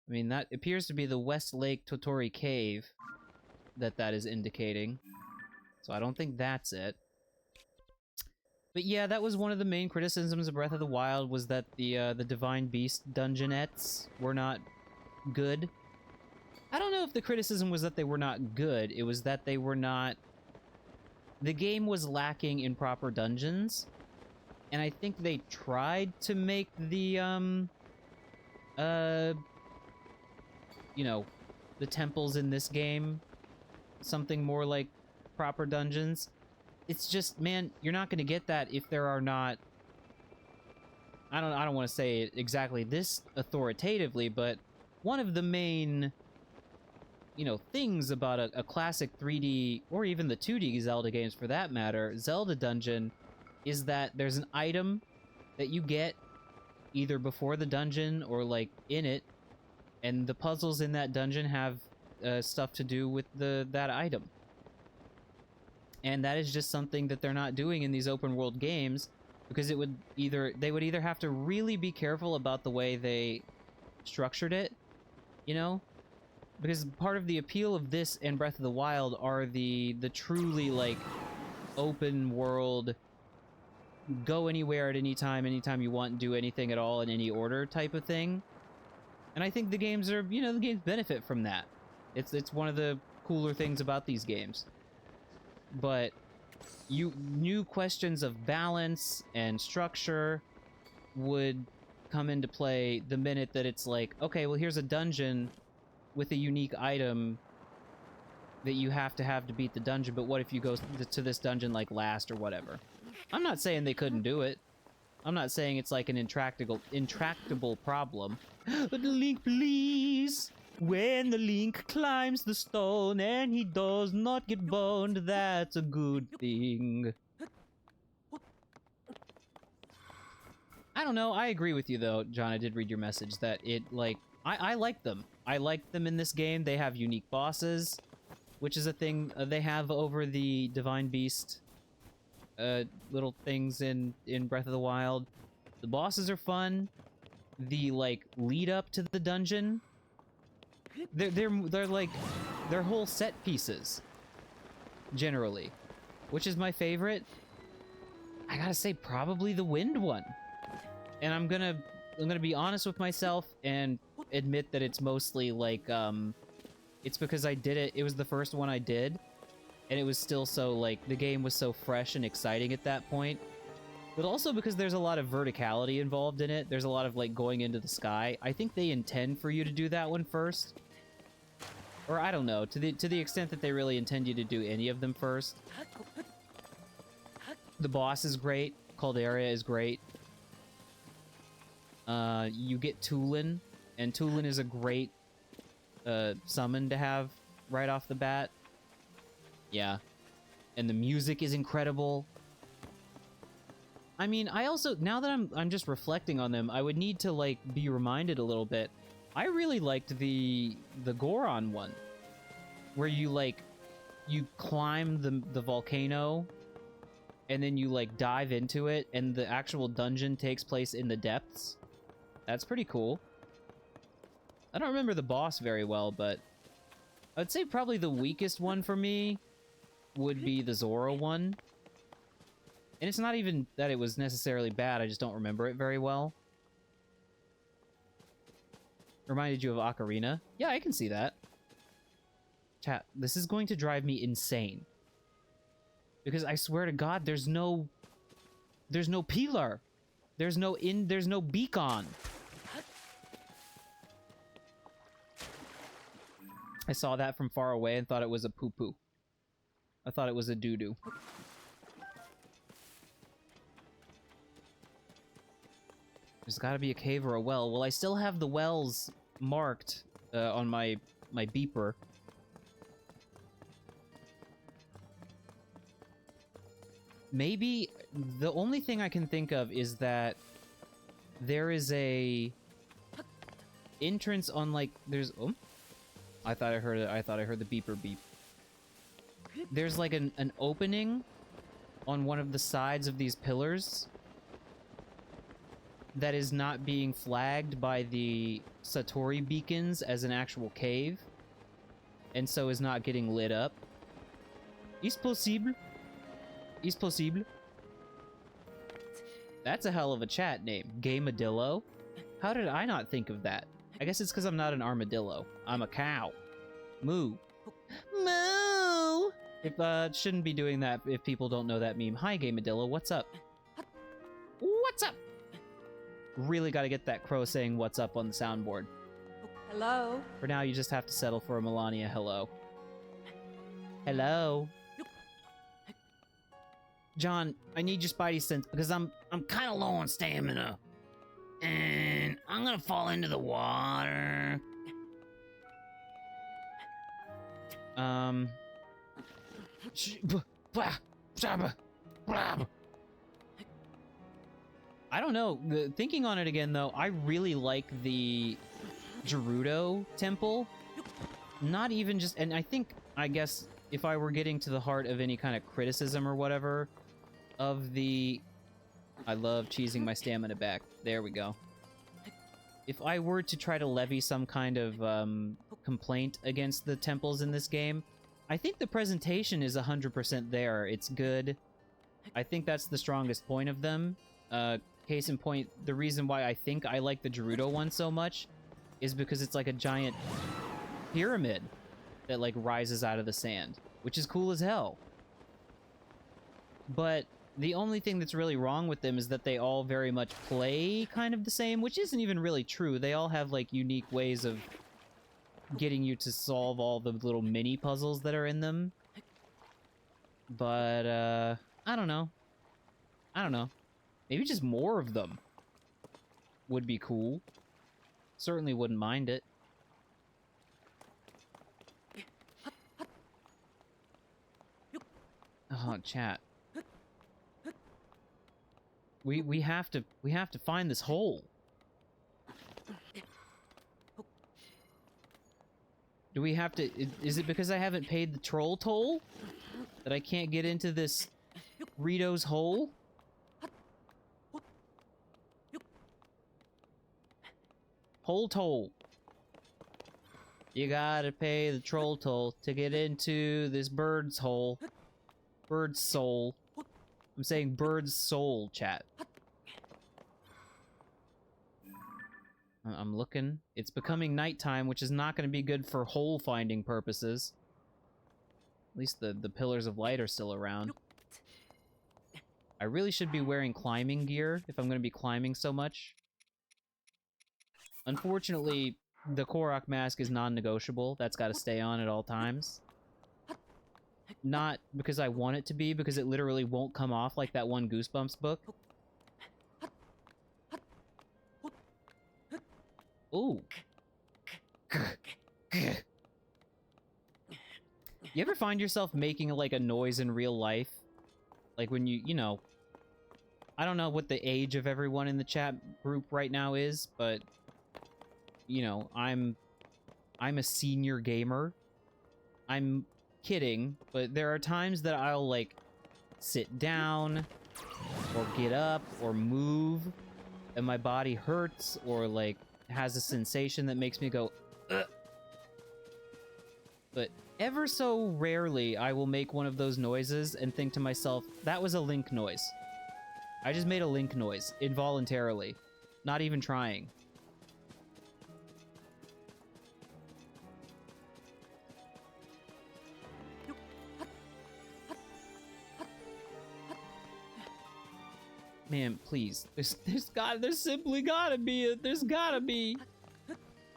I mean, that appears to be the West Lake Totori Cave that is indicating. So I don't think that's it. But yeah, that was one of the main criticisms of Breath of the Wild, was that the Divine Beast dungeonettes were not good. I don't know if the criticism was that they were not good, it was that they were not... The game was lacking in proper dungeons, and I think they tried to make the, you know, the temples in this game something more like proper dungeons. It's just, man, you're not gonna get that if there are not... I don't want to say it exactly this authoritatively, but one of the main... you know, things about a classic 3D, or even the 2D Zelda games for that matter, Zelda dungeon, is that there's an item that you get either before the dungeon or, like, in it, and the puzzles in that dungeon have stuff to do with that item. And that is just something that they're not doing in these open world games, because they would either have to really be careful about the way they structured it, you know? Because part of the appeal of this and Breath of the Wild are the truly, like, open world, go anywhere at any time you want, do anything at all in any order type of thing. And I think the games are, you know, the games benefit from that. It's one of the cooler things about these games. But new questions of balance and structure would come into play the minute that it's like, okay, well, here's a dungeon with a unique item that you have to beat the dungeon, but what if you go to this dungeon, like, last or whatever? I'm not saying they couldn't do it. I'm not saying it's like an intractable problem. But Link, please! When the Link climbs the stone and he does not get boned, that's a good thing. I don't know, I agree with you though, John, I did read your message, that it, like, I like them. I like them in this game. They have unique bosses, which is a thing they have over the Divine Beast little things in Breath of the Wild. The bosses are fun. the like lead up to the dungeon. They're like they're whole set pieces generally, which is my favorite. I gotta say probably the wind one, and I'm gonna be honest with myself and admit that it's mostly like it's because I did it. It was the first one I did, and it was still so like the game was so fresh and exciting at that point. But also because there's a lot of verticality involved in it. There's a lot of like going into the sky. I think they intend for you to do that one first. Or I don't know, to the extent that they really intend you to do any of them first. The boss is great. Caldera is great. You get Tulin, and Tulin is a great summon to have right off the bat. Yeah. And the music is incredible. I mean, I also, now that I'm just reflecting on them, I would need to like be reminded a little bit. I really liked the Goron one, where you like you climb the volcano, and then you like dive into it, and the actual dungeon takes place in the depths. That's pretty cool. I don't remember the boss very well, but I'd say probably the weakest one for me would be the Zora one. And it's not even that it was necessarily bad, I just don't remember it very well. Reminded you of Ocarina? Yeah, I can see that. Chat, this is going to drive me insane. Because I swear to God, there's no pillar. There's no beacon. I saw that from far away and thought it was a poo-poo. I thought it was a doo-doo. There's gotta be a cave or a well. Well, I still have the wells marked on my beeper. Maybe the only thing I can think of is that there is a entrance on like there's I thought I heard the beeper beep. There's like an opening on one of the sides of these pillars that is not being flagged by the Satori beacons as an actual cave, and so is not getting lit up. Is possible. Is possible. That's a hell of a chat name. Gamadillo? How did I not think of that? I guess it's because I'm not an armadillo. I'm a cow. Moo. Moo! If, shouldn't be doing that if people don't know that meme. Hi, Gamadillo. What's up? What's up? Really gotta get that crow saying what's up on the soundboard. Hello? For now, you just have to settle for a Melania hello. Hello? John, I need your spidey sense because I'm kind of low on stamina. And I'm gonna fall into the water. I don't know. Thinking on it again, though, I really like the Gerudo temple. Not even just... And I guess, if I were getting to the heart of any kind of criticism or whatever of the... I love cheesing my stamina back. There we go. If I were to try to levy some kind of complaint against the temples in this game, I think the presentation is 100% there. It's good. I think that's the strongest point of them. Case in point, the reason why I think I like the Gerudo one so much is because it's like a giant pyramid that like rises out of the sand, which is cool as hell. But the only thing that's really wrong with them is that they all very much play kind of the same, which isn't even really true. They all have like unique ways of getting you to solve all the little mini puzzles that are in them. But I don't know. Maybe just more of them would be cool. Certainly wouldn't mind it. Oh, chat. We have to find this hole. Do we have to... Is it because I haven't paid the troll toll that I can't get into this Rito's hole? Hole toll. You gotta pay the troll toll to get into this bird's hole. Bird's soul. I'm saying bird's soul, chat. I'm looking. It's becoming nighttime, which is not going to be good for hole finding purposes. At least the pillars of light are still around. I really should be wearing climbing gear if I'm going to be climbing so much. Unfortunately, the Korok mask is non-negotiable. That's got to stay on at all times. Not because I want it to be, because it literally won't come off like that one Goosebumps book. Ooh. You ever find yourself making, like, a noise in real life? Like when you know... I don't know what the age of everyone in the chat group right now is, but... You know, I'm a senior gamer. I'm kidding, but there are times that I'll, like, sit down, or get up, or move, and my body hurts, or, like, has a sensation that makes me go, ugh. But ever so rarely, I will make one of those noises and think to myself, that was a Link noise. I just made a Link noise, involuntarily. Not even trying. Man, please. There's simply gotta be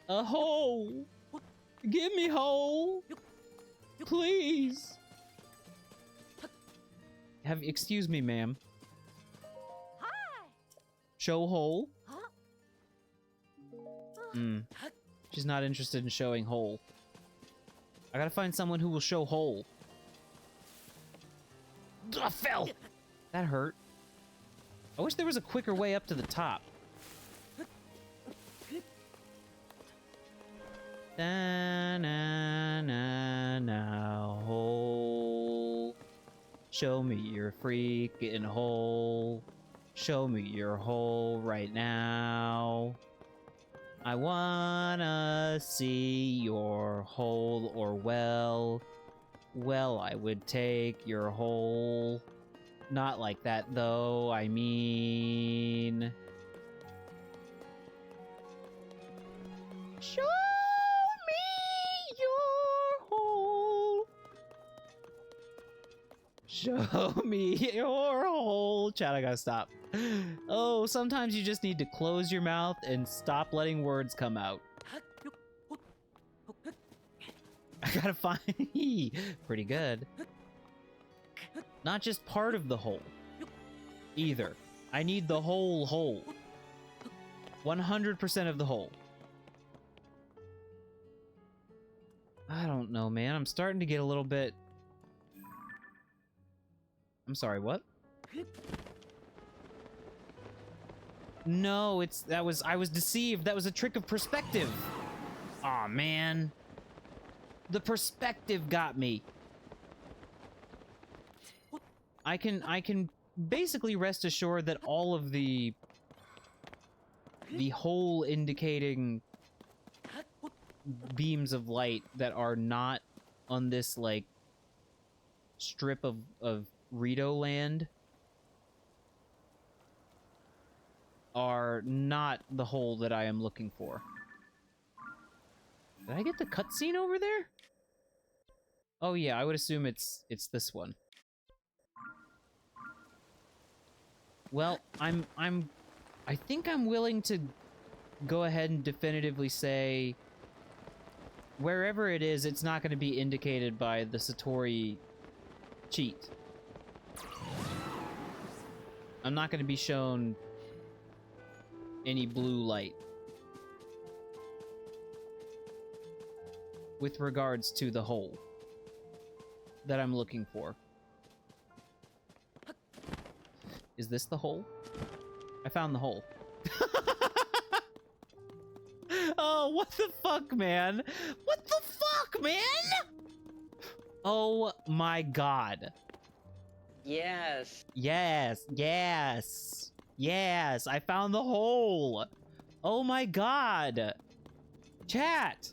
a hole. Give me hole. Please. Excuse me, ma'am. Hi. Show hole? Huh? She's not interested in showing hole. I gotta find someone who will show hole. I fell! That hurt. I wish there was a quicker way up to the top. Na hole. Show me your freaking hole. Show me your hole right now. I wanna see your hole or well. Well, I would take your hole. Not like that, though, I mean... Show me your hole! Show me your hole! Chat, I gotta stop. Oh, sometimes you just need to close your mouth and stop letting words come out. I gotta find... Pretty good. Not just part of the hole. Either. I need the whole hole. 100% of the hole. I don't know, man. I'm starting to get a little bit... I'm sorry, what? No, I was deceived. That was a trick of perspective. Aw, man. The perspective got me. I can basically rest assured that all of the hole indicating beams of light that are not on this, like, strip of Rito land are not the hole that I am looking for. Did I get the cutscene over there? Oh yeah, I would assume it's this one. Well, I think I'm willing to go ahead and definitively say wherever it is, it's not going to be indicated by the Satori cheat. I'm not going to be shown any blue light with regards to the hole that I'm looking for. Is this the hole? I found the hole. Oh, what the fuck, man? What the fuck, man? Oh my god. Yes. Yes, yes, yes, I found the hole. Oh my god! Chat!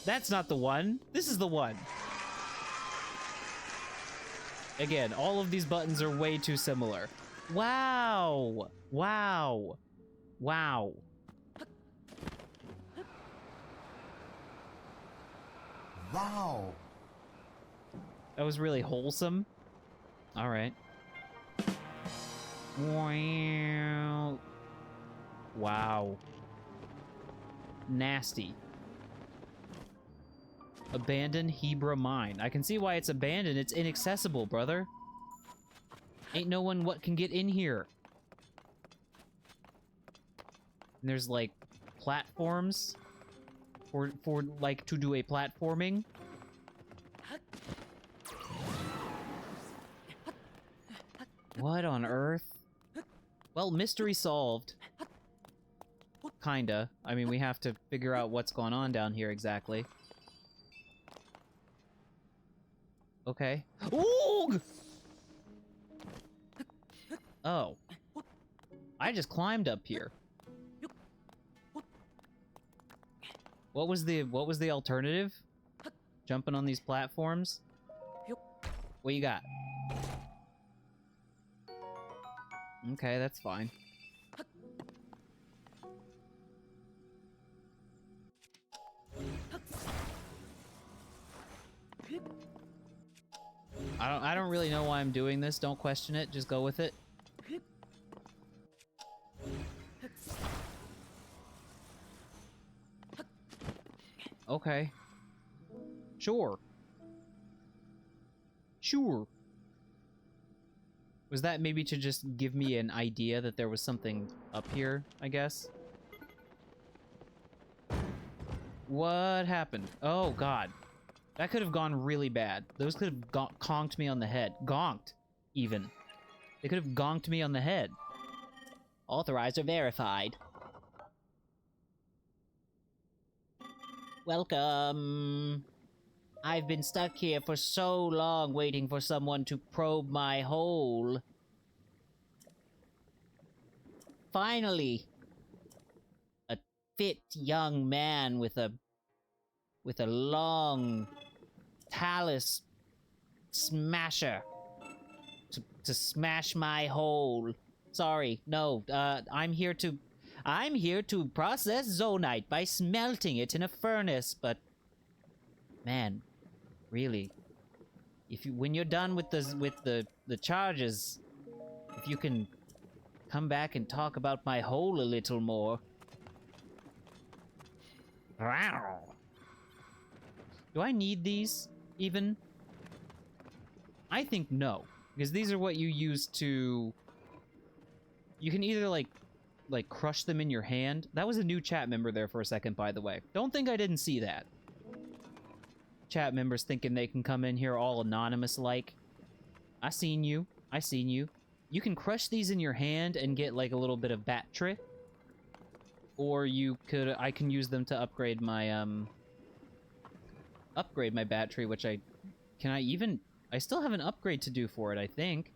That's not the one. This is the one. Again, all of these buttons are way too similar. Wow! Wow! Wow. Wow. That was really wholesome. All right. Wow. Wow. Nasty. Abandoned Hebra mine. I can see why it's abandoned. It's inaccessible, brother. Ain't no one what can get in here. And there's like platforms for like to do a platforming. What on earth? Well, mystery solved. Kinda. I mean, we have to figure out what's going on down here exactly. Okay. Ooh! Oh. I just climbed up here. What was the alternative? Jumping on these platforms? What you got? Okay, that's fine. I don't really know why I'm doing this. Don't question it. Just go with it. Okay. Sure. Sure. Was that maybe to just give me an idea that there was something up here, I guess? What happened? Oh, God. That could have gone really bad. Those could have conked me on the head. Gonked, even. They could have gonked me on the head. Authorized or verified. Welcome. I've been stuck here for so long waiting for someone to probe my hole. Finally. A fit young man with a long talus smasher to smash my hole. Sorry, no, I'm here to process zonite by smelting it in a furnace, but man, really, when you're done with the charges, if you can come back and talk about my hole a little more. Do I need these, even? I think no, because these are what you use to... You can either, like crush them in your hand. That was a new chat member there for a second, by the way. Don't think I didn't see that. Chat members thinking they can come in here all anonymous-like. I seen you. I seen you. You can crush these in your hand and get, like, a little bit of battery. Or I can use them to upgrade my, upgrade my battery, which I still have an upgrade to do for it, I think.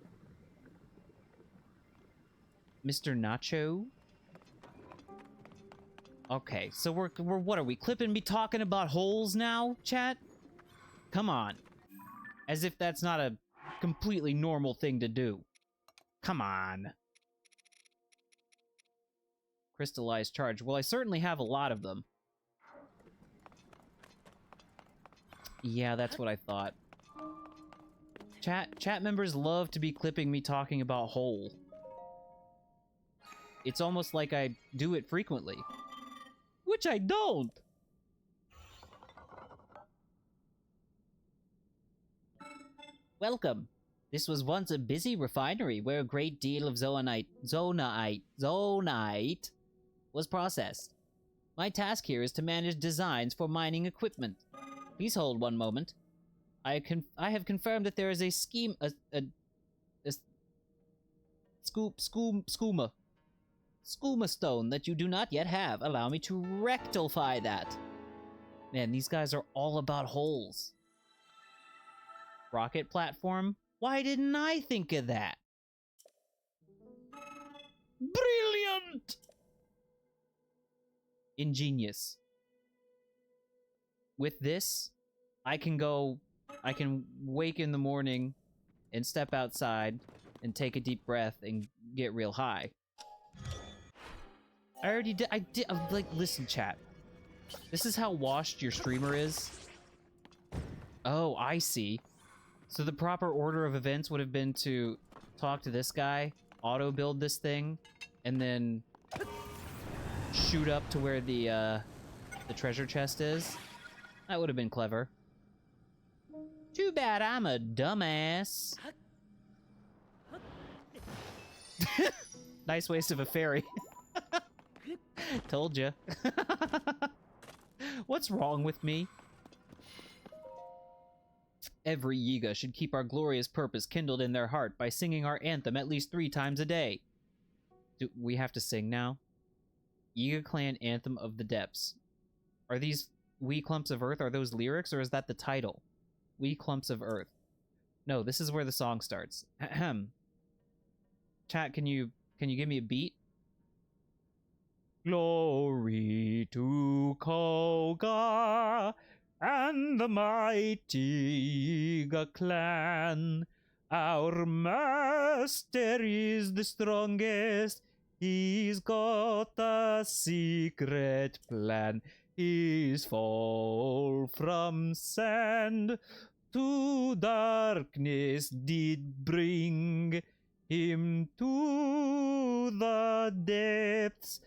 Mr. Nacho? Okay, so we're what are we, clipping me talking about holes now, chat? Come on. As if that's not a completely normal thing to do. Come on. Crystallized charge. Well, I certainly have a lot of them. Yeah, that's what I thought. Chat members love to be clipping me talking about hole. It's almost like I do it frequently. Which I don't! Welcome. This was once a busy refinery where a great deal of zonite was processed. My task here is to manage designs for mining equipment. Please hold one moment. I have confirmed that there is a scheme, skooma stone that you do not yet have. Allow me to rectify that. Man, these guys are all about holes. Rocket platform? Why didn't I think of that? Brilliant! ingenious. With this, I can wake in the morning and step outside and take a deep breath and get real high. Like, listen, chat. This is how washed your streamer is. Oh, I see. So the proper order of events would have been to talk to this guy, auto-build this thing, and then shoot up to where the treasure chest is. That would have been clever. Too bad I'm a dumbass. Nice waste of a fairy. Told ya. What's wrong with me? Every Yiga should keep our glorious purpose kindled in their heart by singing our anthem at least 3 times a day. Do we have to sing now? Yiga Clan Anthem of the Depths. Are these Wee Clumps of Earth? Are those lyrics, or is that the title? Wee Clumps of Earth. No, this is where the song starts. Ahem. Chat, can you give me a beat? Glory to Koga and the mighty Yiga clan. Our master is the strongest. He's got a secret plan. His fall from sand to darkness did bring him to the depths.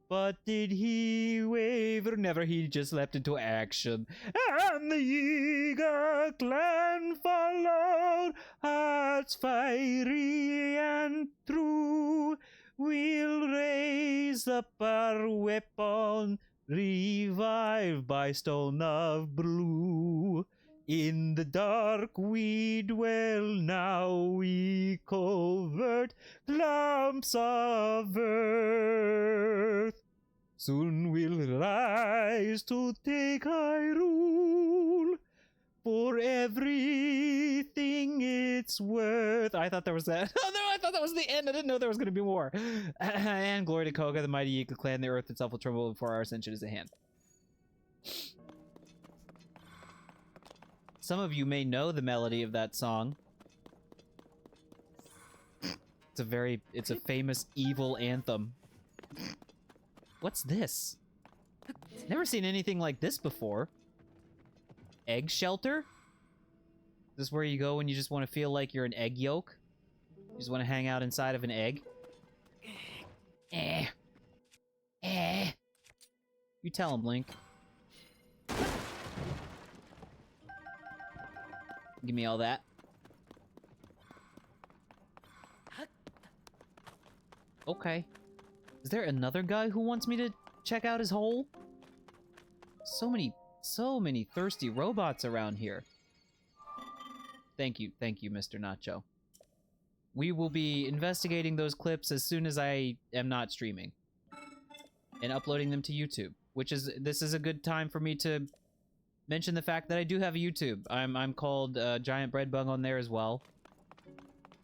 But did he waver? Never, he just leapt into action. And the Yiga clan followed, hearts fiery and true. We'll raise up our weapon, revived by stone of blue. In the dark we dwell now, we covert clumps of earth. Soon we'll rise to take high rule, for everything it's worth. I thought there was that. Oh no, I thought that was the end. I didn't know there was going to be more. And glory to Koga, the mighty Yiga clan. The earth itself will tremble before our ascension is at hand. Some of you may know the melody of that song. It's a famous evil anthem. What's this? Never seen anything like this before. Egg shelter? Is this where you go when you just want to feel like you're an egg yolk? You just want to hang out inside of an egg? You tell him, Link. Give me all that. Okay. Is there another guy who wants me to check out his hole? So many thirsty robots around here. Thank you, Mr. Nacho. We will be investigating those clips as soon as I am not streaming. And uploading them to YouTube. This is a good time for me to mention the fact that I do have a YouTube. I'm called GiantBreadbug on there as well.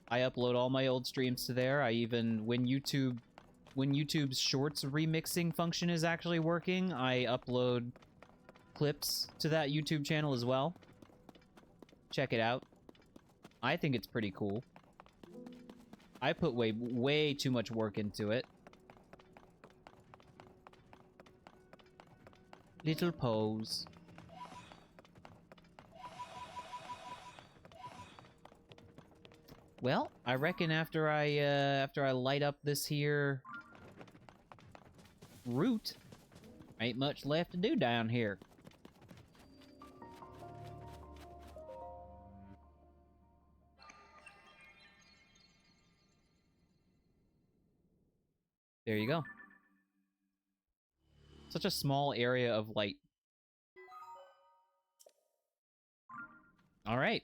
I upload all my old streams to there. I even, when YouTube's Shorts remixing function is actually working, I upload clips to that YouTube channel as well. Check it out. I think it's pretty cool. I put way too much work into it. Little pose. Well, I reckon after I light up this here route, ain't much left to do down here. There you go. Such a small area of light. All right.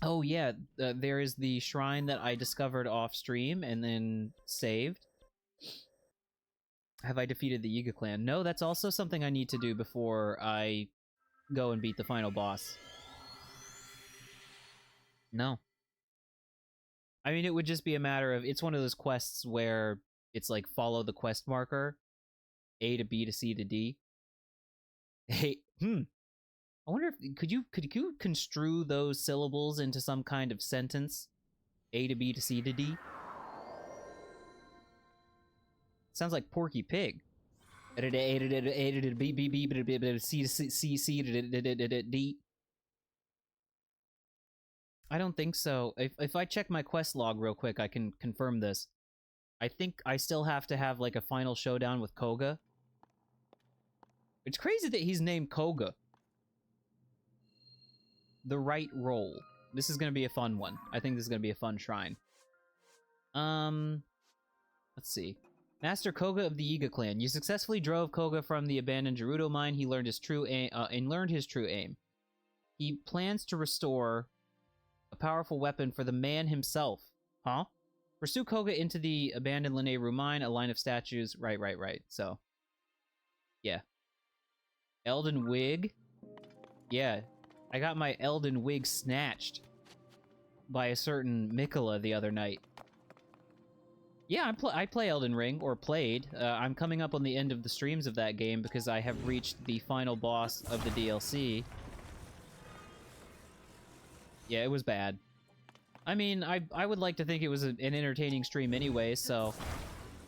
Oh yeah, there is the shrine that I discovered off stream and then saved. Have I defeated the Yiga clan? No, that's also something I need to do before I go and beat the final boss. No. I mean, it would just be a matter of, it's one of those quests where it's like follow the quest marker. A to B to C to D. Hey, I wonder if could you construe those syllables into some kind of sentence? A to B to C to D. Sounds like Porky Pig. A to B B B C to C to D. I don't think so. If I check my quest log real quick, I can confirm this. I think I still have to have like a final showdown with Koga. It's crazy that he's named Koga. The right role. This is gonna be a fun one. I think this is gonna be a fun shrine. Let's see. Master Koga of the Iga clan. You successfully drove Koga from the abandoned Gerudo mine. He learned his true aim. He plans to restore a powerful weapon for the man himself. Huh? Pursue Koga into the abandoned Lineru mine, a line of statues. Right. So, yeah. Elden Wig? Yeah. I got my Elden Wig snatched by a certain Mikola the other night. Yeah, I play Elden Ring, or played. I'm coming up on the end of the streams of that game because I have reached the final boss of the DLC. Yeah, it was bad. I mean, I would like to think it was an entertaining stream anyway, so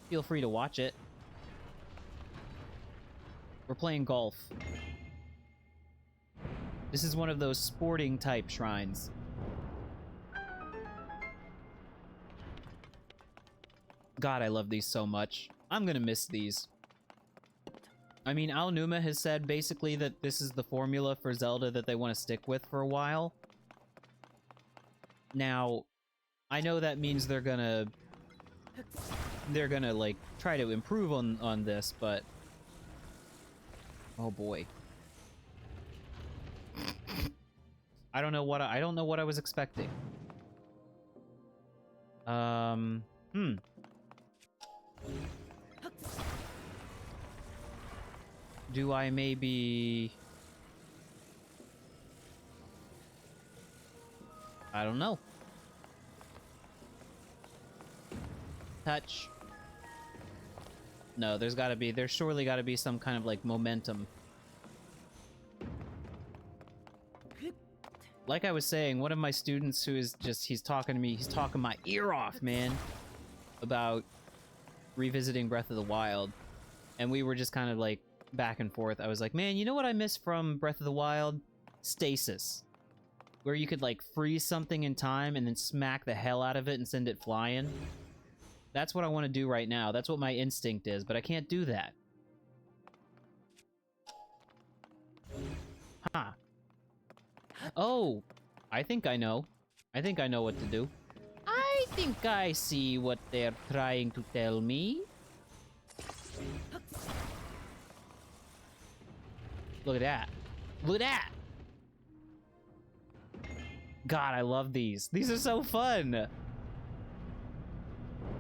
feel free to watch it. We're playing golf. This is one of those sporting type shrines. God, I love these so much. I'm gonna miss these. I mean, Aonuma has said basically that this is the formula for Zelda that they want to stick with for a while. Now, I know that means they're gonna like try to improve on this, but oh boy. I don't know what I was expecting. Do I maybe... I don't know. Touch. No, there's surely gotta be some kind of, like, momentum. Like I was saying, one of my students who is just, he's talking to me, he's talking my ear off, man, about revisiting Breath of the Wild. And we were just kind of, like, back and forth. I was like, man, you know what I miss from Breath of the Wild? Stasis. Where you could, like, freeze something in time and then smack the hell out of it and send it flying. That's what I want to do right now. That's what my instinct is, but I can't do that. Huh. Oh, I think I know. I think I know what to do. I think I see what they're trying to tell me. Look at that. Look at that! God, I love these. These are so fun!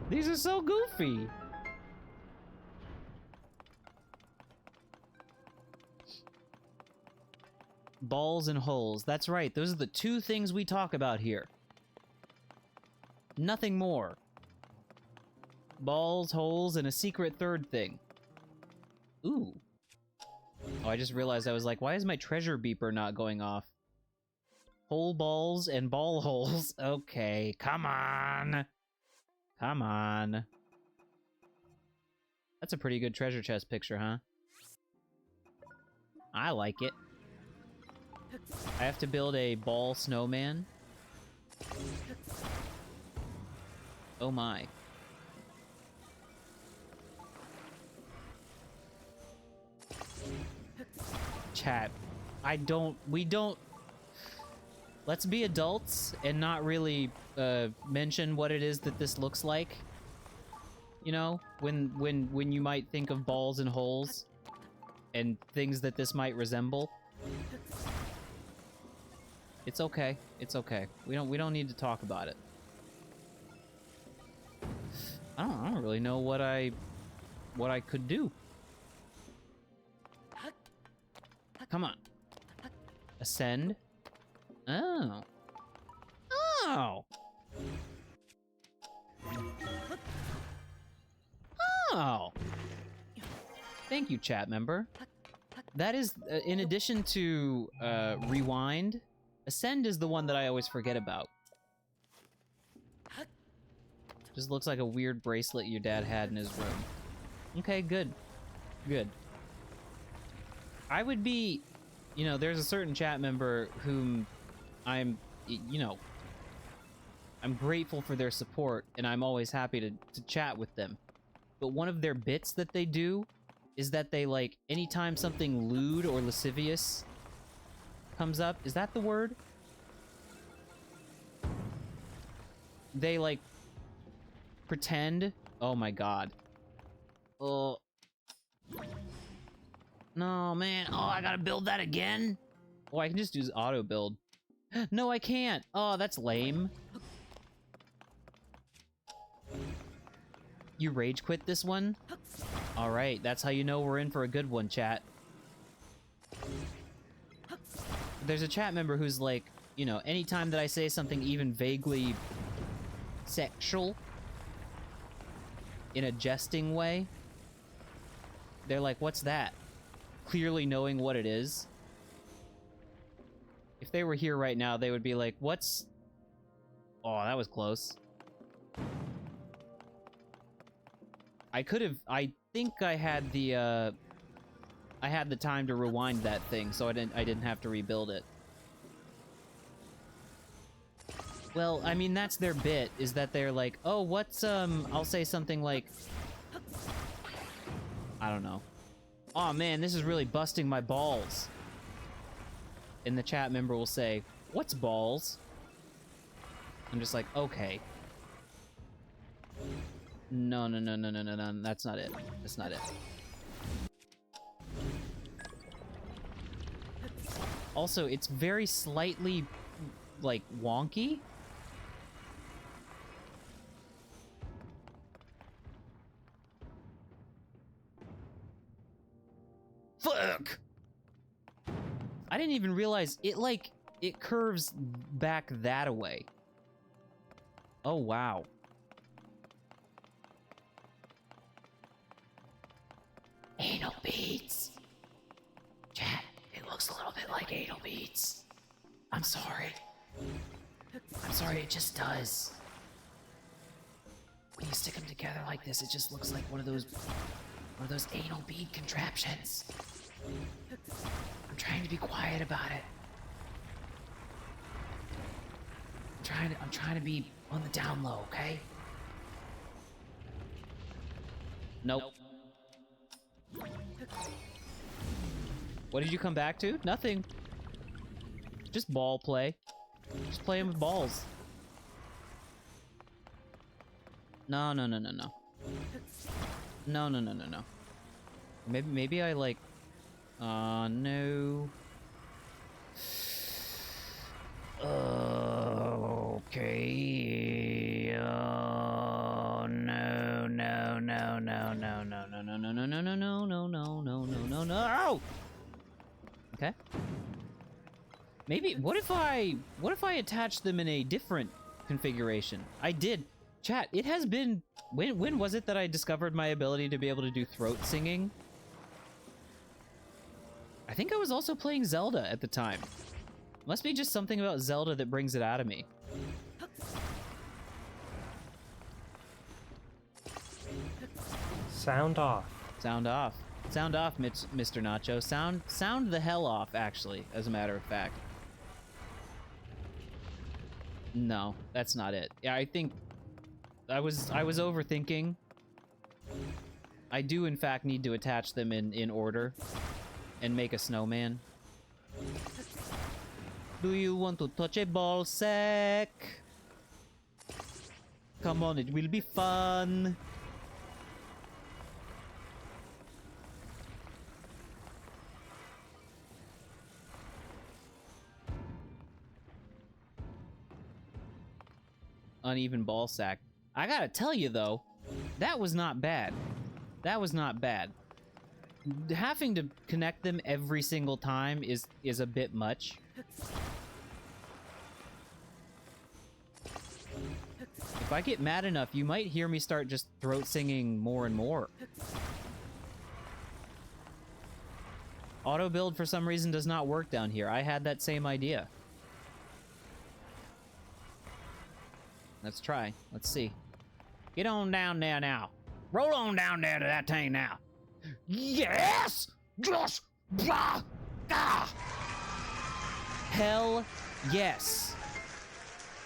These are so goofy! Balls and holes. That's right, those are the two things we talk about here. Nothing more. Balls, holes, and a secret third thing. Ooh. Oh, I just realized I was like, why is my treasure beeper not going off? Hole balls and ball holes. Okay, come on. Come on. That's a pretty good treasure chest picture, huh? I like it. I have to build a ball snowman. Oh my. Chat. We don't... Let's be adults and not really mention what it is that this looks like. You know, when you might think of balls and holes and things that this might resemble. It's okay. It's okay. We don't need to talk about it. I don't really know what I could do. Come on. Ascend. Oh. Oh. Oh. Thank you, chat member. That is, in addition to rewind, ascend is the one that I always forget about. Just looks like a weird bracelet your dad had in his room. Okay, good. Good. I would be, you know, there's a certain chat member whom I'm, you know, I'm grateful for their support, and I'm always happy to chat with them. But one of their bits that they do is that they, like, anytime something lewd or lascivious comes up, is that the word? They, like, pretend. Oh my god. Oh. No, man. Oh, I gotta build that again? Oh, I can just use auto build. No, I can't. Oh, that's lame. You rage quit this one? Alright, that's how you know we're in for a good one, chat. There's a chat member who's like, you know, anytime that I say something even vaguely sexual in a jesting way, they're like, what's that? Clearly knowing what it is. If they were here right now, they would be like, what's... Oh, that was close. I could have... I think I had the time to rewind that thing, so I didn't have to rebuild it. Well, I mean, that's their bit, is that they're like, oh, what's, I'll say something like... I don't know. Oh man, this is really busting my balls. And the chat member will say, what's balls? I'm just like, okay. No, that's not it. That's not it. Also, it's very slightly, like, wonky. Fuck! I didn't even realize it, like, it curves back that away. Oh, wow. Anal beads. Chat, it looks a little bit like anal beads. I'm sorry. I'm sorry, it just does. When you stick them together like this, it just looks like one of those anal bead contraptions. I'm trying to be quiet about it. I'm trying to be on the down low, okay? Nope. What did you come back to? Nothing. Just ball play. Just playing with balls. No. No. Maybe I like... no. Okay. Oh, no. Okay. Maybe, what if I attach them in a different configuration? I did. Chat, it has been, when was it that I discovered my ability to be able to do throat singing? I think I was also playing Zelda at the time. Must be just something about Zelda that brings it out of me. Sound off. Sound off. Sound off, Mr. Nacho. Sound the hell off, actually, as a matter of fact. No, that's not it. Yeah, I think I was overthinking. I do, in fact, need to attach them in order and make a snowman. Do you want to touch a ball sack? Come on, it will be fun. Uneven ball sack. I gotta tell you, though, that was not bad. That was not bad. Having to connect them every single time is a bit much. If I get mad enough, you might hear me start just throat singing more and more. Auto build for some reason does not work down here. I had that same idea. Let's try. Let's see. Get on down there now. Roll on down there to that thing now. Yes! Just blah, ah. Hell yes.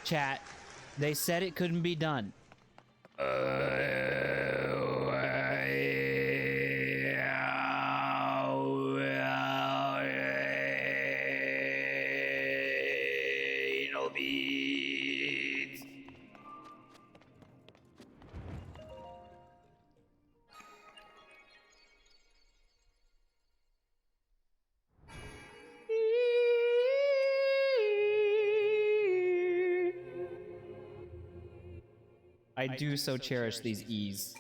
Chat, they said it couldn't be done. Anal beads. I do so cherish these E's.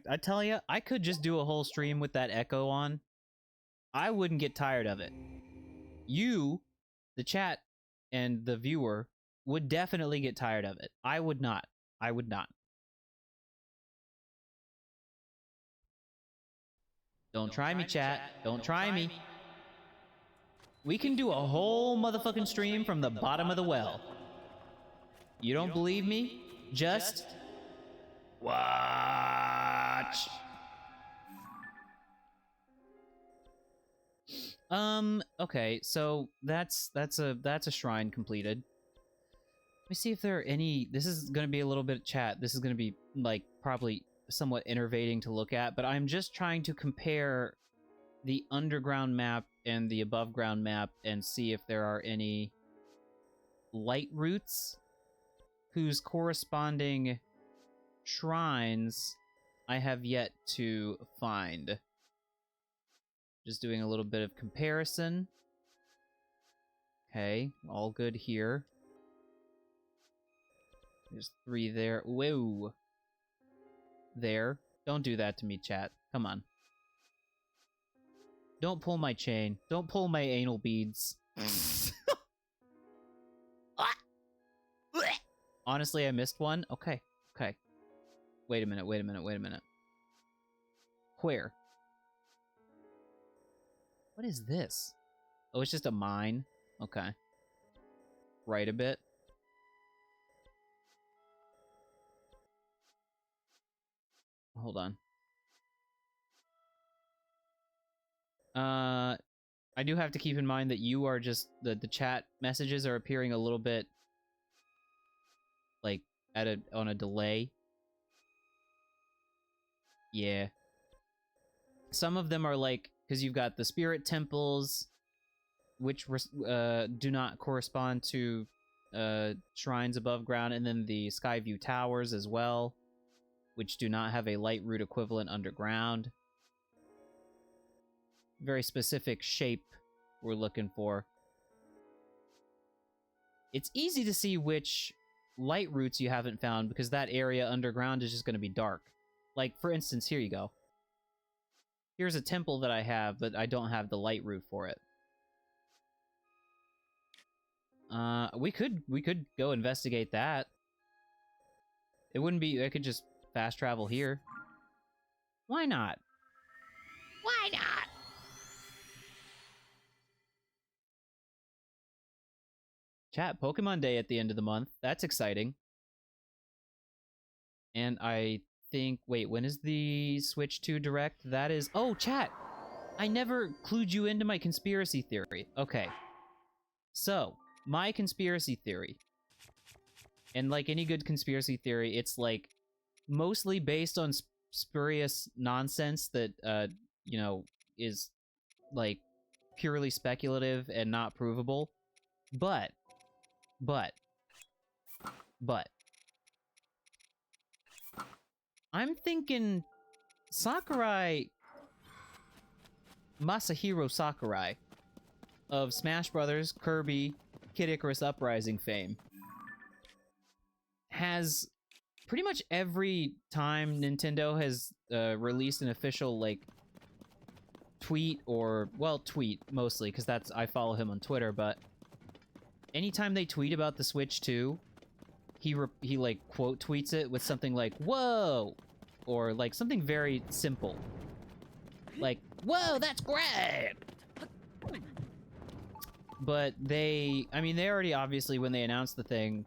I tell you, I could just do a whole stream with that echo on. I wouldn't get tired of it. You, the chat, and the viewer would definitely get tired of it. I would not. I would not. Don't try me, chat. Don't try me. We can do a whole motherfucking stream from the bottom of the well. You don't believe me? Just watch. Okay, so that's a shrine completed. Let me see if there are any. This is gonna be a little bit chat. This is gonna be like probably somewhat enervating to look at, but I'm just trying to compare the underground map and the above ground map and see if there are any light routes whose corresponding shrines I have yet to find. Just doing a little bit of comparison. Okay, all good here. There's 3 there. Whoa. There. Don't do that to me, chat. Come on. Don't pull my chain. Don't pull my anal beads. Honestly, I missed one? Okay. Okay. Wait a minute, wait a minute, wait a minute. Where? What is this? Oh, it's just a mine? Okay. Right a bit. Hold on. I do have to keep in mind that you are just the chat messages are appearing a little bit like on a delay. Yeah. Some of them are like because you've got the spirit temples, which do not correspond to shrines above ground, and then the Skyview Towers as well, which do not have a light route equivalent underground. Very specific shape we're looking for. It's easy to see which light routes you haven't found because that area underground is just going to be dark. Like, for instance, here you go. Here's a temple that I have, but I don't have the light route for it. We could go investigate that. It wouldn't be. I could just fast travel here. Why not? Why not? Chat, Pokemon Day at the end of the month. That's exciting. And I think, wait, when is the Switch 2 Direct? That is, oh, chat! I never clued you into my conspiracy theory. Okay. So, my conspiracy theory. And like any good conspiracy theory, it's like mostly based on spurious nonsense that, you know, is like purely speculative and not provable. But I'm thinking Sakurai Masahiro Sakurai of Smash Brothers, Kirby, Kid Icarus Uprising fame has pretty much every time Nintendo has released an official, like, tweet or, well, tweet mostly, because that's, I follow him on Twitter, but anytime they tweet about the Switch 2, he like, quote tweets it with something like, whoa, or, like, something very simple. Like, whoa, that's great! But they, I mean, they already, obviously, when they announced the thing,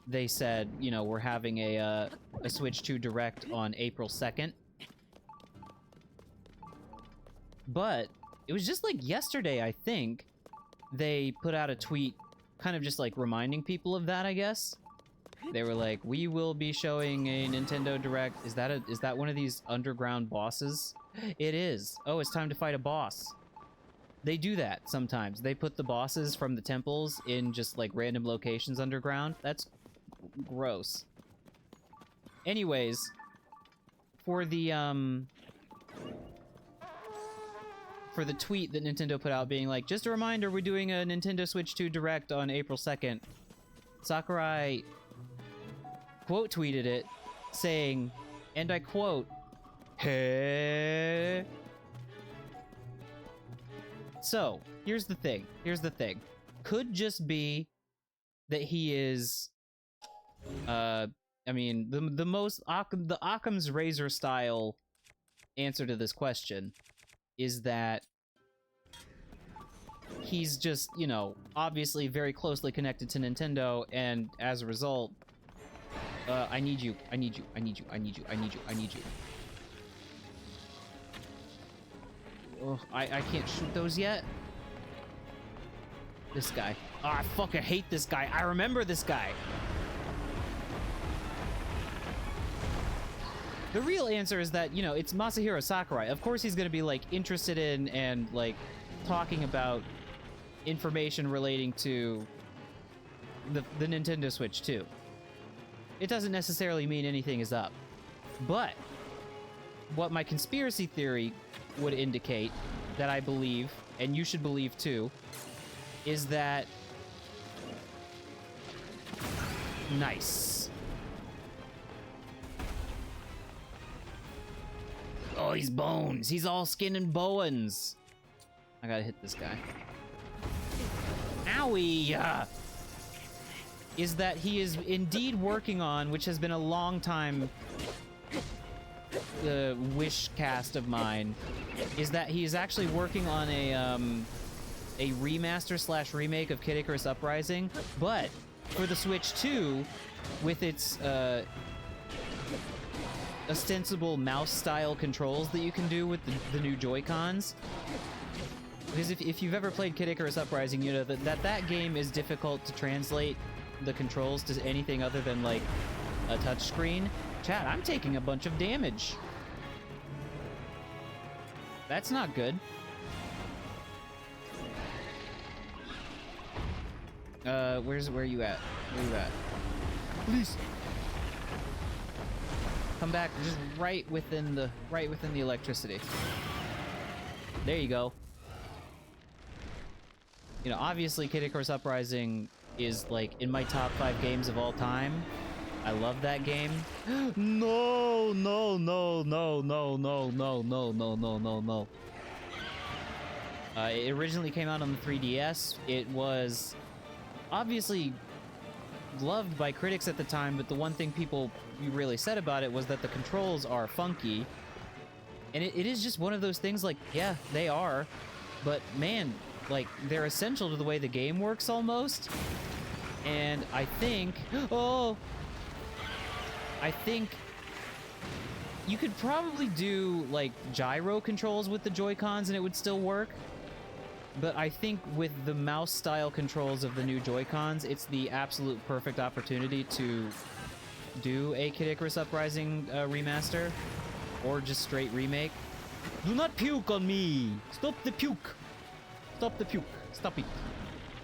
they said, you know, we're having a Switch 2 Direct on April 2nd. But it was just like yesterday, I think, they put out a tweet kind of just like reminding people of that, I guess. They were like, we will be showing a Nintendo Direct. Is that one of these underground bosses? It is. Oh, it's time to fight a boss. They do that sometimes. They put the bosses from the temples in just like random locations underground. That's gross. Anyways, for the tweet that Nintendo put out being like, just a reminder, we're doing a Nintendo Switch 2 Direct on April 2nd, Sakurai quote tweeted it saying, and I quote, hey. So, here's the thing. Could just be that he is, I mean, the Occam's razor style answer to this question is that he's just, you know, obviously very closely connected to Nintendo, and as a result, I need you. Oh, I can't shoot those yet. This guy. Oh, I fucking hate this guy. I remember this guy. The real answer is that, you know, it's Masahiro Sakurai. Of course he's gonna be, like, interested in and, like, talking about information relating to the Nintendo Switch 2. It doesn't necessarily mean anything is up. But what my conspiracy theory would indicate, that I believe, and you should believe too, is that... Nice. Oh, he's bones. He's all skin and bones. I gotta hit this guy. Owie! Is that he is indeed working on, which has been a long time wish cast of mine, is that he is actually working on a remaster / remake of Kid Icarus Uprising, but for the Switch 2, with its ostensible mouse-style controls that you can do with the new Joy-Cons. Because if you've ever played Kid Icarus Uprising, you know that game is difficult to translate the controls to anything other than, like, a touchscreen. Chat, I'm taking a bunch of damage. That's not good. Where are you at? Where you at? Please. Come back just right within the electricity. There you go. You know, obviously Kid Icarus Uprising is, like, in my top 5 games of all time. I love that game. No. It originally came out on the 3DS. It was obviously loved by critics at the time, but the one thing people really said about it was that the controls are funky. And it is just one of those things, like, yeah, they are. But, man, like, they're essential to the way the game works, almost. And I think... Oh! I think you could probably do, like, gyro controls with the Joy-Cons and it would still work. But I think with the mouse-style controls of the new Joy-Cons, it's the absolute perfect opportunity to do a Kid Icarus Uprising remaster. Or just straight remake. Do not puke on me! Stop the puke! Stop the puke! Stop it!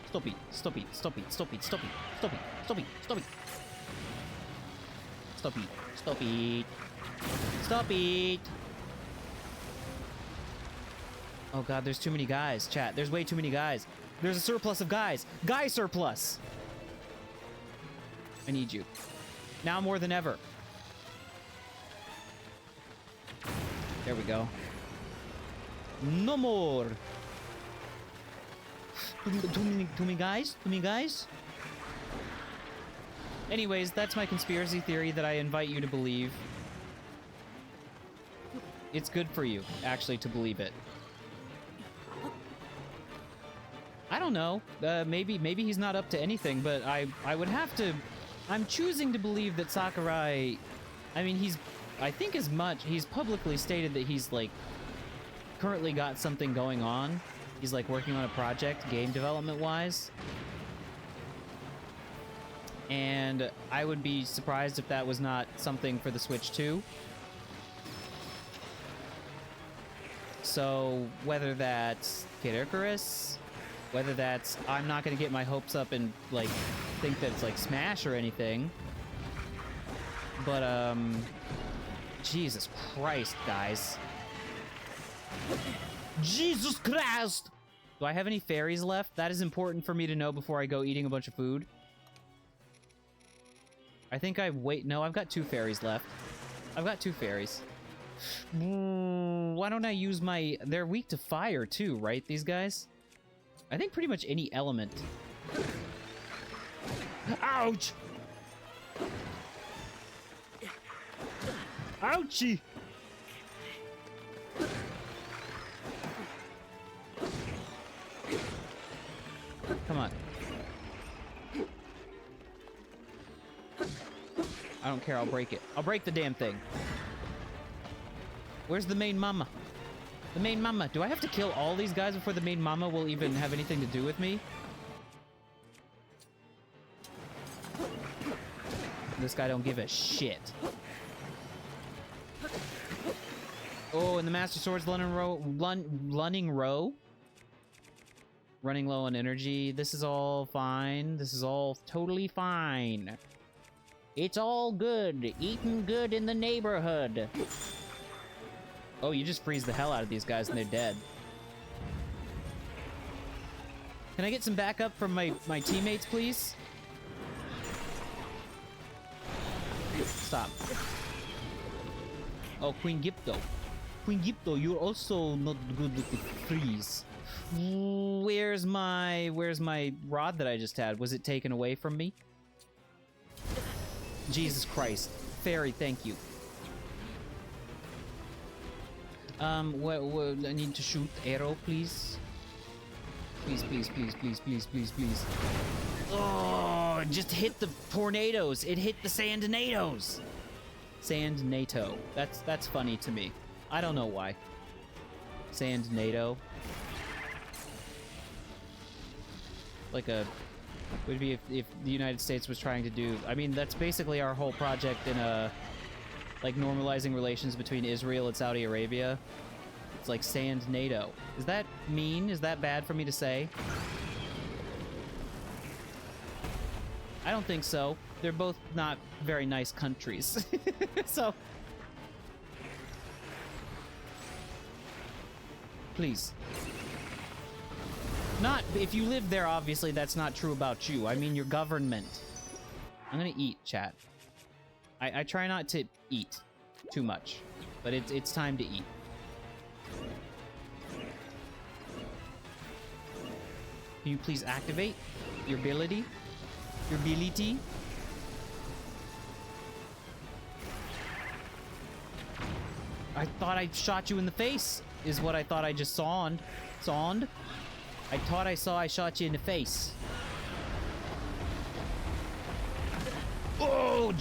Stop it! Stop it! Stop it! Stop it! Stop it! Stop it! Stop it! Stop it! Stop it! Stop it! Stop it! Oh god, there's too many guys, chat. There's way too many guys. There's a surplus of guys. Guy surplus! I need you. Now more than ever. There we go. No more! Too many guys? Too many guys? Anyways, that's my conspiracy theory that I invite you to believe. It's good for you, actually, to believe it. I don't know. Maybe he's not up to anything, but I would have to... I'm choosing to believe that Sakurai... I mean, I think as much... He's publicly stated that he's, like, currently got something going on. He's, like, working on a project, game development-wise. And I would be surprised if that was not something for the Switch 2. So, whether that's Kid Icarus, whether that's I'm not gonna get my hopes up and, like, think that it's, like, Smash or anything. But, Jesus Christ, guys. Jesus Christ! Do I have any fairies left? That is important for me to know before I go eating a bunch of food. I think no, I've got 2 fairies left. I've got 2 fairies. Why don't I use my... They're weak to fire, too, right, these guys? I think pretty much any element. Ouch! Ouchie! Come on. I don't care, I'll break it. I'll break the damn thing. Where's the main mama? The main mama. Do I have to kill all these guys before the main mama will even have anything to do with me? This guy don't give a shit. Oh, and the Master Sword's running low on energy. This is all fine. This is all totally fine. It's all good. Eating good in the neighborhood. Oh, you just freeze the hell out of these guys and they're dead. Can I get some backup from my teammates, please? Stop. Oh, Queen Gipto. Queen Gipto, you're also not good with the freeze. Where's my rod that I just had? Was it taken away from me? Jesus Christ. Fairy, thank you. What, I need to shoot arrow, please. Please, please, please, please, please, please, please. Oh, it just hit the tornadoes. It hit the sand-nados. Sand-nato. That's funny to me. I don't know why. Sand-nato. Like a... would be if the United States was trying to do... I mean, that's basically our whole project in a... like, normalizing relations between Israel and Saudi Arabia. It's like sand-nato. Is that mean? Is that bad for me to say? I don't think so. They're both not very nice countries. So... please. Not... if you live there, obviously, that's not true about you. I mean your government. I'm gonna eat, chat. I try not to eat too much, but it's time to eat. Can you please activate your ability? Your ability? I thought I shot you in the face, is what I thought I just sawned. I thought I shot you in the face. Oh!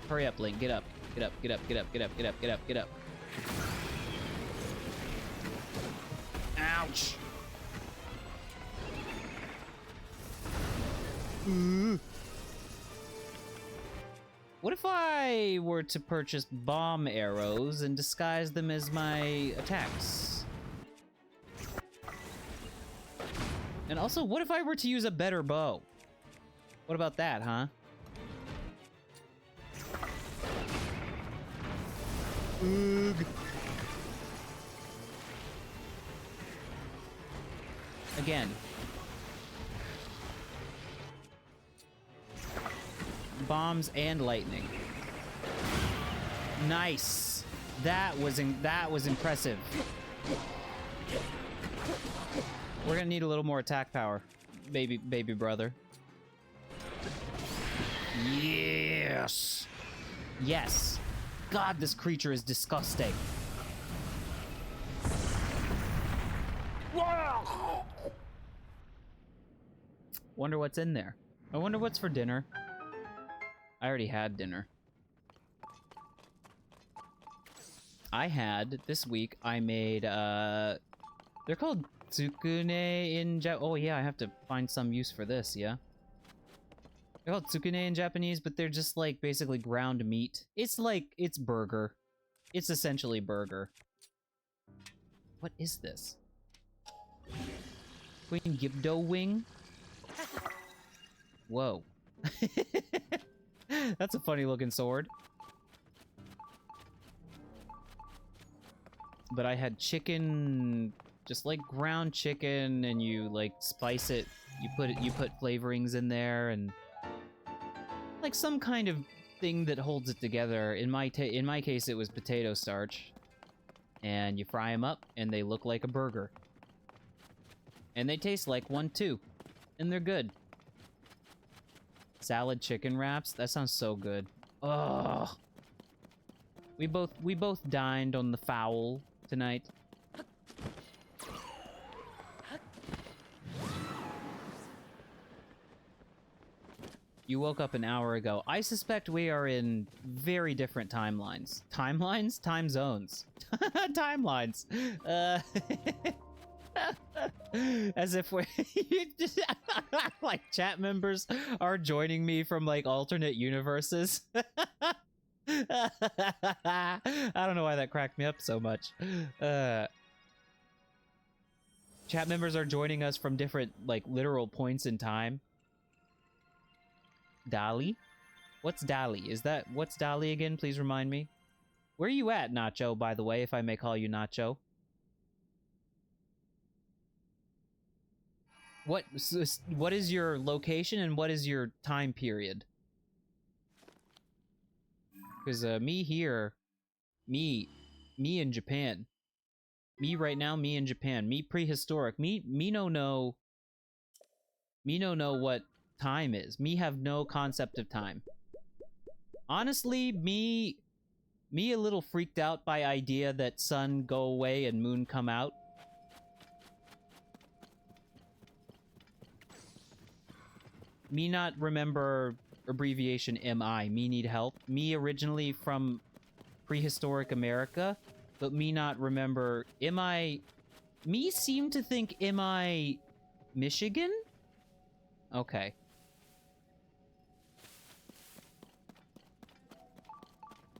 Hurry up, Link. Get up. Get up, get up, get up, get up, get up, get up, get up. Ouch! What if I were to purchase bomb arrows and disguise them as my attacks? And also, what if I were to use a better bow? What about that, huh? Ugh. again. Bombs and lightning. Nice. That was impressive. We're gonna need a little more attack power, baby brother. Yes. Yes. God, this creature is disgusting. Wonder what's in there. I wonder what's for dinner. I already had dinner. This week, I made, they're called tsukune in oh yeah, I have to find some use for this, yeah? They're called tsukune in Japanese, but they're just, like, basically ground meat. It's like, it's burger. It's essentially burger. What is this? Queen Gibdo wing? Whoa. That's a funny looking sword. But I had chicken, just like ground chicken, and you like spice it. You put flavorings in there, and like some kind of thing that holds it together. In my case, it was potato starch, and you fry them up, and they look like a burger, and they taste like one too, and they're good. Salad chicken wraps. That sounds so good. Ugh. We both dined on the fowl tonight. You woke up an hour ago. I suspect we are in very different timelines. Timelines? Time zones. Timelines. As if we're like chat members are joining me from like alternate universes. I don't know why that cracked me up so much. Chat members are joining us from different like literal points in time. Dali? What's Dali? What's Dali again? Please remind me. Where are you at, Nacho, by the way, if I may call you Nacho? What is your location and what is your time period? Because me here, me in Japan. Me right now, me in Japan. Me prehistoric. Me no know what time is. Me have no concept of time. Honestly, me a little freaked out by idea that sun go away and moon come out. Me not remember abbreviation MI. Me need help. Me originally from prehistoric America, but me not remember. Me seem to think MI Michigan? Okay.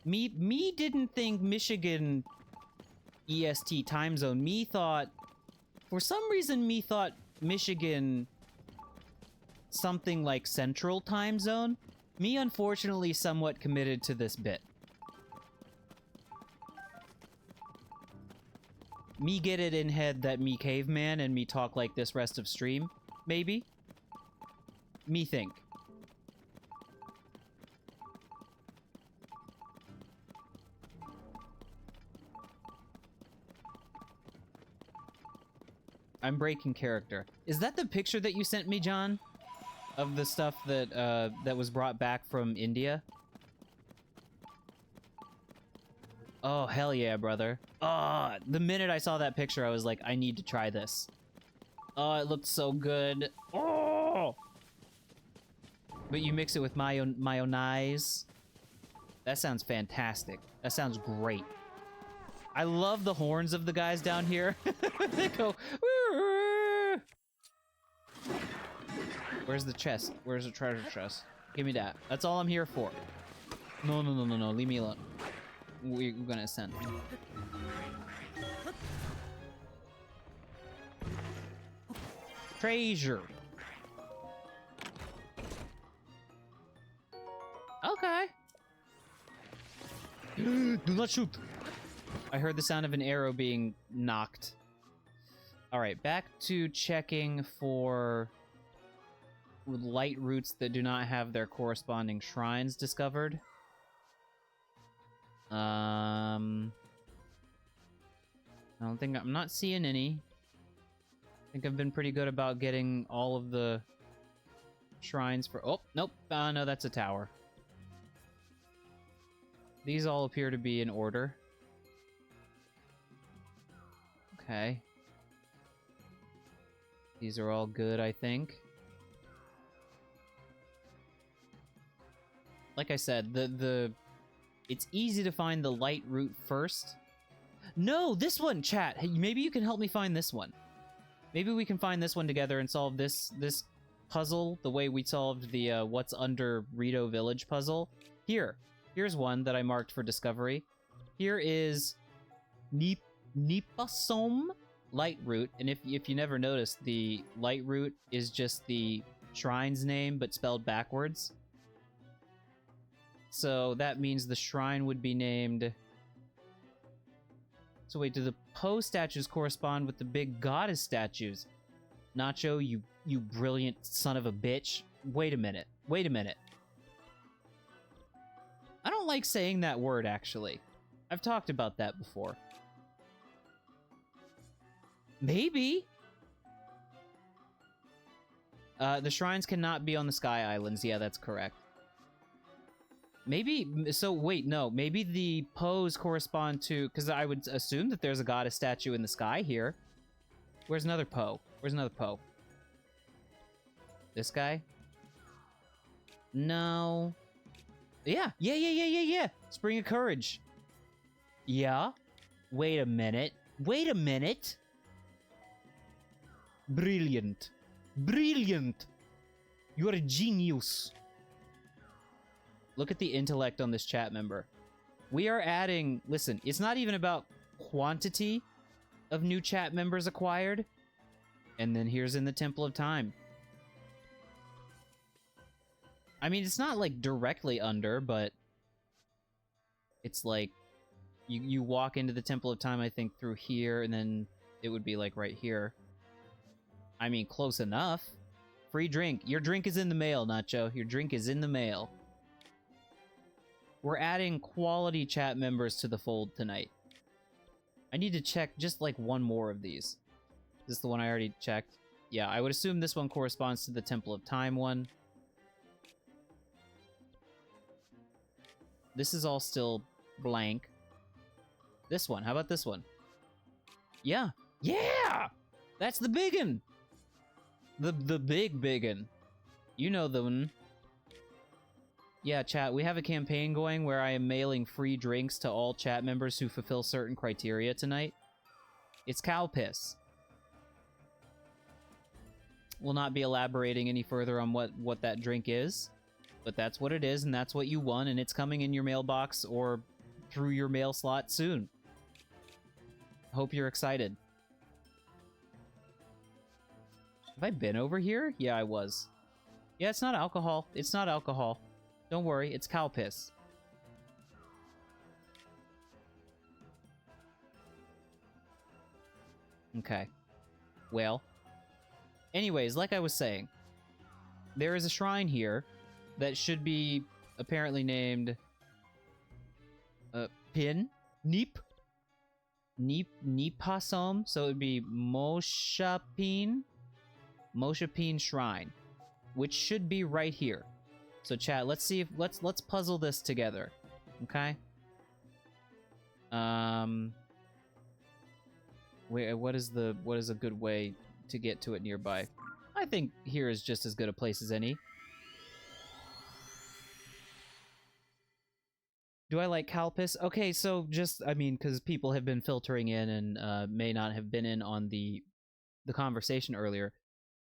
Me didn't think Michigan EST time zone. Me thought, for some reason, me thought Michigan something like Central Time Zone. Me, unfortunately, somewhat committed to this bit. Me get it in head that me caveman and me talk like this rest of stream, maybe? Me think. I'm breaking character. Is that the picture that you sent me, John? Of the stuff that that was brought back from India? Oh, hell yeah, brother. Oh, the minute I saw that picture, I was like, I need to try this. Oh, it looked so good. Oh! But you mix it with mayonnaise. That sounds fantastic. That sounds great. I love the horns of the guys down here. They go... Where's the chest? Where's the treasure chest? Give me that. That's all I'm here for. No. Leave me alone. We're gonna ascend. Treasure. Okay. Do not shoot. I heard the sound of an arrow being knocked. Alright, back to checking for light roots that do not have their corresponding shrines discovered. I don't think... I'm not seeing any. I think I've been pretty good about getting all of the shrines for... Oh, nope. No, that's a tower. These all appear to be in order. Okay. These are all good, I think. Like I said, it's easy to find the light route first. No, this one, chat. Hey, maybe you can help me find this one. Maybe we can find this one together and solve this puzzle the way we solved the what's under Rito Village puzzle. Here's one that I marked for discovery. Here is Nipasom light route, and if you never noticed, the light route is just the shrine's name but spelled backwards. So that means the shrine would be named... So wait, do the Po statues correspond with the big goddess statues? Nacho, you brilliant son of a bitch. Wait a minute. Wait a minute. I don't like saying that word, actually. I've talked about that before. Maybe. The shrines cannot be on the Sky Islands. Yeah, that's correct. Maybe, so wait, no, maybe the Poes correspond to, because I would assume that there's a goddess statue in the sky here. Where's another Po? Where's another Po? This guy? No. Yeah. Spring of Courage. Yeah. Wait a minute. Wait a minute. Brilliant. Brilliant. You are a genius. Look at the intellect on this chat member. We are adding... Listen, it's not even about quantity of new chat members acquired. And then here's in the Temple of Time. I mean, it's not, like, directly under, but... It's like... You walk into the Temple of Time, I think, through here, and then it would be, like, right here. I mean, close enough. Free drink. Your drink is in the mail, Nacho. Your drink is in the mail. We're adding quality chat members to the fold tonight. I need to check just like one more of these. Is this the one I already checked? Yeah, I would assume this one corresponds to the Temple of Time one. This is all still blank. This one, how about this one? Yeah! Yeah! That's the biggin! The big biggin. You know the one. Yeah, chat, we have a campaign going where I am mailing free drinks to all chat members who fulfill certain criteria tonight. It's cow piss. We'll not be elaborating any further on what that drink is, but that's what it is, and that's what you won, and it's coming in your mailbox or through your mail slot soon. Hope you're excited. Have I been over here? Yeah, I was. Yeah, it's not alcohol. It's not alcohol. Don't worry, it's cow piss. Okay. Well. Anyways, like I was saying, there is a shrine here that should be apparently named... Pin? Neep? Neepasom? So it would be Moshapin? Moshapin Shrine. Which should be right here. So chat, let's see if let's puzzle this together. Okay? Wait, what is a good way to get to it nearby? I think here is just as good a place as any. Do I like Calpis? Okay, so just, I mean, because people have been filtering in and may not have been in on the conversation earlier.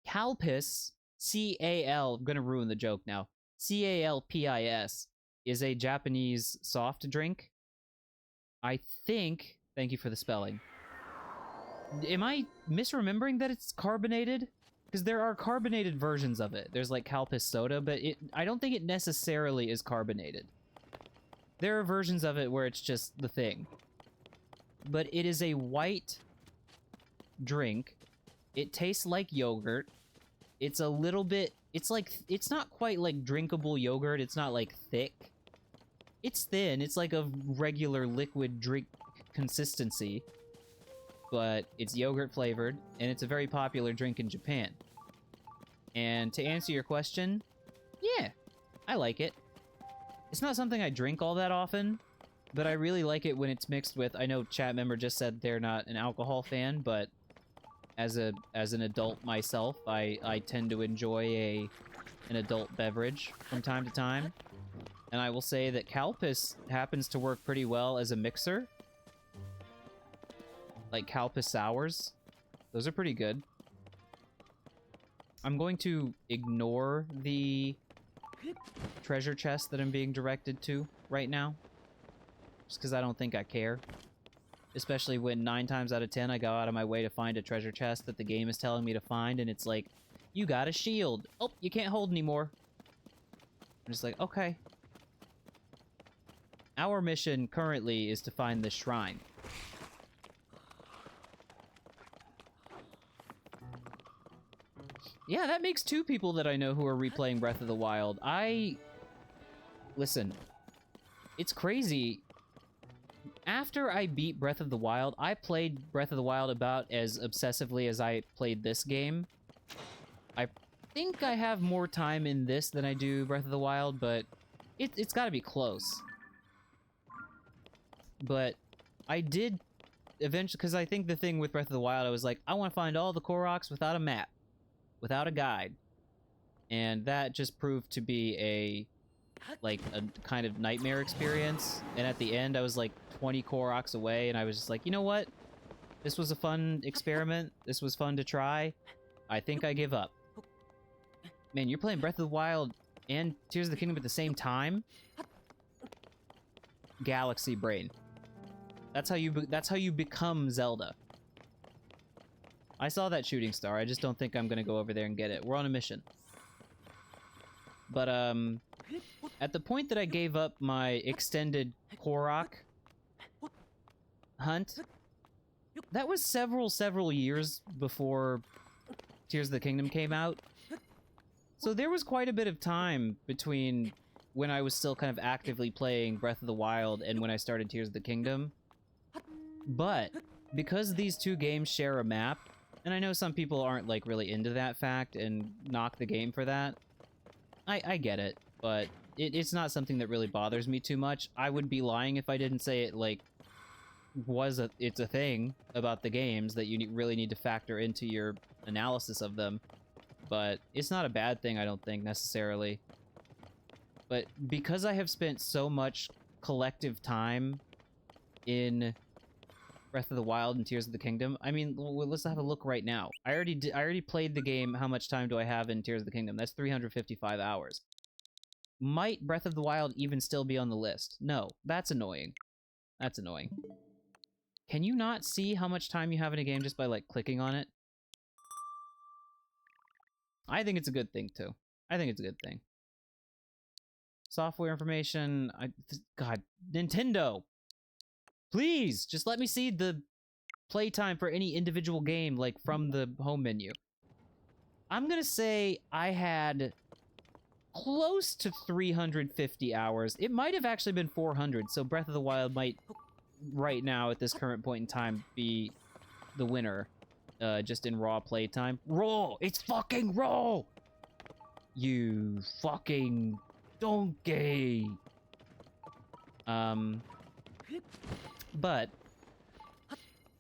Calpis, C-A-L, I'm gonna ruin the joke now. C-A-L-P-I-S is a Japanese soft drink. I think, thank you for the spelling. Am I misremembering that it's carbonated? Because there are carbonated versions of it. There's like Calpis soda, but I don't think it necessarily is carbonated. There are versions of it where it's just the thing. But it is a white drink It tastes like yogurt. It's a little bit... It's like... It's not quite like drinkable yogurt. It's not like thick. It's thin. It's like a regular liquid drink consistency. But it's yogurt flavored, and it's a very popular drink in Japan. And to answer your question, yeah, I like it. It's not something I drink all that often, but I really like it when it's mixed with... I know chat member just said they're not an alcohol fan, but as an adult myself, I tend to enjoy an adult beverage from time to time. And I will say that Calpis happens to work pretty well as a mixer. Like Calpis sours. Those are pretty good. I'm going to ignore the treasure chest that I'm being directed to right now. Just because I don't think I care. Especially when 9 times out of 10 I go out of my way to find a treasure chest that the game is telling me to find, and it's like, you got a shield. Oh, you can't hold anymore. I'm just like, okay. Our mission currently is to find this shrine. Yeah, that makes 2 people that I know who are replaying Breath of the Wild. Listen, it's crazy. After I beat Breath of the Wild, I played Breath of the Wild about as obsessively as I played this game. I think I have more time in this than I do Breath of the Wild, but it's gotta be close. But I did eventually, because I think the thing with Breath of the Wild, I was like, I want to find all the Koroks without a map, without a guide. And that just proved to be a kind of nightmare experience. And at the end, I was like 20 Koroks away, and I was just like, you know what? This was a fun experiment. This was fun to try. I think I give up. Man, you're playing Breath of the Wild and Tears of the Kingdom at the same time? Galaxy brain. That's how you become Zelda. I saw that shooting star. I just don't think I'm gonna go over there and get it. We're on a mission. But, at the point that I gave up my extended Korok hunt, that was several years before Tears of the Kingdom came out. So there was quite a bit of time between when I was still kind of actively playing Breath of the Wild and when I started Tears of the Kingdom. But because these 2 games share a map, and I know some people aren't like really into that fact and knock the game for that, I get it, but it's not something that really bothers me too much. I would be lying if I didn't say it like it's a thing about the games that you really need to factor into your analysis of them. But it's not a bad thing, I don't think, necessarily. But because I have spent so much collective time in Breath of the Wild and Tears of the Kingdom, I mean, let's have a look right now. I already played the game. How much time do I have in Tears of the Kingdom? That's 355 hours. Might Breath of the Wild even still be on the list? No, that's annoying. That's annoying. Can you not see how much time you have in a game just by, like, clicking on it? I think it's a good thing, too. I think it's a good thing. Software information... God, Nintendo! Please, just let me see the playtime for any individual game, like, from the home menu. I'm gonna say I had close to 350 hours. It might have actually been 400, so Breath of the Wild might, right now, at this current point in time, be the winner. Just in raw playtime. Raw! It's fucking raw! You fucking donkey! But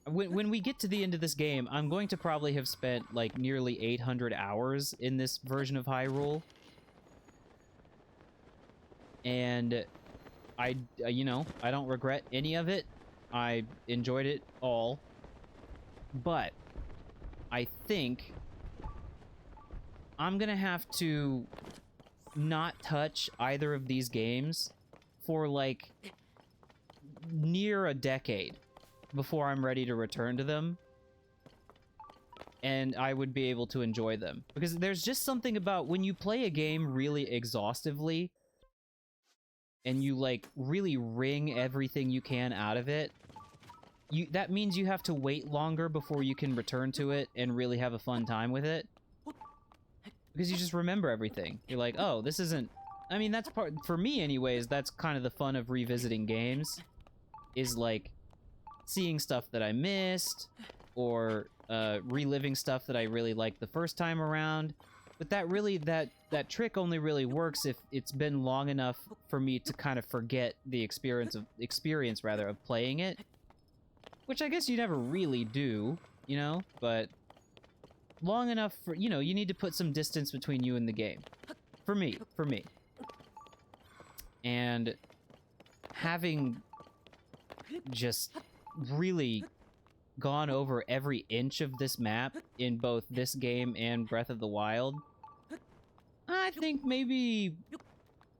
when we get to the end of this game, I'm going to probably have spent like nearly 800 hours in this version of Hyrule. And I don't regret any of it. I enjoyed it all. But I think I'm gonna have to not touch either of these games for like near a decade before I'm ready to return to them, and I would be able to enjoy them. Because there's just something about when you play a game really exhaustively and you like really wring everything you can out of it, that means you have to wait longer before you can return to it and really have a fun time with it. Because you just remember everything. You're like, oh, this isn't... I mean, that's part... For me, anyways, that's kind of the fun of revisiting games. Is, like, seeing stuff that I missed, or reliving stuff that I really liked the first time around. But that really... That trick only really works if it's been long enough for me to kind of forget the experience of playing it. Which I guess you never really do, you know? But... long enough for, you know, you need to put some distance between you and the game. For me. And having just really gone over every inch of this map in both this game and Breath of the Wild, I think maybe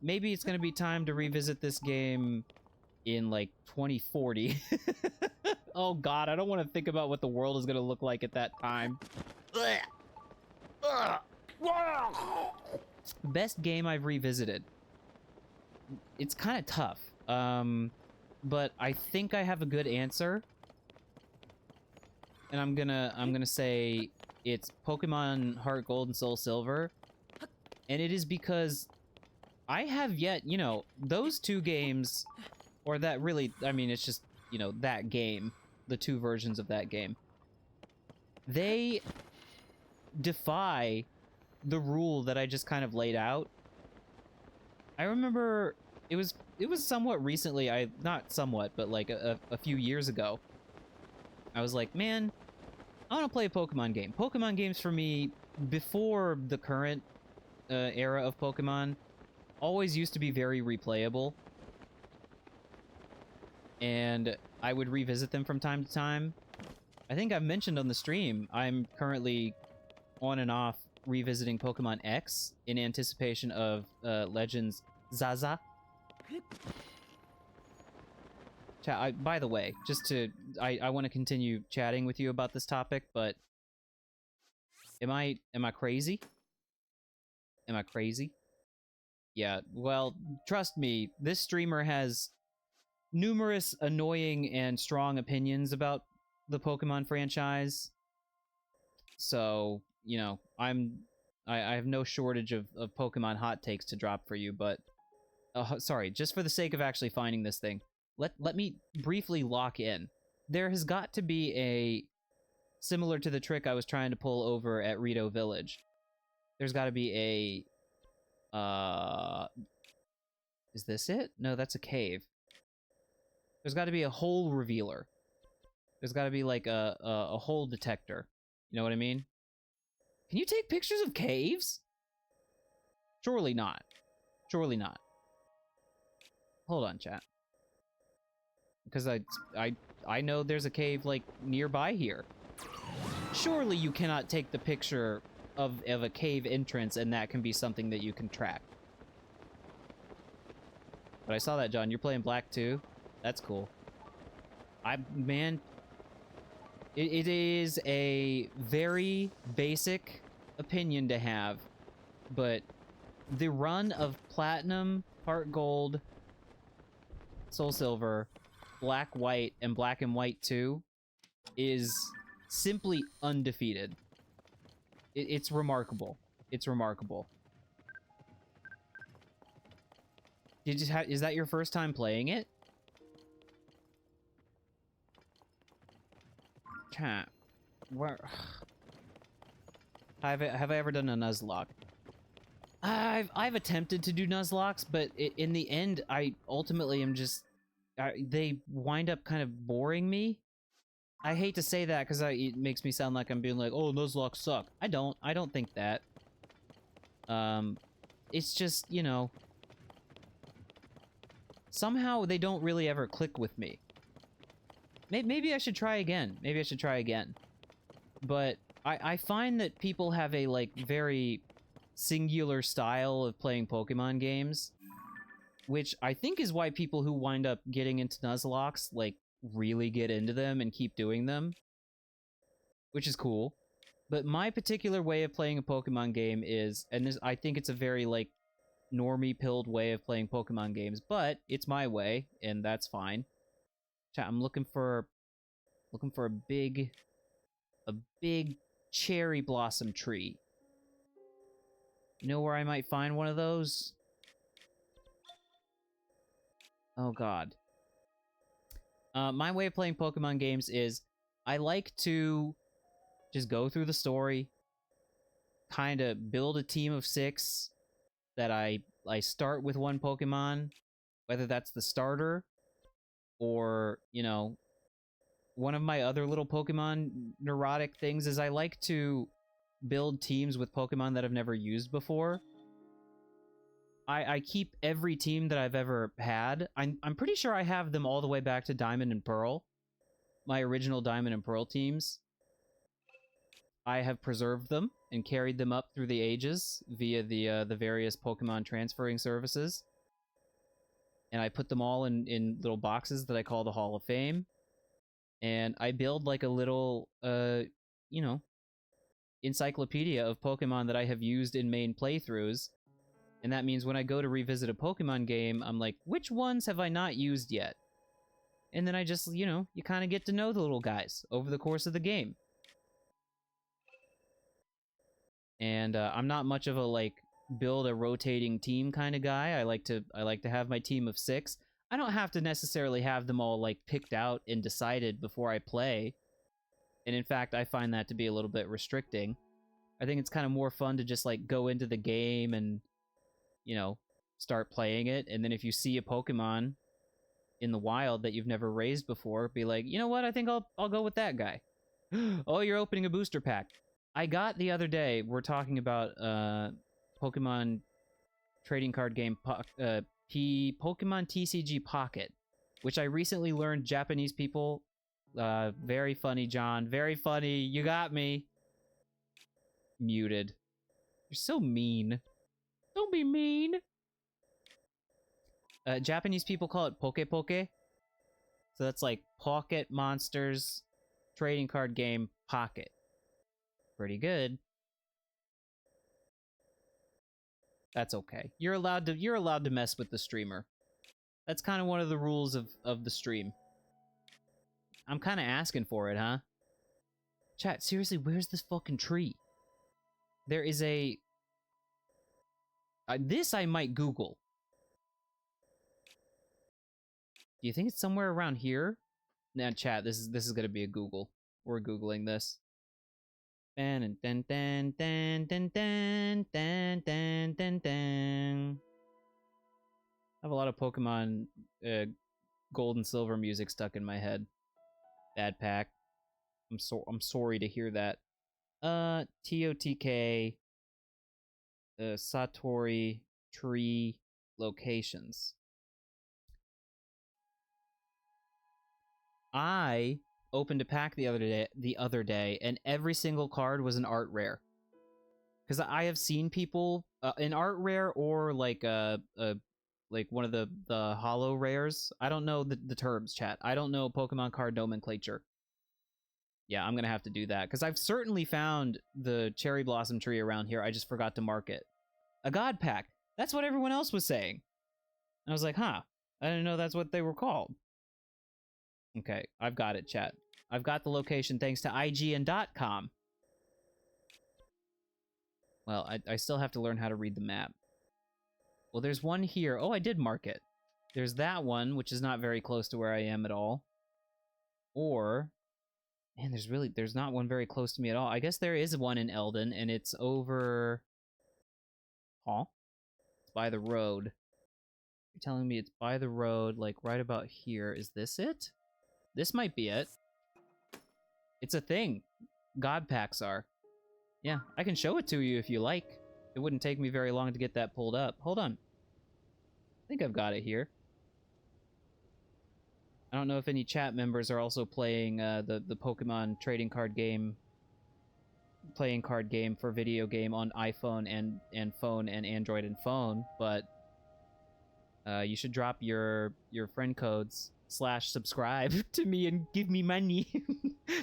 it's gonna be time to revisit this game in, like, 2040. Oh god, I don't want to think about what the world is gonna look like at that time. Best game I've revisited. It's kind of tough. But I think I have a good answer. And I'm gonna say it's Pokemon Heart Gold and Soul Silver. And it is because I have yet, you know, those two games, or that really, I mean, it's just, you know, that game, the two versions of that game. They defy the rule that I just kind of laid out. I remember it was somewhat recently, not somewhat, but like a few years ago. I was like, man, I want to play a Pokemon game. Pokemon games for me, before the current era of Pokemon, always used to be very replayable. And I would revisit them from time to time. I think I've mentioned on the stream, I'm currently on and off revisiting Pokemon X in anticipation of Legends Zaza. By the way, I want to continue chatting with you about this topic, but am I crazy? Am I crazy? Yeah, well, trust me, this streamer has numerous annoying and strong opinions about the Pokemon franchise. So, you know, I have no shortage of Pokemon hot takes to drop for you, but sorry, just for the sake of actually finding this thing, let me briefly lock in. There has got to be a, similar to the trick I was trying to pull over at Rito Village, there's got to be a, is this it? No, that's a cave. There's got to be a hole revealer. There's got to be like a hole detector. You know what I mean? Can you take pictures of caves? Surely not. Surely not. Hold on, chat. Because I know there's a cave, like, nearby here. Surely you cannot take the picture of a cave entrance and that can be something that you can track. But I saw that, John. You're playing black too? That's cool. Man, it is a very basic opinion to have, but the run of Platinum, Heart Gold, Soul Silver, Black White, and Black and White 2 is simply undefeated. It's remarkable. It's remarkable. Is that your first time playing it? Chat. Where... have I ever done a Nuzlocke? I've attempted to do Nuzlocks, but in the end, I ultimately am just... they wind up kind of boring me. I hate to say that because it makes me sound like I'm being like, oh, Nuzlocks suck. I don't think that. It's just, you know... somehow they don't really ever click with me. Maybe I should try again. Maybe I should try again. But I find that people have a, like, very singular style of playing Pokemon games, which I think is why people who wind up getting into Nuzlocks, like, really get into them and keep doing them, which is cool. But my particular way of playing a Pokemon game is, and this, I think it's a very, like, normie-pilled way of playing Pokemon games, but it's my way, and that's fine. Chat, I'm looking for Looking for a big cherry blossom tree. You know where I might find one of those? Oh god. My way of playing Pokemon games is I like to just go through the story, kind of build a team of 6 that I start with one Pokemon, whether that's the starter or, you know, one of my other little Pokemon neurotic things is I like to build teams with Pokemon that I've never used before. I keep every team that I've ever had. I'm pretty sure I have them all the way back to Diamond and Pearl. My original Diamond and Pearl teams. I have preserved them and carried them up through the ages via the various Pokemon transferring services. And I put them all in little boxes that I call the Hall of Fame. And I build like a little, you know, encyclopedia of Pokemon that I have used in main playthroughs. And that means when I go to revisit a Pokemon game, I'm like, which ones have I not used yet? And then I just, you know, you kind of get to know the little guys over the course of the game. And I'm not much of a, like, build a rotating team kind of guy. I like to have my team of 6. I don't have to necessarily have them all, like, picked out and decided before I play. And in fact, I find that to be a little bit restricting. I think it's kind of more fun to just, like, go into the game and, you know, start playing it. And then if you see a Pokemon in the wild that you've never raised before, be like, you know what, I think I'll go with that guy. Oh, you're opening a booster pack. I got the other day, we're talking about Pokemon trading card game Pokemon TCG Pocket, which I recently learned Japanese people, very funny, John, very funny, you got me. Muted. You're so mean. Don't be mean. Japanese people call it Poke Poke. So that's like Pocket Monsters trading card game Pocket. Pretty good. That's okay. You're allowed to mess with the streamer. That's kind of one of the rules of the stream. I'm kind of asking for it, huh? Chat, seriously, where's this fucking tree? There is a... this I might Google. Do you think it's somewhere around here? Nah, chat, this is gonna be a Google. We're Googling this. I have a lot of Pokemon gold and silver music stuck in my head. Bad pack. I'm sorry to hear that. TOTK Satori tree locations. I opened a pack the other day, and every single card was an art rare. Because I have seen people an art rare or like like one of the holo rares. I don't know the terms, chat. I don't know Pokemon card nomenclature. Yeah, I'm gonna have to do that because I've certainly found the cherry blossom tree around here. I just forgot to mark it. A god pack. That's what everyone else was saying. I was like, huh. I didn't know that's what they were called. Okay, I've got it, chat. I've got the location thanks to IGN.com. Well, I still have to learn how to read the map. Well, there's one here. Oh, I did mark it. There's that one, which is not very close to where I am at all. Or... man, there's not one very close to me at all. I guess there is one in Eldon, and it's over... huh? It's by the road. You're telling me it's by the road, like right about here. Is this it? This might be it. It's a thing. God packs are. Yeah, I can show it to you if you like. It wouldn't take me very long to get that pulled up. Hold on. I think I've got it here. I don't know if any chat members are also playing the Pokemon trading card game, playing card game for video game on iPhone and phone and Android and phone, but you should drop your friend codes /subscribe to me and give me money.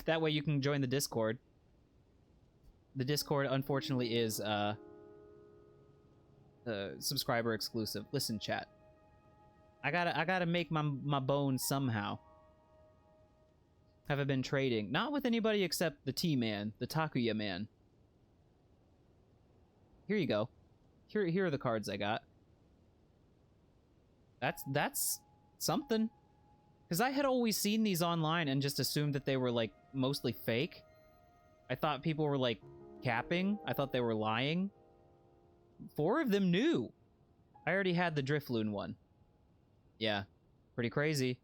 That way you can join the Discord. The Discord, unfortunately, is subscriber exclusive. Listen, chat. I gotta make my bones somehow. have I been trading? Not with anybody except the T-Man, the Takuya man. Here you go. Here are the cards I got. That's something. Because I had always seen these online and just assumed that they were, like, mostly fake. I thought people were, like, capping. I thought they were lying. 4 of them new. I already had the Drifloon one. Yeah, pretty crazy.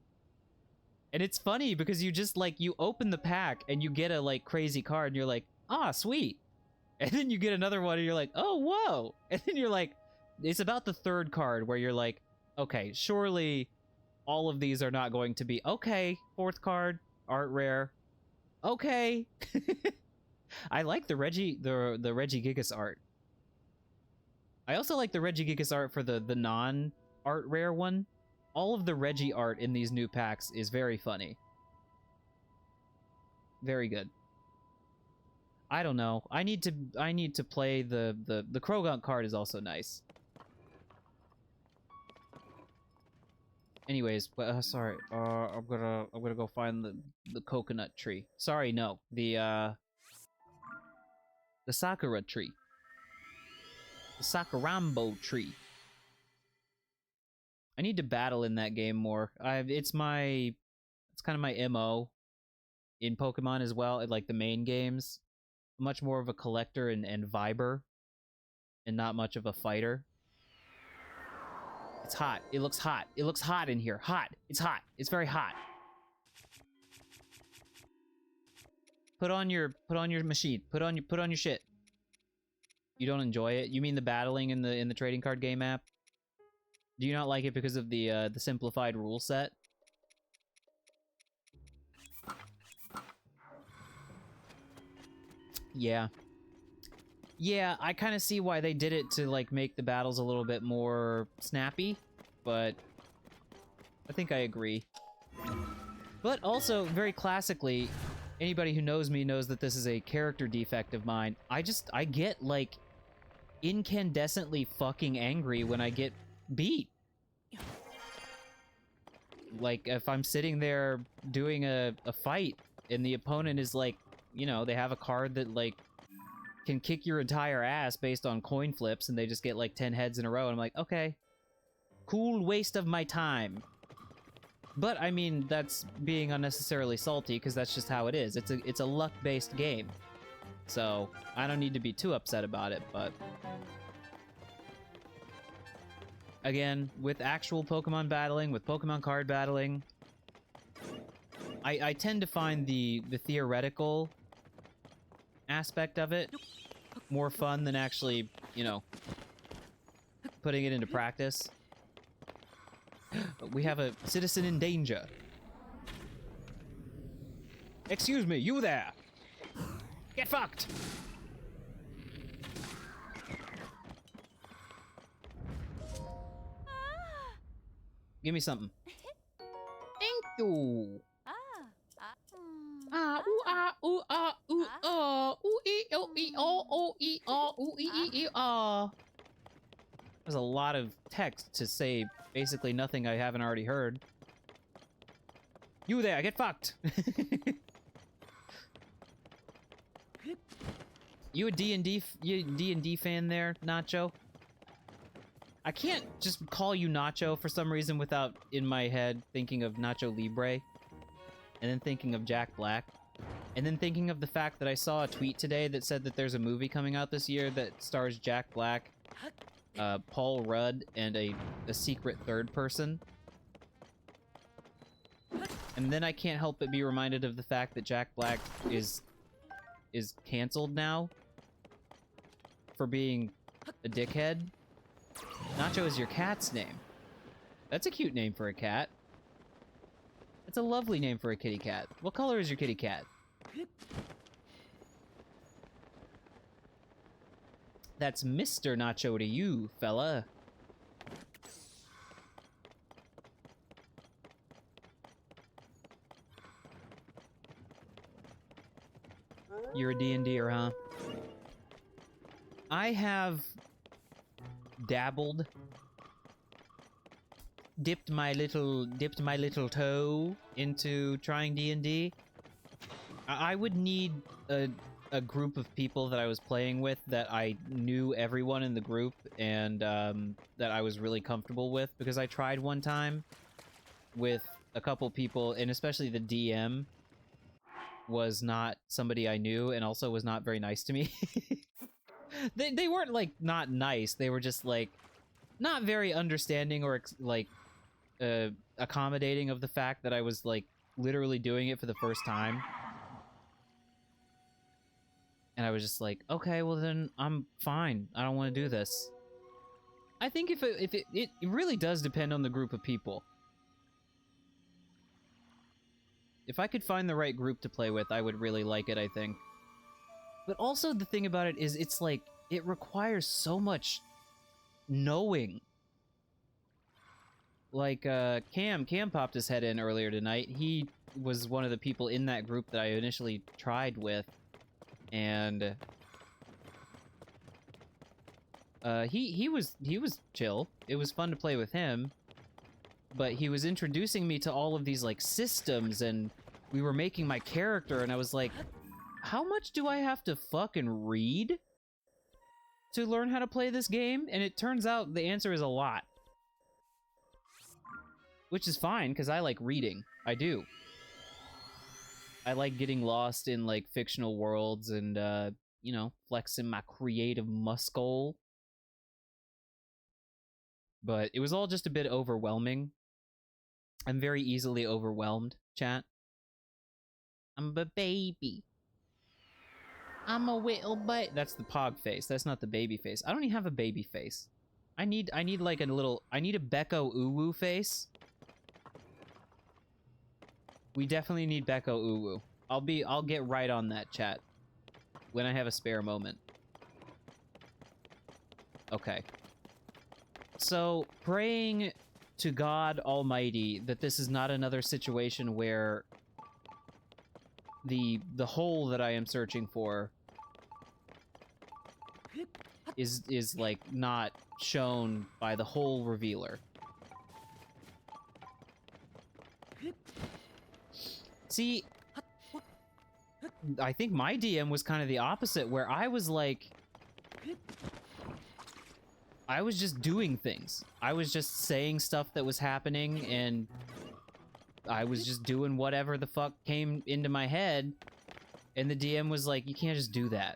And it's funny because you just, like, you open the pack and you get a, like, crazy card and you're like, ah, sweet. And then you get another one and you're like, oh, whoa. And then you're like, it's about the 3rd card where you're like, okay, surely all of these are not going to be, okay, 4th card, art rare. Okay. I like the Regigigas art. I also like the Regigigas art for the non-art rare one. All of the Reggie art in these new packs is very funny. Very good. I don't know. I need to play the Krogunk card is also nice. Anyways, sorry. I'm gonna go find the coconut tree. Sorry, no. The sakura tree. The Sakurambo tree. I need to battle in that game more. It's kind of my MO in Pokemon as well, like the main games. Much more of a collector and viber, and not much of a fighter. It's hot. It looks hot. It looks hot in here. Hot. It's hot. It's very hot. Put on your machine. Put on your shit. You don't enjoy it? You mean the battling in the trading card game app? Do you not like it because of the simplified rule set? Yeah. Yeah, I kind of see why they did it to, like, make the battles a little bit more snappy, but I think I agree. But also, very classically, anybody who knows me knows that this is a character defect of mine. I get, like, incandescently fucking angry when I get beat. Like, if I'm sitting there doing a fight, and the opponent is, like, you know, they have a card that, like, can kick your entire ass based on coin flips, and they just get, like, 10 heads in a row, and I'm like, okay. Cool waste of my time. But, I mean, that's being unnecessarily salty, because that's just how it is. It's a luck-based game. So, I don't need to be too upset about it, but... Again, with actual Pokemon battling, with Pokemon card battling, I tend to find the theoretical aspect of it more fun than actually, you know, putting it into practice. We have a citizen in danger. Excuse me, you there! Get fucked! Give me something. Thank you! Ah, ooh, ah, ooh, ah, ooh, ah, ooh, ee, oh, ee, oh, ee, ah, ooh, ee, ah. There's a lot of text to say basically nothing I haven't already heard. You there, get fucked! You a D&D fan there, Nacho? I can't just call you Nacho for some reason without, in my head, thinking of Nacho Libre. And then thinking of Jack Black. And then thinking of the fact that I saw a tweet today that said that there's a movie coming out this year that stars Jack Black, Paul Rudd, and a secret third person. And then I can't help but be reminded of the fact that Jack Black is canceled now for being a dickhead. Nacho is your cat's name. That's a cute name for a cat. It's a lovely name for a kitty cat. What color is your kitty cat? That's Mr. Nacho to you, fella. You're a D&D'er, huh? I have dabbled, dipped my little toe into trying D&D. I would need a group of people that I was playing with that I knew everyone in the group and that I was really comfortable with, because I tried one time with a couple people, and especially the DM was not somebody I knew and also was not very nice to me. They weren't, like, not nice. They were just, like, not very understanding or, like, accommodating of the fact that I was, like, literally doing it for the first time. And I was just like, okay, well then I'm fine. I don't want to do this. I think if it really does depend on the group of people. If I could find the right group to play with, I would really like it, I think. But also the thing about it is it's like, it requires so much knowing. Like, Cam popped his head in earlier tonight. He was one of the people in that group that I initially tried with. And he was chill. It was fun to play with him, but he was introducing me to all of these like systems, and we were making my character, and I was like, how much do I have to fucking read to learn how to play this game? And it turns out the answer is a lot, which is fine because I like reading. I do. I like getting lost in, like, fictional worlds and, you know, flexing my creative muscle. But it was all just a bit overwhelming. I'm very easily overwhelmed, chat. I'm a baby. I'm a little but that's the pog face. That's not the baby face. I don't even have a baby face. I need like a little, I need a Becco Uwu face. We definitely need Becco Uwu. I'll get right on that, chat, when I have a spare moment. Okay. So, praying to God Almighty that this is not another situation where the hole that I am searching for is like not shown by the hole revealer. See, I think my DM was kind of the opposite, where I was like, I was just doing things. I was just saying stuff that was happening, and I was just doing whatever the fuck came into my head, and the DM was like, you can't just do that.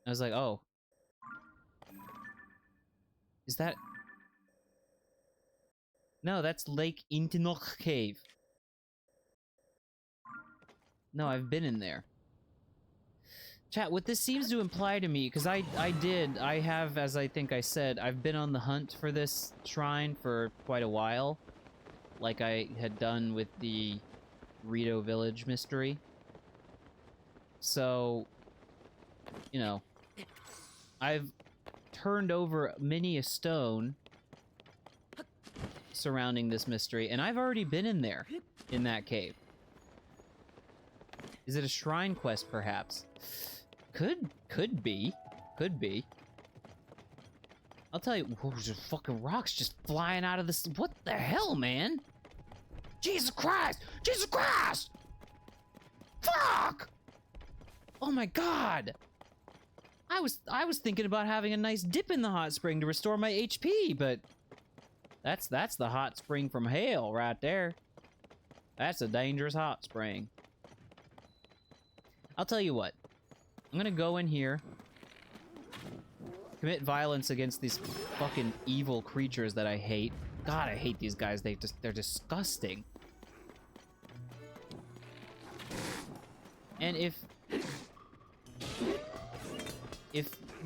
I was like, oh. Is that... No, that's Lake Intinoch Cave. No, I've been in there. Chat, what this seems to imply to me, because I have, as I think I said, I've been on the hunt for this shrine for quite a while. Like I had done with the Rito Village mystery. So, you know, I've turned over many a stone surrounding this mystery, and I've already been in there, in that cave. Is it a shrine quest, perhaps? Could be. Could be. I'll tell you, whoa, there's fucking rocks just flying out of this. What the hell, man? Jesus Christ! Jesus Christ! Fuck! Oh my god! I was thinking about having a nice dip in the hot spring to restore my HP, but that's the hot spring from hell right there. That's a dangerous hot spring. I'll tell you what. I'm gonna go in here, commit violence against these fucking evil creatures that I hate. God, I hate these guys. They're disgusting. And if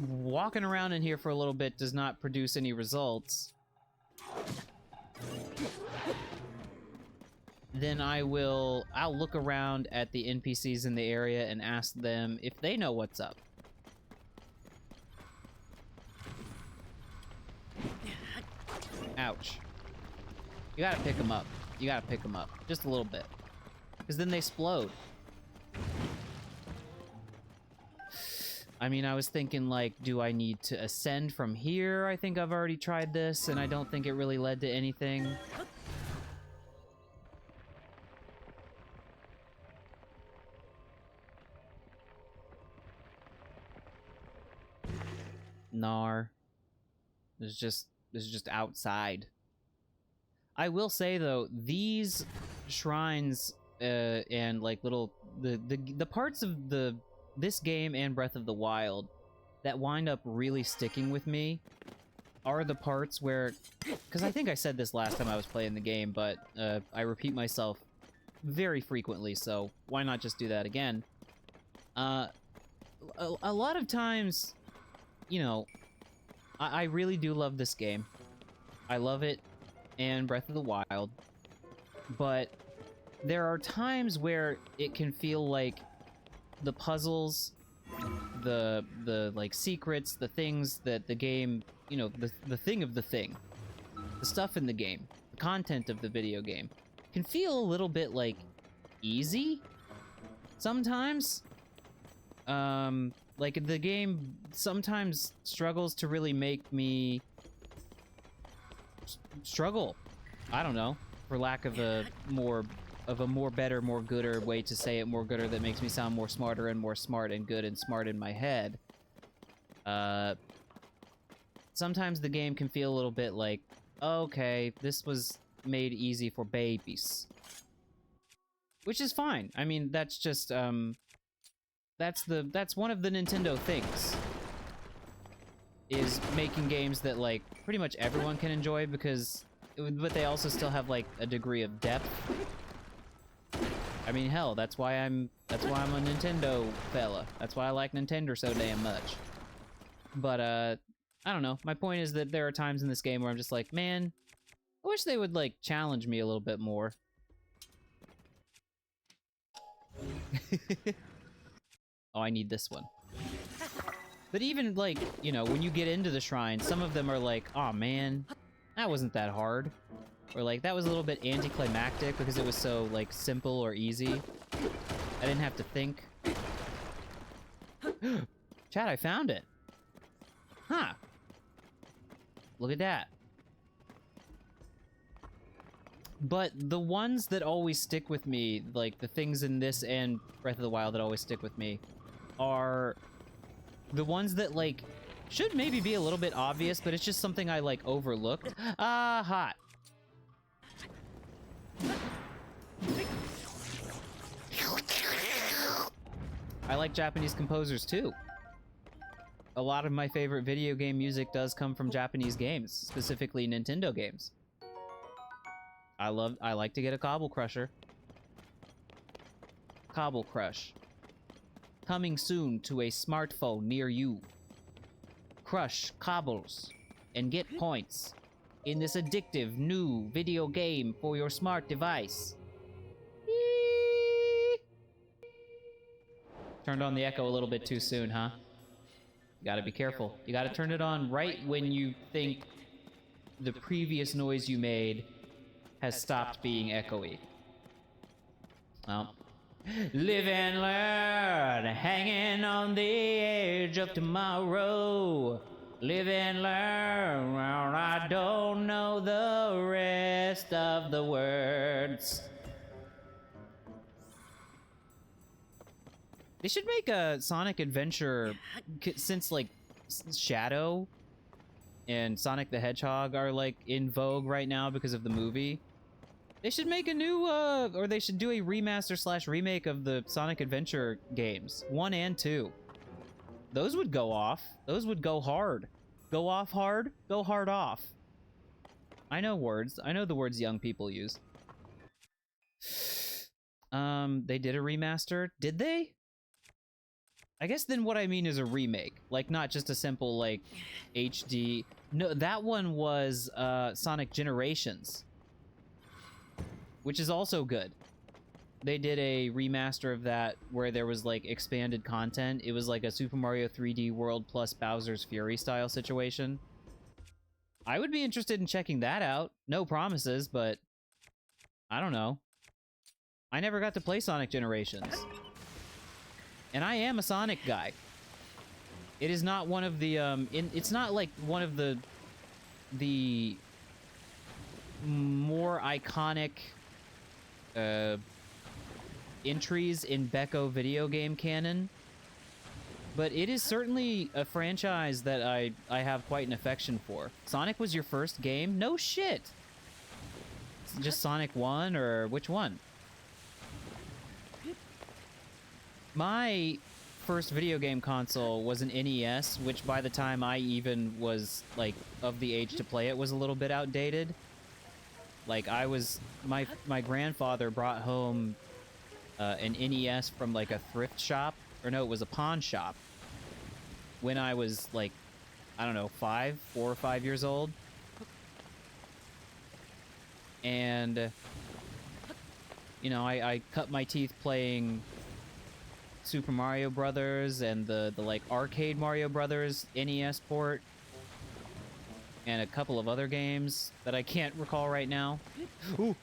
walking around in here for a little bit does not produce any results, then I'll look around at the NPCs in the area and ask them if they know what's up. Ouch. You gotta pick them up. You gotta pick them up. Just a little bit. Because then they explode. I mean, I was thinking, like, do I need to ascend from here? I think I've already tried this, and I don't think it really led to anything. Nar. This is just outside. I will say though, these shrines and like little the parts of this game and Breath of the Wild that wind up really sticking with me are the parts where, because I think I said this last time I was playing the game, but I repeat myself very frequently, so why not just do that again? A lot of times, you know, I really do love this game. I love it and Breath of the Wild, but there are times where it can feel like the puzzles, the like secrets, the things that the game, you know, the thing of the thing, the stuff in the game, the content of the video game can feel a little bit like easy sometimes. Like the game sometimes struggles to really make me struggle. I don't know, for lack of a more better, more gooder way to say it, more gooder that makes me sound more smarter and more smart and good and smart in my head. Sometimes the game can feel a little bit like, okay, this was made easy for babies. Which is fine. I mean, that's just, that's one of the Nintendo things. Is making games that, like, pretty much everyone can enjoy because, but they also still have, like, a degree of depth. I mean, hell, that's why I'm a Nintendo fella. That's why I like Nintendo so damn much. But, I don't know. My point is that there are times in this game where I'm just like, man, I wish they would, like, challenge me a little bit more. Oh, I need this one. But even, like, you know, when you get into the shrine, some of them are like, oh man, that wasn't that hard. Or like, that was a little bit anticlimactic because it was so, like, simple or easy. I didn't have to think. Chat, I found it. Huh. Look at that. But the ones that always stick with me, like the things in this and Breath of the Wild that always stick with me, are the ones that, like, should maybe be a little bit obvious, but it's just something I, like, overlooked. Ah, hot. I like Japanese composers, too. A lot of my favorite video game music does come from Japanese games, specifically Nintendo games. I like to get a Cobble Crusher. Cobble Crush. Coming soon to a smartphone near you. Crush cobbles and get points in this addictive new video game for your smart device. Eee! Turned on the echo a little bit too soon, huh? You gotta be careful. You gotta turn it on right when you think the previous noise you made has stopped being echoey. Well, live and learn, hanging on the edge of tomorrow. Live and learn, I don't know the rest of the words. They should make a Sonic Adventure, since, like, Shadow and Sonic the Hedgehog are, like, in vogue right now because of the movie. They should make a new, or they should do a remaster / remake of the Sonic Adventure games, 1 and 2. Those would go off. Those would go hard. Go off hard, go hard off. I know words. I know the words young people use. They did a remaster. Did they? I guess then what I mean is a remake. Like, not just a simple, like, HD. No, that one was, Sonic Generations, which is also good. They did a remaster of that where there was, like, expanded content. It was like a Super Mario 3D World plus Bowser's Fury style situation. I would be interested in checking that out. No promises, but I don't know. I never got to play Sonic Generations. And I am a Sonic guy. It is not one of the, it's not like one of the more iconic, entries in Becco video game canon. But it is certainly a franchise that I have quite an affection for. Sonic was your first game? No shit! Just Sonic 1, or which one? My first video game console was an NES, which by the time I even was, like, of the age to play it was a little bit outdated. Like, I was... My grandfather brought home an NES from, like, a thrift shop. Or no, it was a pawn shop. When I was, like, I don't know, 4 or 5 years old. And, you know, I cut my teeth playing Super Mario Brothers and the like, arcade Mario Brothers NES port. And a couple of other games that I can't recall right now. Ooh!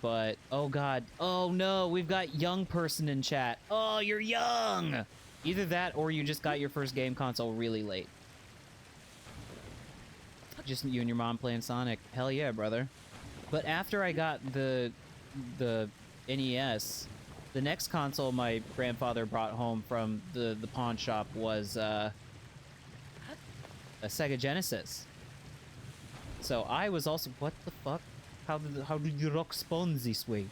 But, oh god. Oh no, we've got young person in chat. Oh, you're young! Either that or you just got your first game console really late. Just you and your mom playing Sonic. Hell yeah, brother. But after I got the NES, the next console my grandfather brought home from the pawn shop was a Sega Genesis. So I was also... What the fuck? How did you rock spawn this way?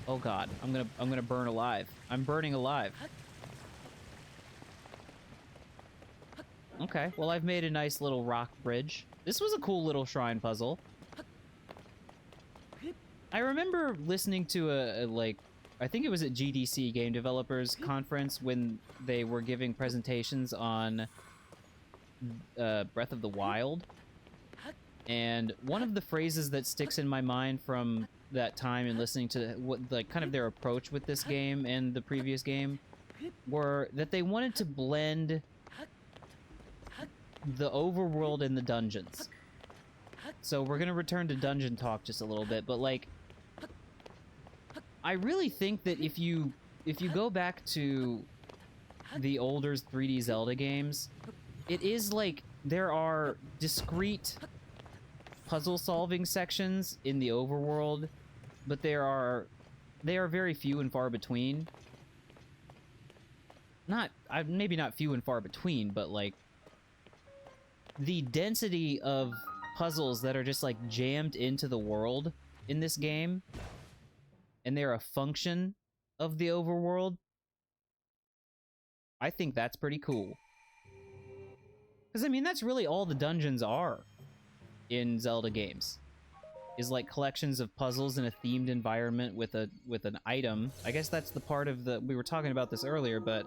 Oh god, I'm gonna burn alive. I'm burning alive. Okay, well I've made a nice little rock bridge. This was a cool little shrine puzzle. I remember listening to a like, I think it was at GDC Game Developers Conference when they were giving presentations on Breath of the Wild. And one of the phrases that sticks in my mind from that time and listening to what, like, kind of their approach with this game and the previous game were that they wanted to blend the overworld and the dungeons. So we're gonna return to dungeon talk just a little bit, but like, I really think that if you go back to the older 3D Zelda games, it is like there are discrete puzzle-solving sections in the overworld, but they are very few and far between. Maybe not few and far between, but like the density of puzzles that are just like jammed into the world in this game, and they're a function of the overworld. I think that's pretty cool. Because, I mean, that's really all the dungeons are in Zelda games. Is like collections of puzzles in a themed environment with an item. I guess that's the part of the... We were talking about this earlier, but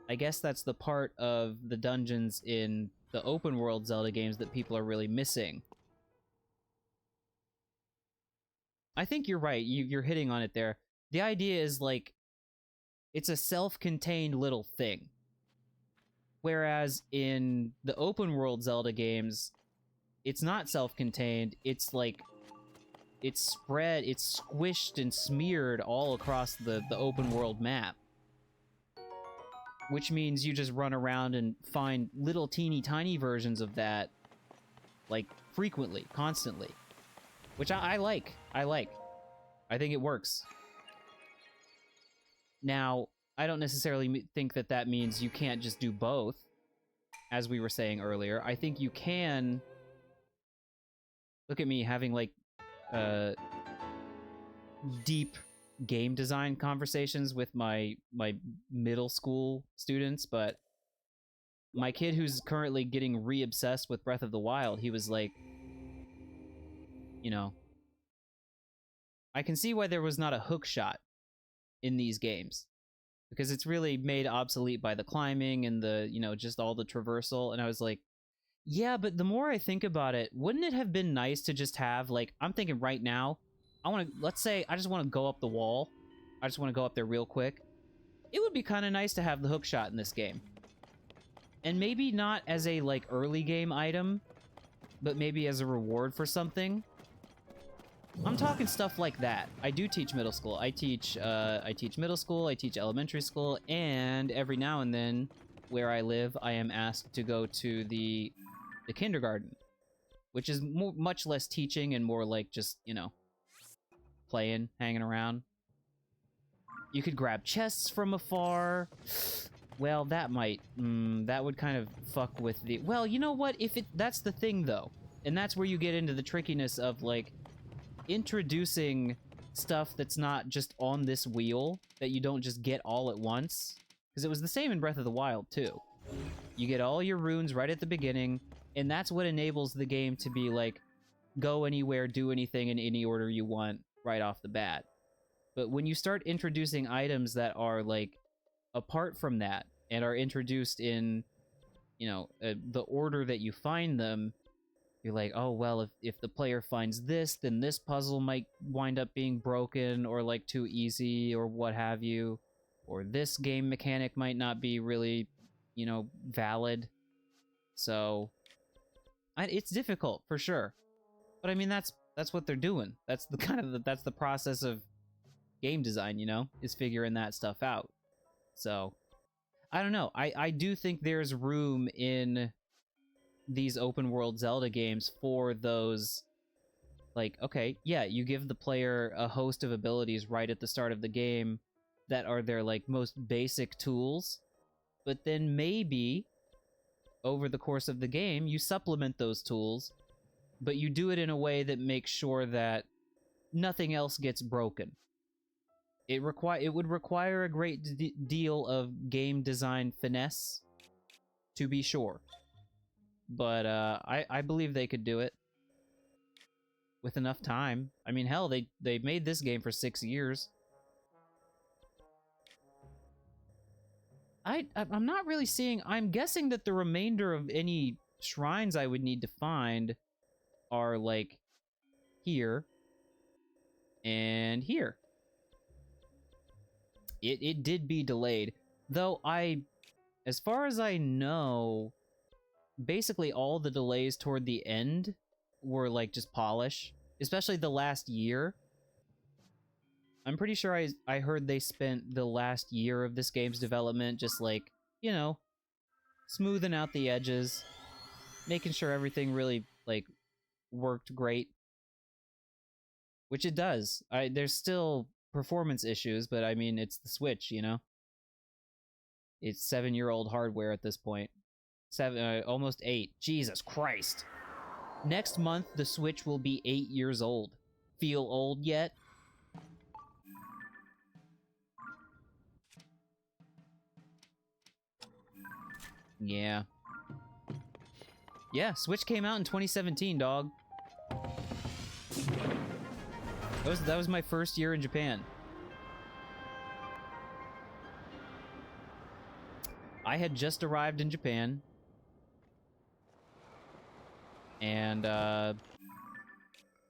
I guess that's the part of the dungeons in the open world Zelda games that people are really missing. I think you're right. You're hitting on it there. The idea is like, it's a self-contained little thing. Whereas in the open world Zelda games, it's not self-contained. It's like, it's spread, it's squished and smeared all across the open world map. Which means you just run around and find little teeny tiny versions of that, like, frequently, constantly. Which I like. I think it works. Now, I don't necessarily think that that means you can't just do both, as we were saying earlier. I think you can... Look at me having, like, deep game design conversations with my middle school students, but my kid who's currently getting re-obsessed with Breath of the Wild, he was like, you know, I can see why there was not a hook shot in these games, because it's really made obsolete by the climbing and the, you know, just all the traversal. And I was like, yeah, but the more I think about it, wouldn't it have been nice to just have, like, I'm thinking right now, let's say I just want to go up the wall. I just want to go up there real quick. It would be kind of nice to have the hook shot in this game. And maybe not as a, like, early game item, but maybe as a reward for something. I'm talking stuff like that. I do teach middle school. I teach middle school, I teach elementary school, and every now and then, where I live, I am asked to go to the kindergarten, which is much less teaching and more like just, you know, playing, hanging around. You could grab chests from afar. Well, that might... that would kind of fuck with the... Well, you know what? That's the thing, though. And that's where you get into the trickiness of, like, introducing stuff that's not just on this wheel, that you don't just get all at once. Because it was the same in Breath of the Wild, too. You get all your runes right at the beginning, and that's what enables the game to be, like, go anywhere, do anything in any order you want right off the bat. But when you start introducing items that are, like, apart from that, and are introduced in, you know, the order that you find them, you're like, oh, well, if the player finds this, then this puzzle might wind up being broken, or, like, too easy, or what have you. Or this game mechanic might not be really, you know, valid. So, it's difficult, for sure. But, I mean, that's what they're doing. That's the that's the process of game design, you know? Is figuring that stuff out. So, I don't know. I do think there's room in these open world Zelda games for those, like, okay, yeah, you give the player a host of abilities right at the start of the game that are their, like, most basic tools, but then maybe over the course of the game you supplement those tools, but you do it in a way that makes sure that nothing else gets broken. It would require a great deal of game design finesse, to be sure. But I believe they could do it with enough time. I mean, hell, they made this game for 6 years. I'm not really seeing... I'm guessing that the remainder of any shrines I would need to find are, like, here and here. It did be delayed. Though as far as I know, basically all the delays toward the end were, like, just polish. Especially the last year. I'm pretty sure I heard they spent the last year of this game's development just, like, you know, smoothing out the edges, making sure everything really, like, worked great. Which it does. There's still performance issues, but I mean, it's the Switch, you know? It's 7-year-old hardware at this point. Almost 8. Jesus Christ. Next month, the Switch will be 8 years old. Feel old yet? Yeah. Yeah, Switch came out in 2017, dog. That was my first year in Japan. I had just arrived in Japan. And, that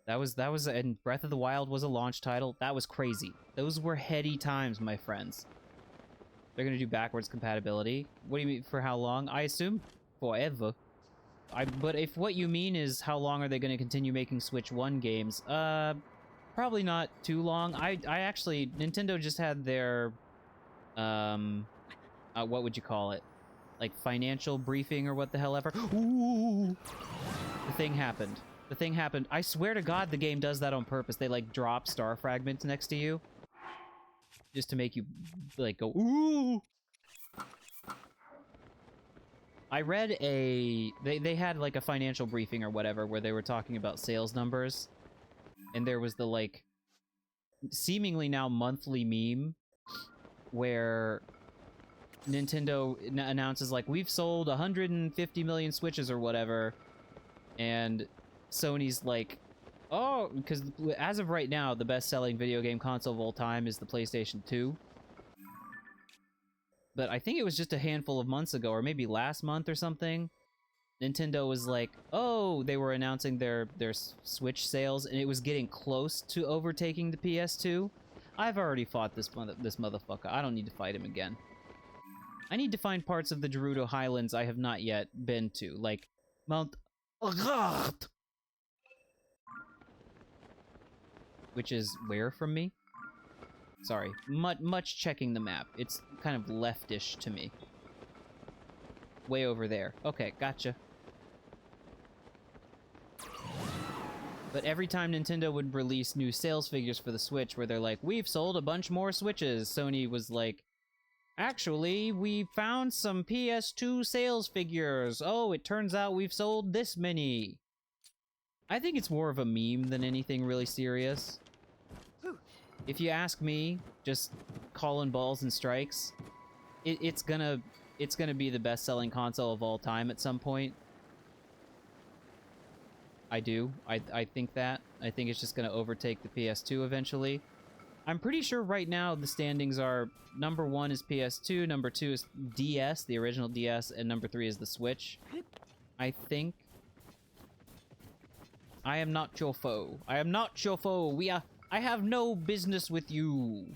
was, and Breath of the Wild was a launch title. That was crazy. Those were heady times, my friends. They're gonna do backwards compatibility. What do you mean, for how long? I assume forever. But if what you mean is how long are they gonna continue making Switch 1 games, probably not too long. I actually, Nintendo just had their, what would you call it? Like, financial briefing or what the hell ever. Ooh! The thing happened. The thing happened. I swear to God the game does that on purpose. They, like, drop star fragments next to you. Just to make you, like, go, ooh! I read they had, like, a financial briefing or whatever where they were talking about sales numbers. And there was the, like, seemingly now monthly meme where Nintendo announces, like, we've sold 150 million Switches or whatever. And Sony's like, oh, because as of right now, the best-selling video game console of all time is the PlayStation 2. But I think it was just a handful of months ago, or maybe last month or something, Nintendo was like, oh, they were announcing their Switch sales, and it was getting close to overtaking the PS2. I've already fought this motherfucker. I don't need to fight him again. I need to find parts of the Gerudo Highlands I have not yet been to, like Mount Agard, which is where from me? Sorry, much checking the map. It's kind of leftish to me. Way over there. Okay, gotcha. But every time Nintendo would release new sales figures for the Switch where they're like, we've sold a bunch more Switches, Sony was like, actually, we found some PS2 sales figures. Oh, it turns out we've sold this many. I think it's more of a meme than anything really serious. If you ask me, just calling balls and strikes, it's gonna be the best-selling console of all time at some point. I do. I think that. I think it's just gonna overtake the PS2 eventually. I'm pretty sure right now the standings are number 1 is PS2, number 2 is DS, the original DS, and number 3 is the Switch. I think. I am not your foe. I am not your foe. I have no business with you.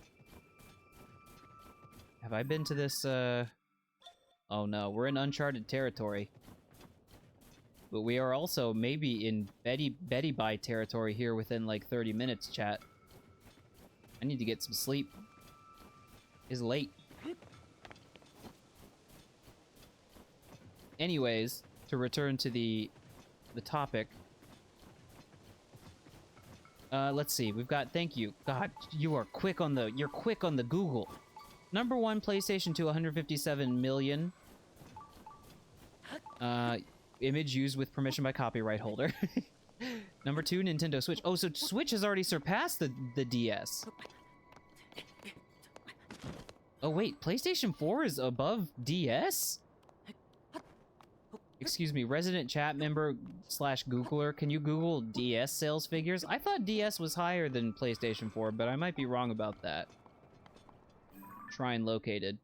Have I been to this, Oh no, we're in uncharted territory. But we are also maybe in Betty Bye territory here within like 30 minutes, chat. I need to get some sleep. It's late. Anyways, to return to the topic. Let's see. We've got, thank you. God, you're quick on the Google. Number 1, PlayStation 2, 157 million. Image used with permission by copyright holder. Number 2, Nintendo Switch. Oh, so Switch has already surpassed the DS. Oh wait, PlayStation 4 is above DS? Excuse me, resident chat member / Googler, can you Google DS sales figures? I thought DS was higher than PlayStation 4, but I might be wrong about that. Shrine located.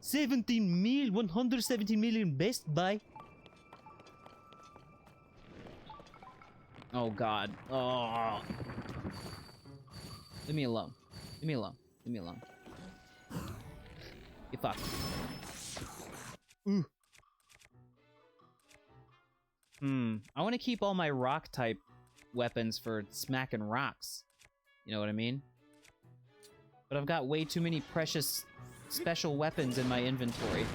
117 million Best Buy. Oh god. Oh. Leave me alone. Leave me alone. Leave me alone. You fuck. Ooh. I want to keep all my rock type weapons for smacking rocks. You know what I mean? But I've got way too many precious special weapons in my inventory.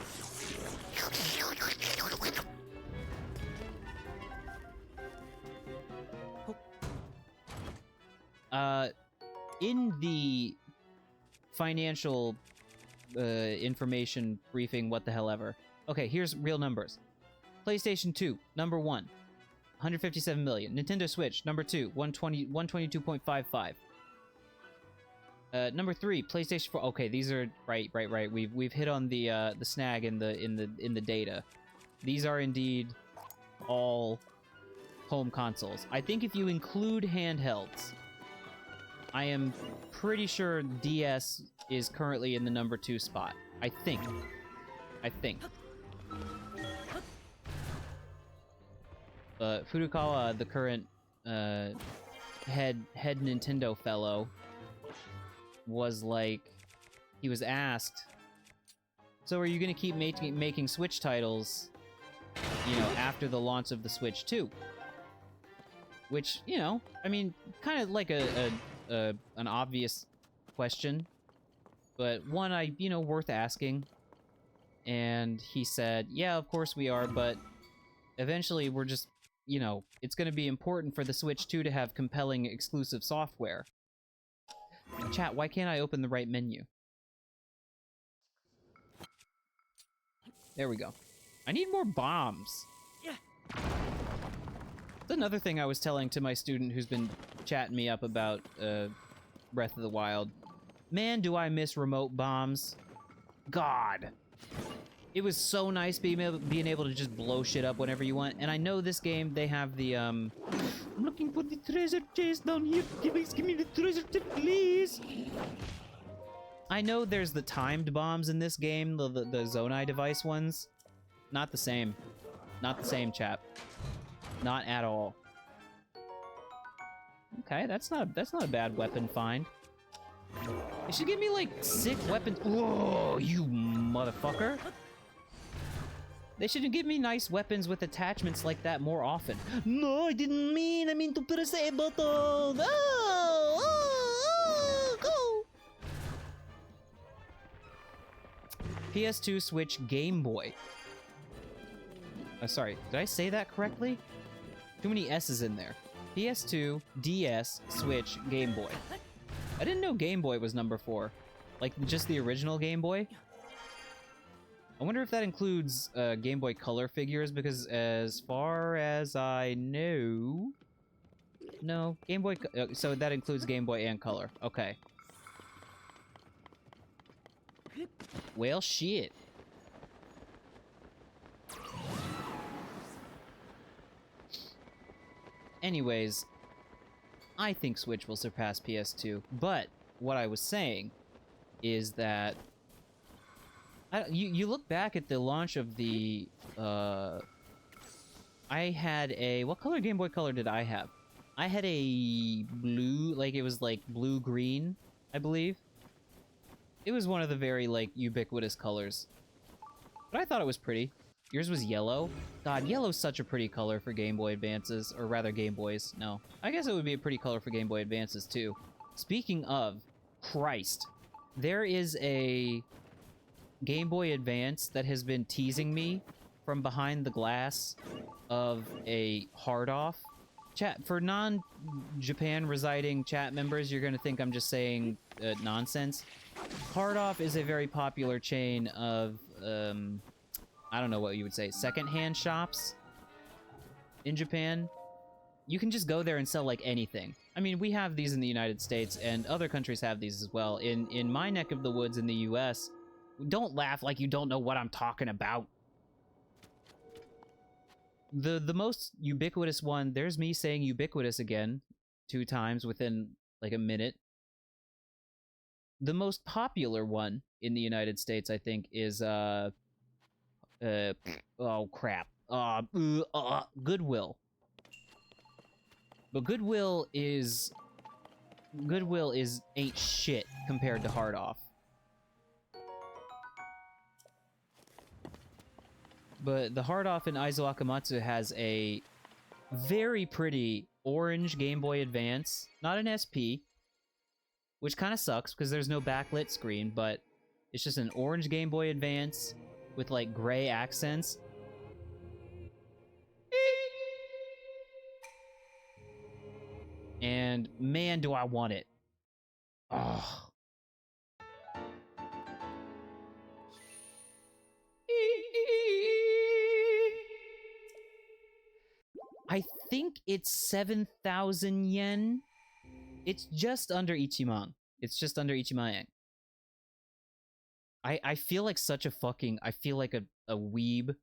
In the financial information briefing, what the hell ever. Okay, here's real numbers. PlayStation 2, number 1, 157 million. Nintendo Switch, number 2, 122.55. Number 3, PlayStation 4. Okay, these are right. We've hit on the snag in the data. These are indeed all home consoles. I think if you include handhelds, I am pretty sure DS is currently in the number 2 spot. I think. Furukawa, the current head Nintendo fellow, was like, he was asked, so are you gonna keep making Switch titles, you know, after the launch of the Switch 2? Which, you know, I mean, kind of like an obvious question, but one worth asking. And he said, yeah, of course we are, but eventually we're just, you know, it's going to be important for the Switch 2 to have compelling exclusive software. Chat, why can't I open the right menu? There we go. I need more bombs. That's another thing I was telling to my student who's been chatting me up about Breath of the Wild. Man, do I miss remote bombs. God. It was so nice being able to just blow shit up whenever you want. And I know this game, they have the, I'm looking for the treasure chest down here. Please give me the treasure chest, please. I know there's the timed bombs in this game, the Zonai device ones. Not the same. Not the same, chap. Not at all. Okay, that's not a bad weapon find. They should give me, like, sick weapons. Whoa, you motherfucker. They should give me nice weapons with attachments like that more often. No, I didn't mean. I mean to press a button. Go. PS2, Switch, Game Boy. Sorry, did I say that correctly? Too many S's in there. PS2, DS, Switch, Game Boy. I didn't know Game Boy was number 4. Like, just the original Game Boy? I wonder if that includes Game Boy Color figures, because as far as I know... No, Game Boy... so that includes Game Boy and Color. Okay. Well, shit. Anyways, I think Switch will surpass PS2, but what I was saying is that you look back at the launch of the I had a what color Game Boy Color did I have? I had a blue, like it was like blue green, I believe. It was one of the very like ubiquitous colors, but I thought it was pretty. Yours was yellow. God, yellow's such a pretty color for Game Boy Advances, or rather Game Boys. No, I guess it would be a pretty color for Game Boy Advances too. Speaking of, Christ, there is a Game Boy Advance that has been teasing me from behind the glass of a hard-off. Chat, for non-Japan residing chat members, you're gonna think I'm just saying nonsense. Hard-off is a very popular chain of, I don't know what you would say, secondhand shops in Japan. You can just go there and sell like anything. I mean, we have these in the United States, and other countries have these as well. In my neck of the woods in the US, don't laugh like you don't know what I'm talking about. The most ubiquitous one, there's me saying ubiquitous again 2 times within like a minute. The most popular one in the United States, I think, is oh crap. Goodwill. But Goodwill is ain't shit compared to Hard Off. But the Hard Off in Aizo Akamatsu has a very pretty orange Game Boy Advance, not an SP, which kind of sucks because there's no backlit screen, but it's just an orange Game Boy Advance with like gray accents. And man, do I want it. Oh. I think it's 7,000 yen. It's just under Ichiman. It's just under Ichiman. I feel like such a fucking... I feel like a weeb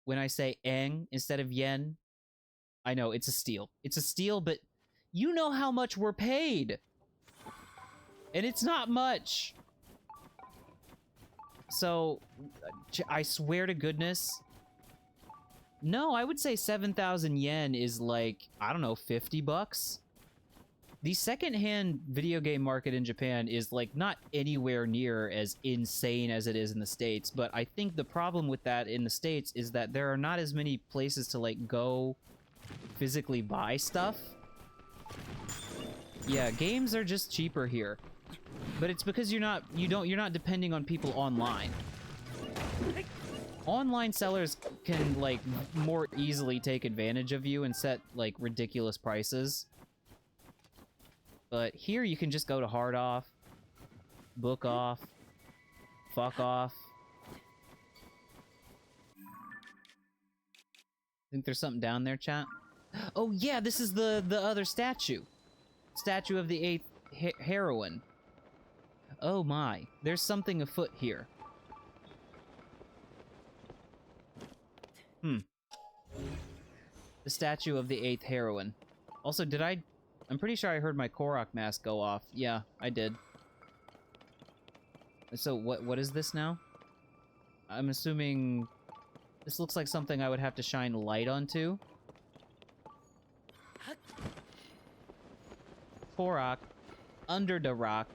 when I say eng instead of yen. I know, it's a steal. It's a steal, but you know how much we're paid. And it's not much. So, I swear to goodness... No, I would say 7,000 yen is like, I don't know, 50 bucks? The secondhand video game market in Japan is like not anywhere near as insane as it is in the States, but I think the problem with that in the States is that there are not as many places to like go physically buy stuff. Yeah, games are just cheaper here. But it's because you're not depending on people online. Online sellers can, like, more easily take advantage of you and set, like, ridiculous prices. But here you can just go to Hard Off, Book Off, Fuck Off. Think there's something down there, chat? Oh yeah, this is the other statue. Statue of the 8th heroine. Oh my, there's something afoot here. The statue of the 8th heroine. Also, I'm pretty sure I heard my Korok mask go off. Yeah, I did. So, what is this now? I'm assuming... This looks like something I would have to shine light onto. Korok. Under the rock.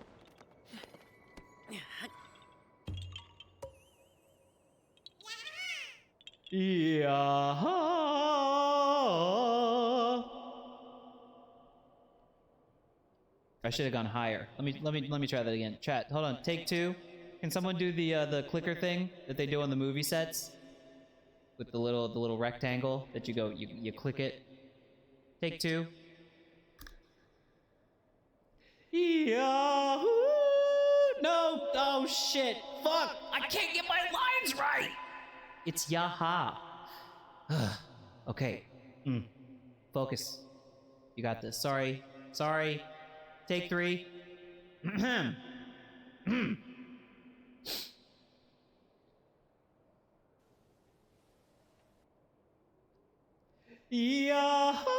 Yeah. I should have gone higher. Let me try that again. Chat, hold on. Take 2. Can someone do the clicker thing that they do on the movie sets? with the little rectangle that you go you click it. Take two. Yahoo! No! Oh shit! Fuck! I can't get my lines right. It's yaha. Okay. Focus. You got this. Sorry. Sorry. Take three. Yaha!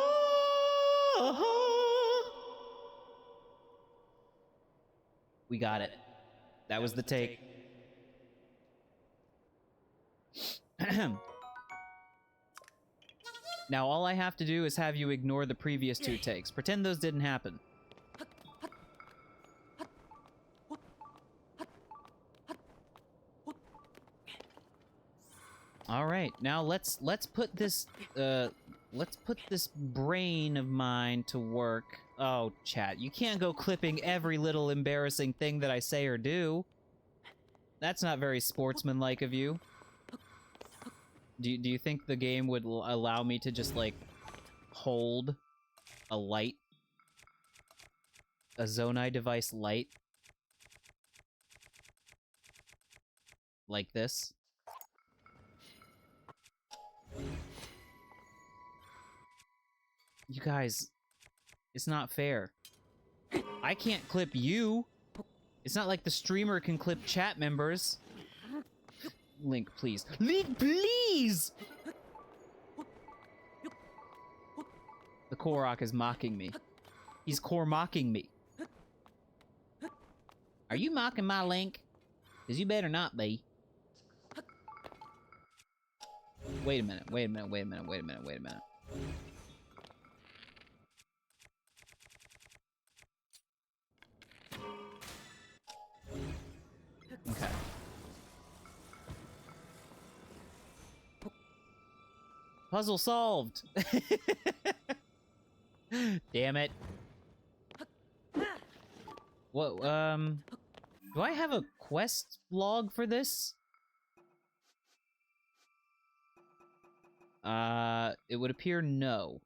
We got it. That was the take. Now all I have to do is have you ignore the previous two takes. Pretend those didn't happen. All right, now let's put this brain of mine to work. Oh, chat, you can't go clipping every little embarrassing thing that I say or do. That's not very sportsmanlike of you. Do you think the game would allow me to just, like, hold a light? A Zonai device light? Like this? You guys, it's not fair. I can't clip you. It's not like the streamer can clip chat members. Link, please. Link, please! The Korok is mocking me. He's core-mocking me. Are you mocking my Link? Because you better not be. Wait a minute, wait a minute, wait a minute, wait a minute, wait a minute. Okay. Puzzle solved! Damn it. What, do I have a quest log for this? It would appear no.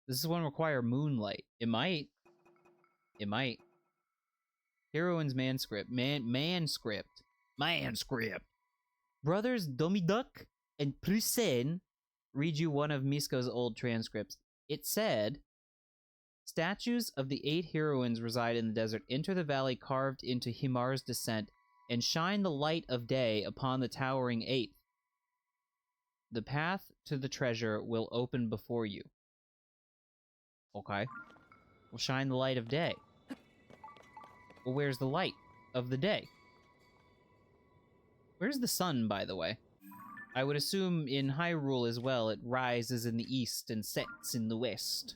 Does this one require moonlight? It might. It might. Heroine's manuscript. Manuscript. Brothers Domiduk and Prusen read you one of Misko's old transcripts. It said, statues of the 8 heroines reside in the desert. Enter the valley carved into Himar's descent and shine the light of day upon the towering 8th. The path to the treasure will open before you. Okay. We'll shine the light of day. Well, where's the light of the day? Where's the sun, by the way? I would assume in Hyrule as well, it rises in the east and sets in the west.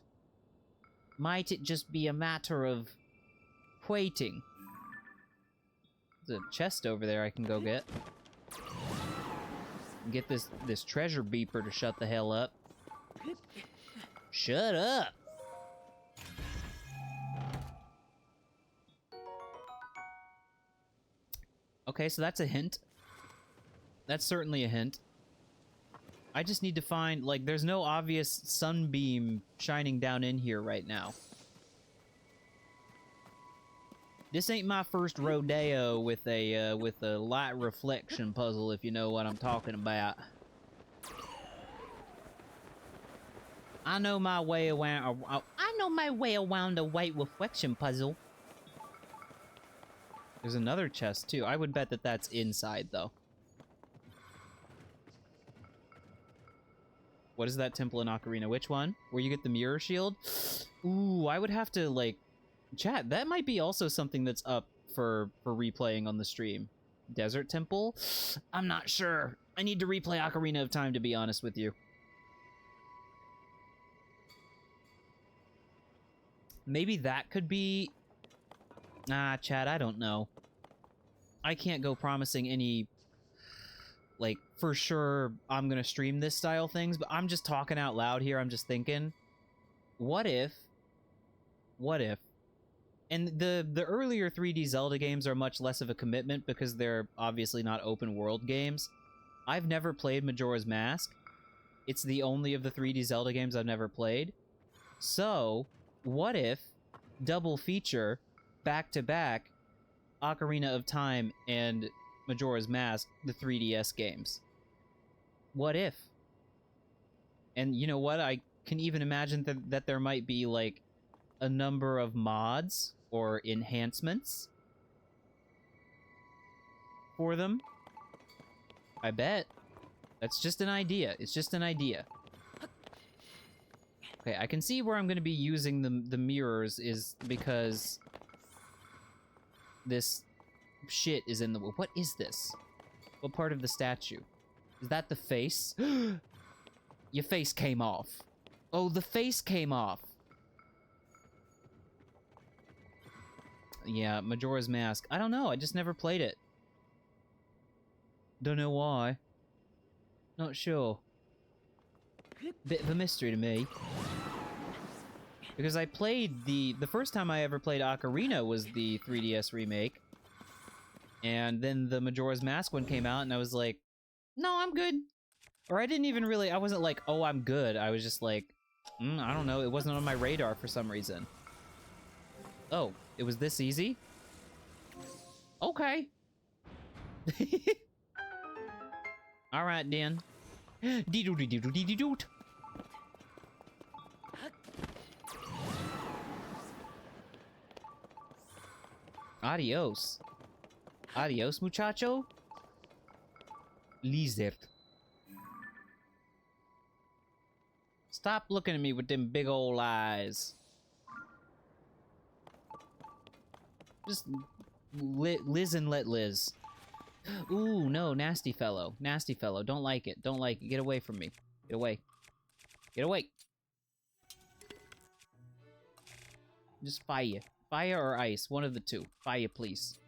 Might it just be a matter of waiting? There's a chest over there I can go get. Get this treasure beeper to shut the hell up. Shut up! Okay, so that's a hint. That's certainly a hint. I just need to find, like, there's no obvious sunbeam shining down in here right now. This ain't my first rodeo with a light reflection puzzle, if you know what I'm talking about. I know my way around. I know my way around a white reflection puzzle. There's another chest too. I would bet that that's inside though. What is that temple in Ocarina? Which one? Where you get the mirror shield? Ooh, I would have to like chat. That might be also something that's up for replaying on the stream. Desert temple? I'm not sure. I need to replay Ocarina of Time to be honest with you. Maybe that could be... Nah, chat, I don't know. I can't go promising any, like, for sure I'm gonna stream this style things, but I'm just talking out loud here. I'm just thinking, what if And the earlier 3D Zelda games are much less of a commitment because they're obviously not open world games. I've never played Majora's Mask. It's the only of the 3D Zelda games I've never played. So, what if double feature back to back Ocarina of Time and Majora's Mask, the 3DS games? What if? And you know what? I can even imagine that there might be like a number of mods or enhancements for them. I bet. That's just an idea. It's just an idea. Okay, I can see where I'm going to be using the mirrors is because this shit is in the... What is this? What part of the statue? Is that the face? Your face came off. Oh, the face came off. Yeah, Majora's Mask. I don't know. I just never played it. Don't know why. Not sure. Bit of a mystery to me. Because I played the first time I ever played Ocarina was the 3DS remake. And then the Majora's Mask one came out and I was like, no, I'm good. Or I didn't even really, I wasn't like, oh, I'm good. I was just like, I don't know. It wasn't on my radar for some reason. Oh, it was this easy? Okay. All right, then. Dee-doo-dee-doo-dee-dee-doot. Adios. Adios, muchacho. Lizard. Stop looking at me with them big old eyes. Just Liz and let Liz. Ooh, no, nasty fellow. Nasty fellow. Don't like it. Don't like it. Get away from me. Get away. Get away. Just fire. Fire or ice. One of the two. Fire, please.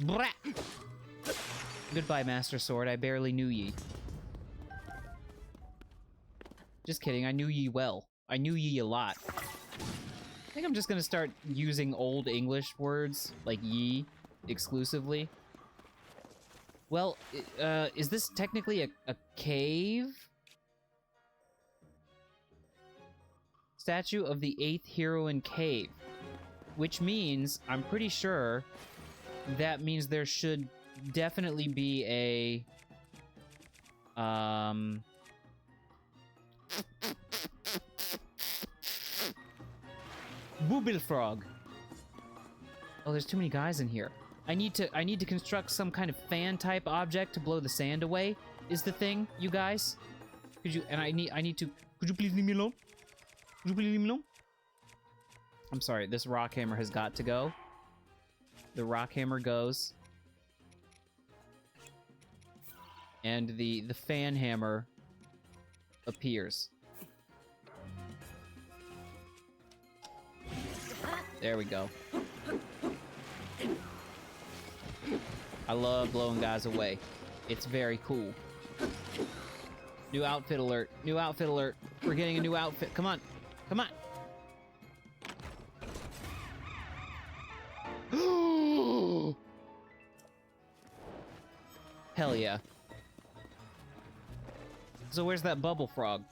Brat! Goodbye, Master Sword. I barely knew ye. Just kidding. I knew ye well. I knew ye a lot. I think I'm just gonna start using old English words, like ye, exclusively. Well, is this technically a cave? Statue of the 8th Heroine Cave. Which means, I'm pretty sure, that means there should definitely be a... Booble frog. Oh, there's too many guys in here. I need to construct some kind of fan type object to blow the sand away. Is the thing, you guys? Could you? And I need to. Could you please leave me alone? Could you please leave me alone? I'm sorry. This rock hammer has got to go. The rock hammer goes, and the fan hammer appears. There we go. I love blowing guys away. It's very cool. New outfit alert. New outfit alert. We're getting a new outfit. Come on. Come on. Hell yeah. So where's that bubble frog?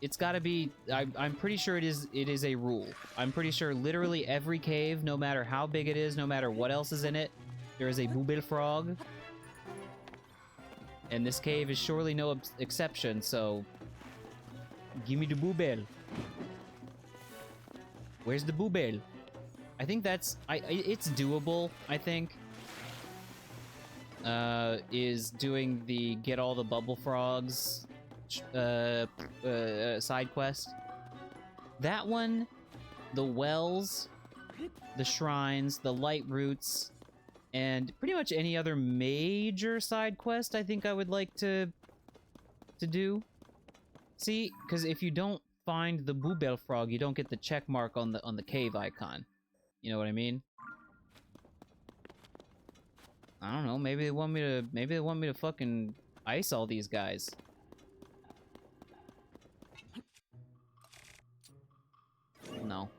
It's gotta be... I'm pretty sure it is a rule. I'm pretty sure literally every cave, no matter how big it is, no matter what else is in it, there is a booble frog. And this cave is surely no exception, so... Give me the booble. Where's the booble? I think that's... it's doable, I think. Is doing the get all the bubble frogs... side quest. That one, the wells, the shrines, the light roots, and pretty much any other major side quest I think I would like to do. See, because if you don't find the booble frog, you don't get the check mark on the cave icon. You know what I mean? I don't know. Maybe they want me to fucking ice all these guys. No.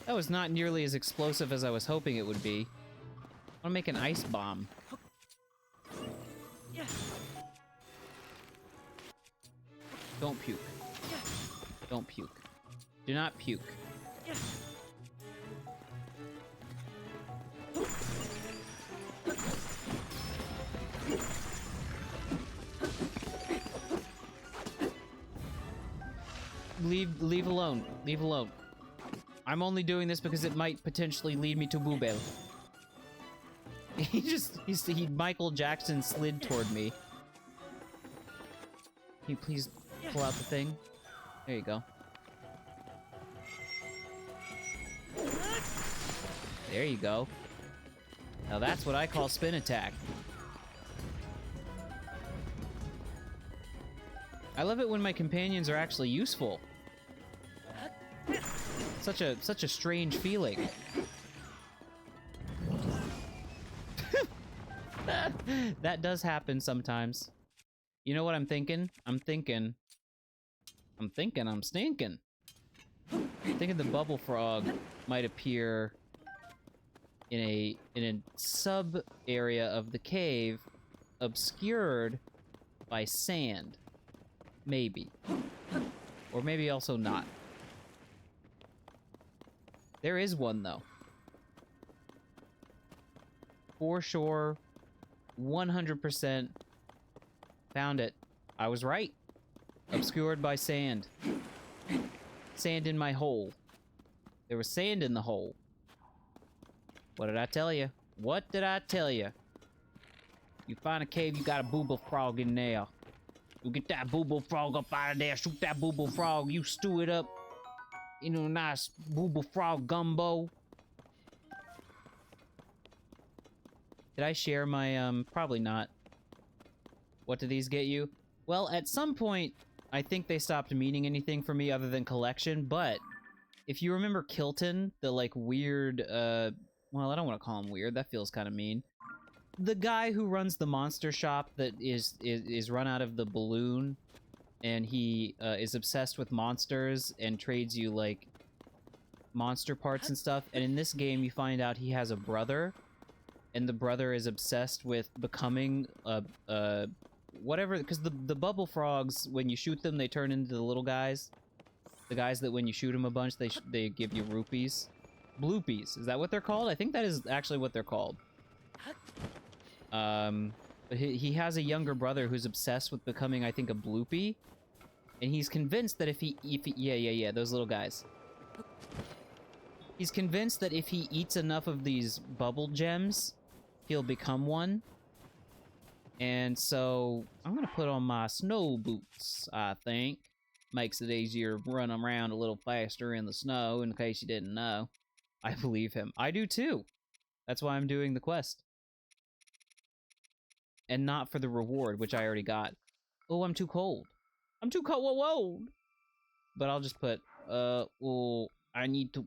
That was not nearly as explosive as I was hoping it would be. I want to make an ice bomb. Don't puke. Don't puke. Do not puke. Leave alone. Leave alone. I'm only doing this because it might potentially lead me to Boobel. He Michael Jackson slid toward me. Can you please pull out the thing? There you go. There you go. Now that's what I call spin attack. I love it when my companions are actually useful. Such a strange feeling. That does happen sometimes. You know what I'm thinking? I'm thinking I'm stinking. I'm thinking the bubble frog might appear in a sub area of the cave obscured by sand. Maybe. Or maybe also not. There is one, though. For sure. 100%. Found it. I was right. Obscured by sand. Sand in my hole. There was sand in the hole. What did I tell you? What did I tell you? You find a cave, you got a booble frog in there. You get that booble frog up out of there. Shoot that booble frog. You stew it up. You know, nice booble frog gumbo. Did I share my, probably not. What do these get you? Well, at some point, I think they stopped meaning anything for me other than collection, but if you remember Kilton, the, like, weird, well, I don't want to call him weird. That feels kind of mean. The guy who runs the monster shop that is run out of the balloon, and he is obsessed with monsters and trades you, like, monster parts and stuff. And in this game, you find out he has a brother, and the brother is obsessed with becoming whatever, because the bubble frogs, when you shoot them, they turn into the little guys. The guys that when you shoot them a bunch, they give you rupees. Bloopies. Is that what they're called? I think that is actually what they're called. But he has a younger brother who's obsessed with becoming, I think, a bloopy. And he's convinced that if he yeah, those little guys. He's convinced that if he eats enough of these bubble gems, he'll become one. And so, I'm gonna put on my snow boots, I think. Makes it easier to run around a little faster in the snow, in case you didn't know. I believe him. I do too. That's why I'm doing the quest. And not for the reward, which I already got. Oh, I'm too cold. I'm too cold. Whoa. But I'll just put, oh, I need to,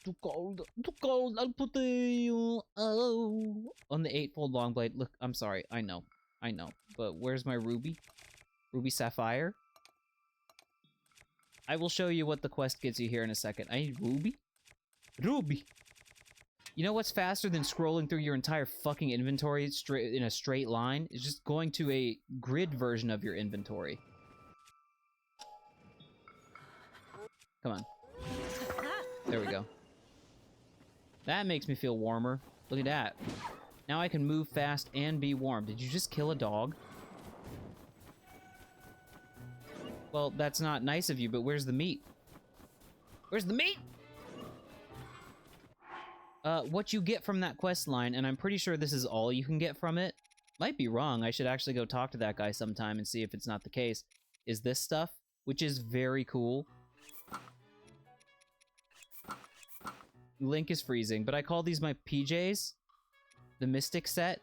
too cold. I'll put the, on the 8-fold long blade. Look, I'm sorry. I know. But where's my ruby? Ruby sapphire? I will show you what the quest gets you here in a second. I need ruby? Ruby! You know what's faster than scrolling through your entire fucking inventory in a straight line? Is just going to a grid version of your inventory. Come on. There we go. That makes me feel warmer. Look at that. Now I can move fast and be warm. Did you just kill a dog? Well, that's not nice of you, but where's the meat? Where's the meat? What you get from that quest line, and I'm pretty sure this is all you can get from it. Might be wrong. I should actually go talk to that guy sometime and see if it's not the case. Is this stuff, which is very cool. Link is freezing, but I call these my PJs. The Mystic set.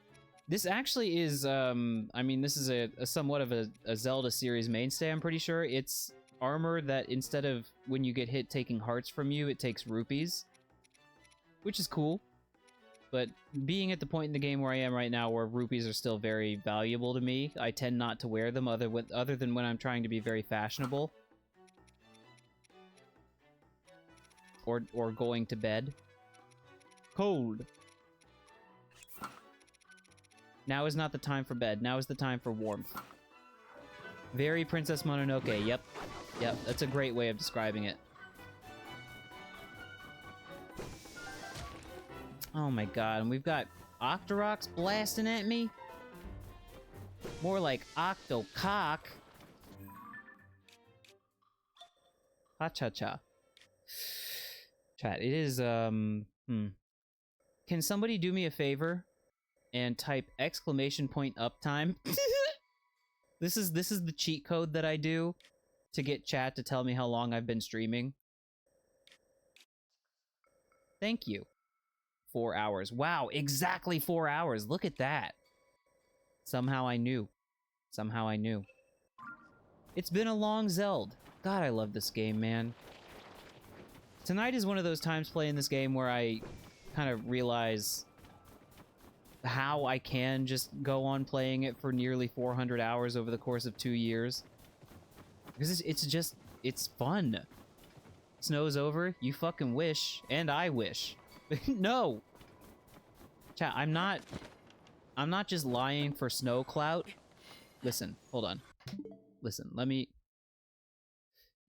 This actually is, I mean, this is a somewhat of a Zelda series mainstay, I'm pretty sure. It's armor that instead of when you get hit taking hearts from you, it takes rupees. Which is cool. But being at the point in the game where I am right now, where rupees are still very valuable to me, I tend not to wear them other than when I'm trying to be very fashionable. Or going to bed. Cold. Now is not the time for bed. Now is the time for warmth. Very Princess Mononoke. Yep. Yep, that's a great way of describing it. Oh my god, and we've got Octoroks blasting at me? More like Octocock. Ha-cha-cha. Chat, it is, Can somebody do me a favor and type exclamation point uptime? This is the cheat code that I do to get chat to tell me how long I've been streaming. Thank you. 4 hours. Wow, exactly 4 hours. Look at that. Somehow I knew. Somehow I knew. It's been a long Zelda. God, I love this game, man. Tonight is one of those times playing this game where I kind of realize how I can just go on playing it for nearly 400 hours over the course of 2 years. Because it's fun. Snow's over, you fucking wish, and I wish. No! Chat, I'm not just lying for snow clout. Listen, hold on. Listen, let me...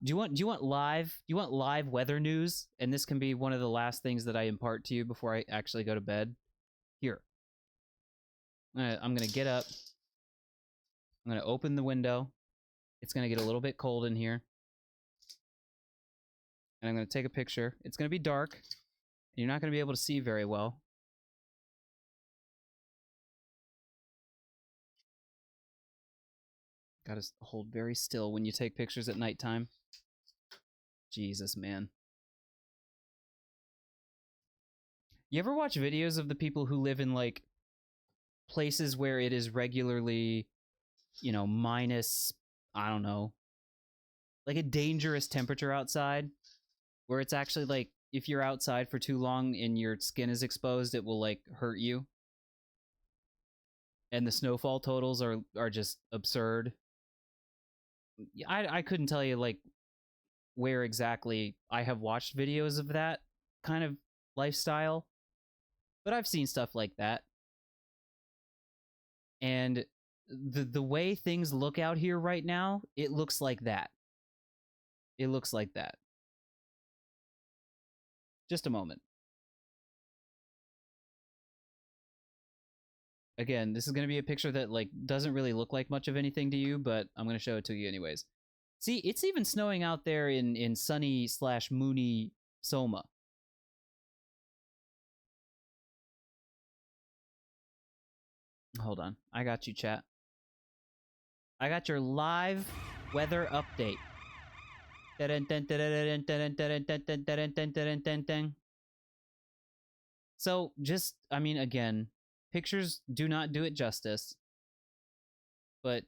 Do you want live weather news? And this can be one of the last things that I impart to you before I actually go to bed. Here. I'm gonna get up. I'm gonna open the window. It's gonna get a little bit cold in here. And I'm gonna take a picture. It's gonna be dark. And you're not gonna be able to see very well. Gotta hold very still when you take pictures at nighttime. Jesus, man. You ever watch videos of the people who live in, like, places where it is regularly, you know, minus, I don't know, like a dangerous temperature outside? Where it's actually, like, if you're outside for too long and your skin is exposed, it will, like, hurt you. And the snowfall totals are just absurd. I couldn't tell you, like, where exactly I have watched videos of that kind of lifestyle, but I've seen stuff like that. And the way things look out here right now, it looks like that. It looks like that. Just a moment. Again, this is going to be a picture that, like, doesn't really look like much of anything to you, but I'm going to show it to you anyways. See, it's even snowing out there in sunny/moony Soma. Hold on. I got you, chat. I got your live weather update. So, just, I mean, again, pictures do not do it justice. But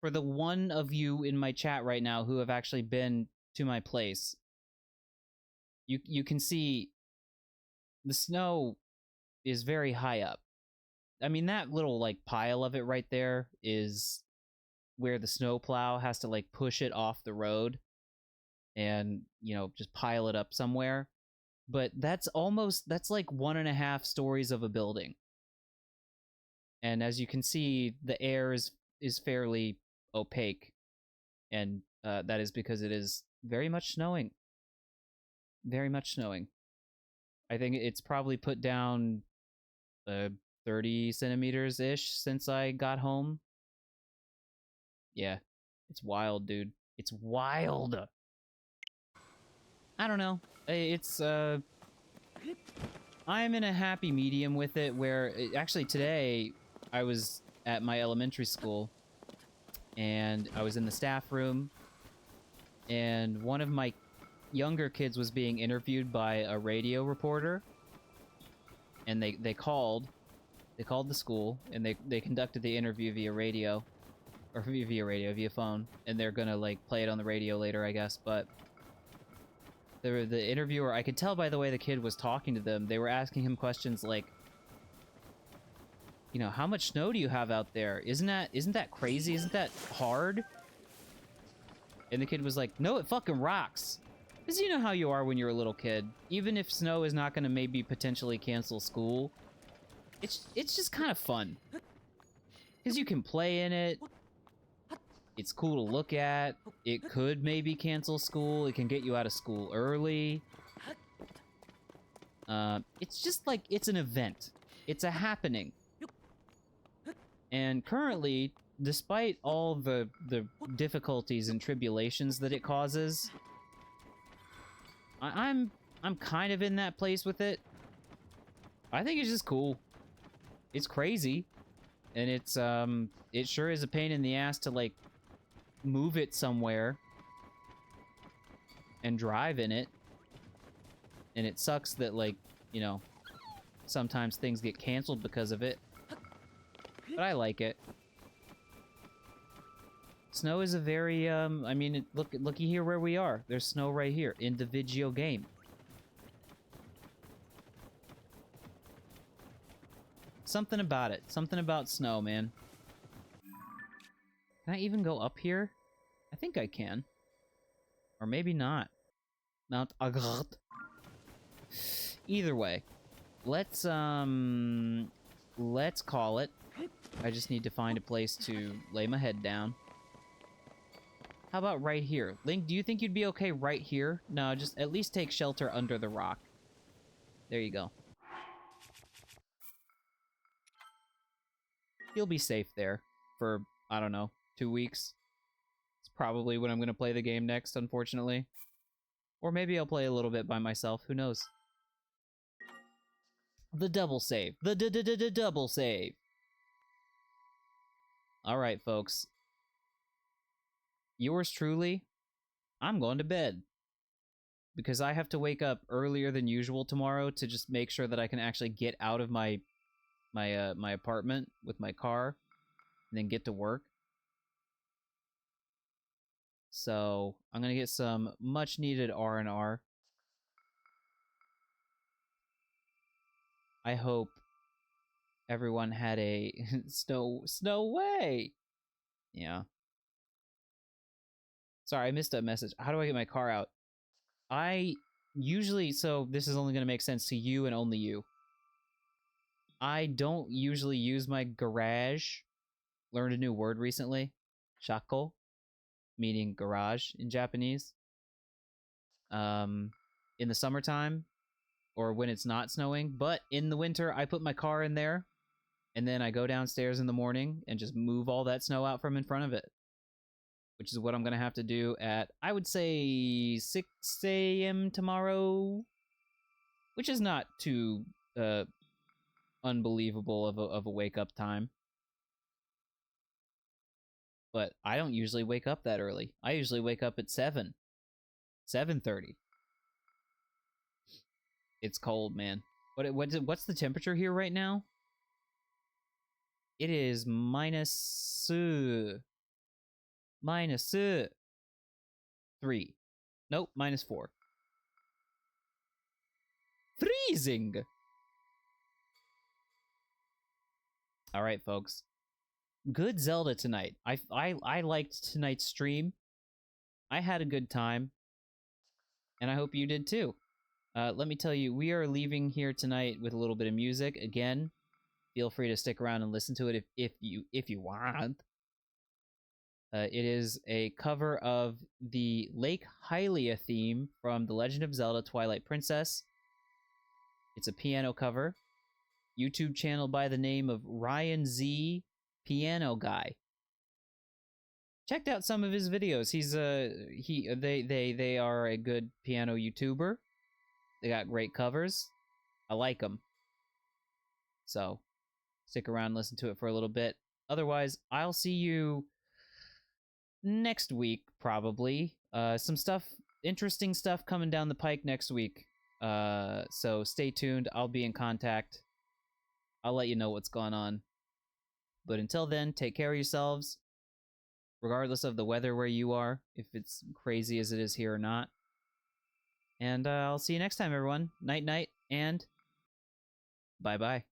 for the one of you in my chat right now who have actually been to my place, you can see the snow is very high up. I mean, that little, like, pile of it right there is where the snowplow has to, like, push it off the road and, you know, just pile it up somewhere. But that's like 1.5 stories of a building. And as you can see, the air is fairly opaque. And that is because it is very much snowing. Very much snowing. I think it's probably put down 30 centimeters-ish since I got home. Yeah. It's wild, dude. It's wild! I don't know. It's, I'm in a happy medium with it where... Actually, today, I was at my elementary school, and I was in the staff room, and one of my younger kids was being interviewed by a radio reporter, and they called the school, and they conducted the interview via radio, or via phone, and they're gonna, like, play it on the radio later, I guess, but the interviewer, I could tell by the way the kid was talking to them, they were asking him questions like, You know, how much snow do you have out there? Isn't that crazy? Isn't that hard? And the kid was like, no, it fucking rocks. Because you know how you are when you're a little kid. Even if snow is not going to maybe potentially cancel school, it's just kind of fun. Because you can play in it. It's cool to look at. It could maybe cancel school. It can get you out of school early. It's just like, it's an event. It's a happening. And currently, despite all the difficulties and tribulations that it causes, I'm kind of in that place with it. I think it's just cool. It's crazy. And it's, it sure is a pain in the ass to, like, move it somewhere and drive in it. And it sucks that, like, you know, sometimes things get canceled because of it. But I like it. Snow is a very, I mean, looky here where we are. There's snow right here in the video game. Something about it. Something about snow, man. Can I even go up here? I think I can. Or maybe not. Mount Agrat. Either way. Let's call it. I just need to find a place to lay my head down. How about right here? Link, do you think you'd be okay right here? No, just at least take shelter under the rock. There you go. You'll be safe there for, I don't know, 2 weeks. It's probably when I'm going to play the game next, unfortunately. Or maybe I'll play a little bit by myself, who knows? The double save. The double save. Alright, folks. Yours truly, I'm going to bed. Because I have to wake up earlier than usual tomorrow to just make sure that I can actually get out of my apartment with my car and then get to work. So, I'm going to get some much needed R&R. I hope everyone had a snow way. Yeah. Sorry, I missed a message. How do I get my car out? I usually, so this is only going to make sense to you and only you. I don't usually use my garage. Learned a new word recently. Shako, meaning garage in Japanese. In the summertime, or when it's not snowing. But in the winter, I put my car in there, and then I go downstairs in the morning and just move all that snow out from in front of it. Which is what I'm going to have to do at, I would say, 6 a.m. tomorrow. Which is not too unbelievable of a wake-up time. But I don't usually wake up that early. I usually wake up at 7. 7:30. It's cold, man. What's the temperature here right now? It is minus 3. Nope, minus 4. Freezing! Alright, folks. Good Zelda tonight. I liked tonight's stream. I had a good time. And I hope you did too. Let me tell you, we are leaving here tonight with a little bit of music. Again, feel free to stick around and listen to it if you want. It is a cover of the Lake Hylia theme from The Legend of Zelda Twilight Princess. It's a piano cover. YouTube channel by the name of Ryan Z Piano Guy. Checked out some of his videos. They are a good piano YouTuber. They got great covers. I like them. So, stick around and listen to it for a little bit. Otherwise, I'll see you next week, probably. Some stuff, interesting stuff coming down the pike next week. So stay tuned. I'll be in contact. I'll let you know what's going on. But until then, take care of yourselves. Regardless of the weather where you are, if it's crazy as it is here or not. And I'll see you next time, everyone. Night, night, and bye-bye.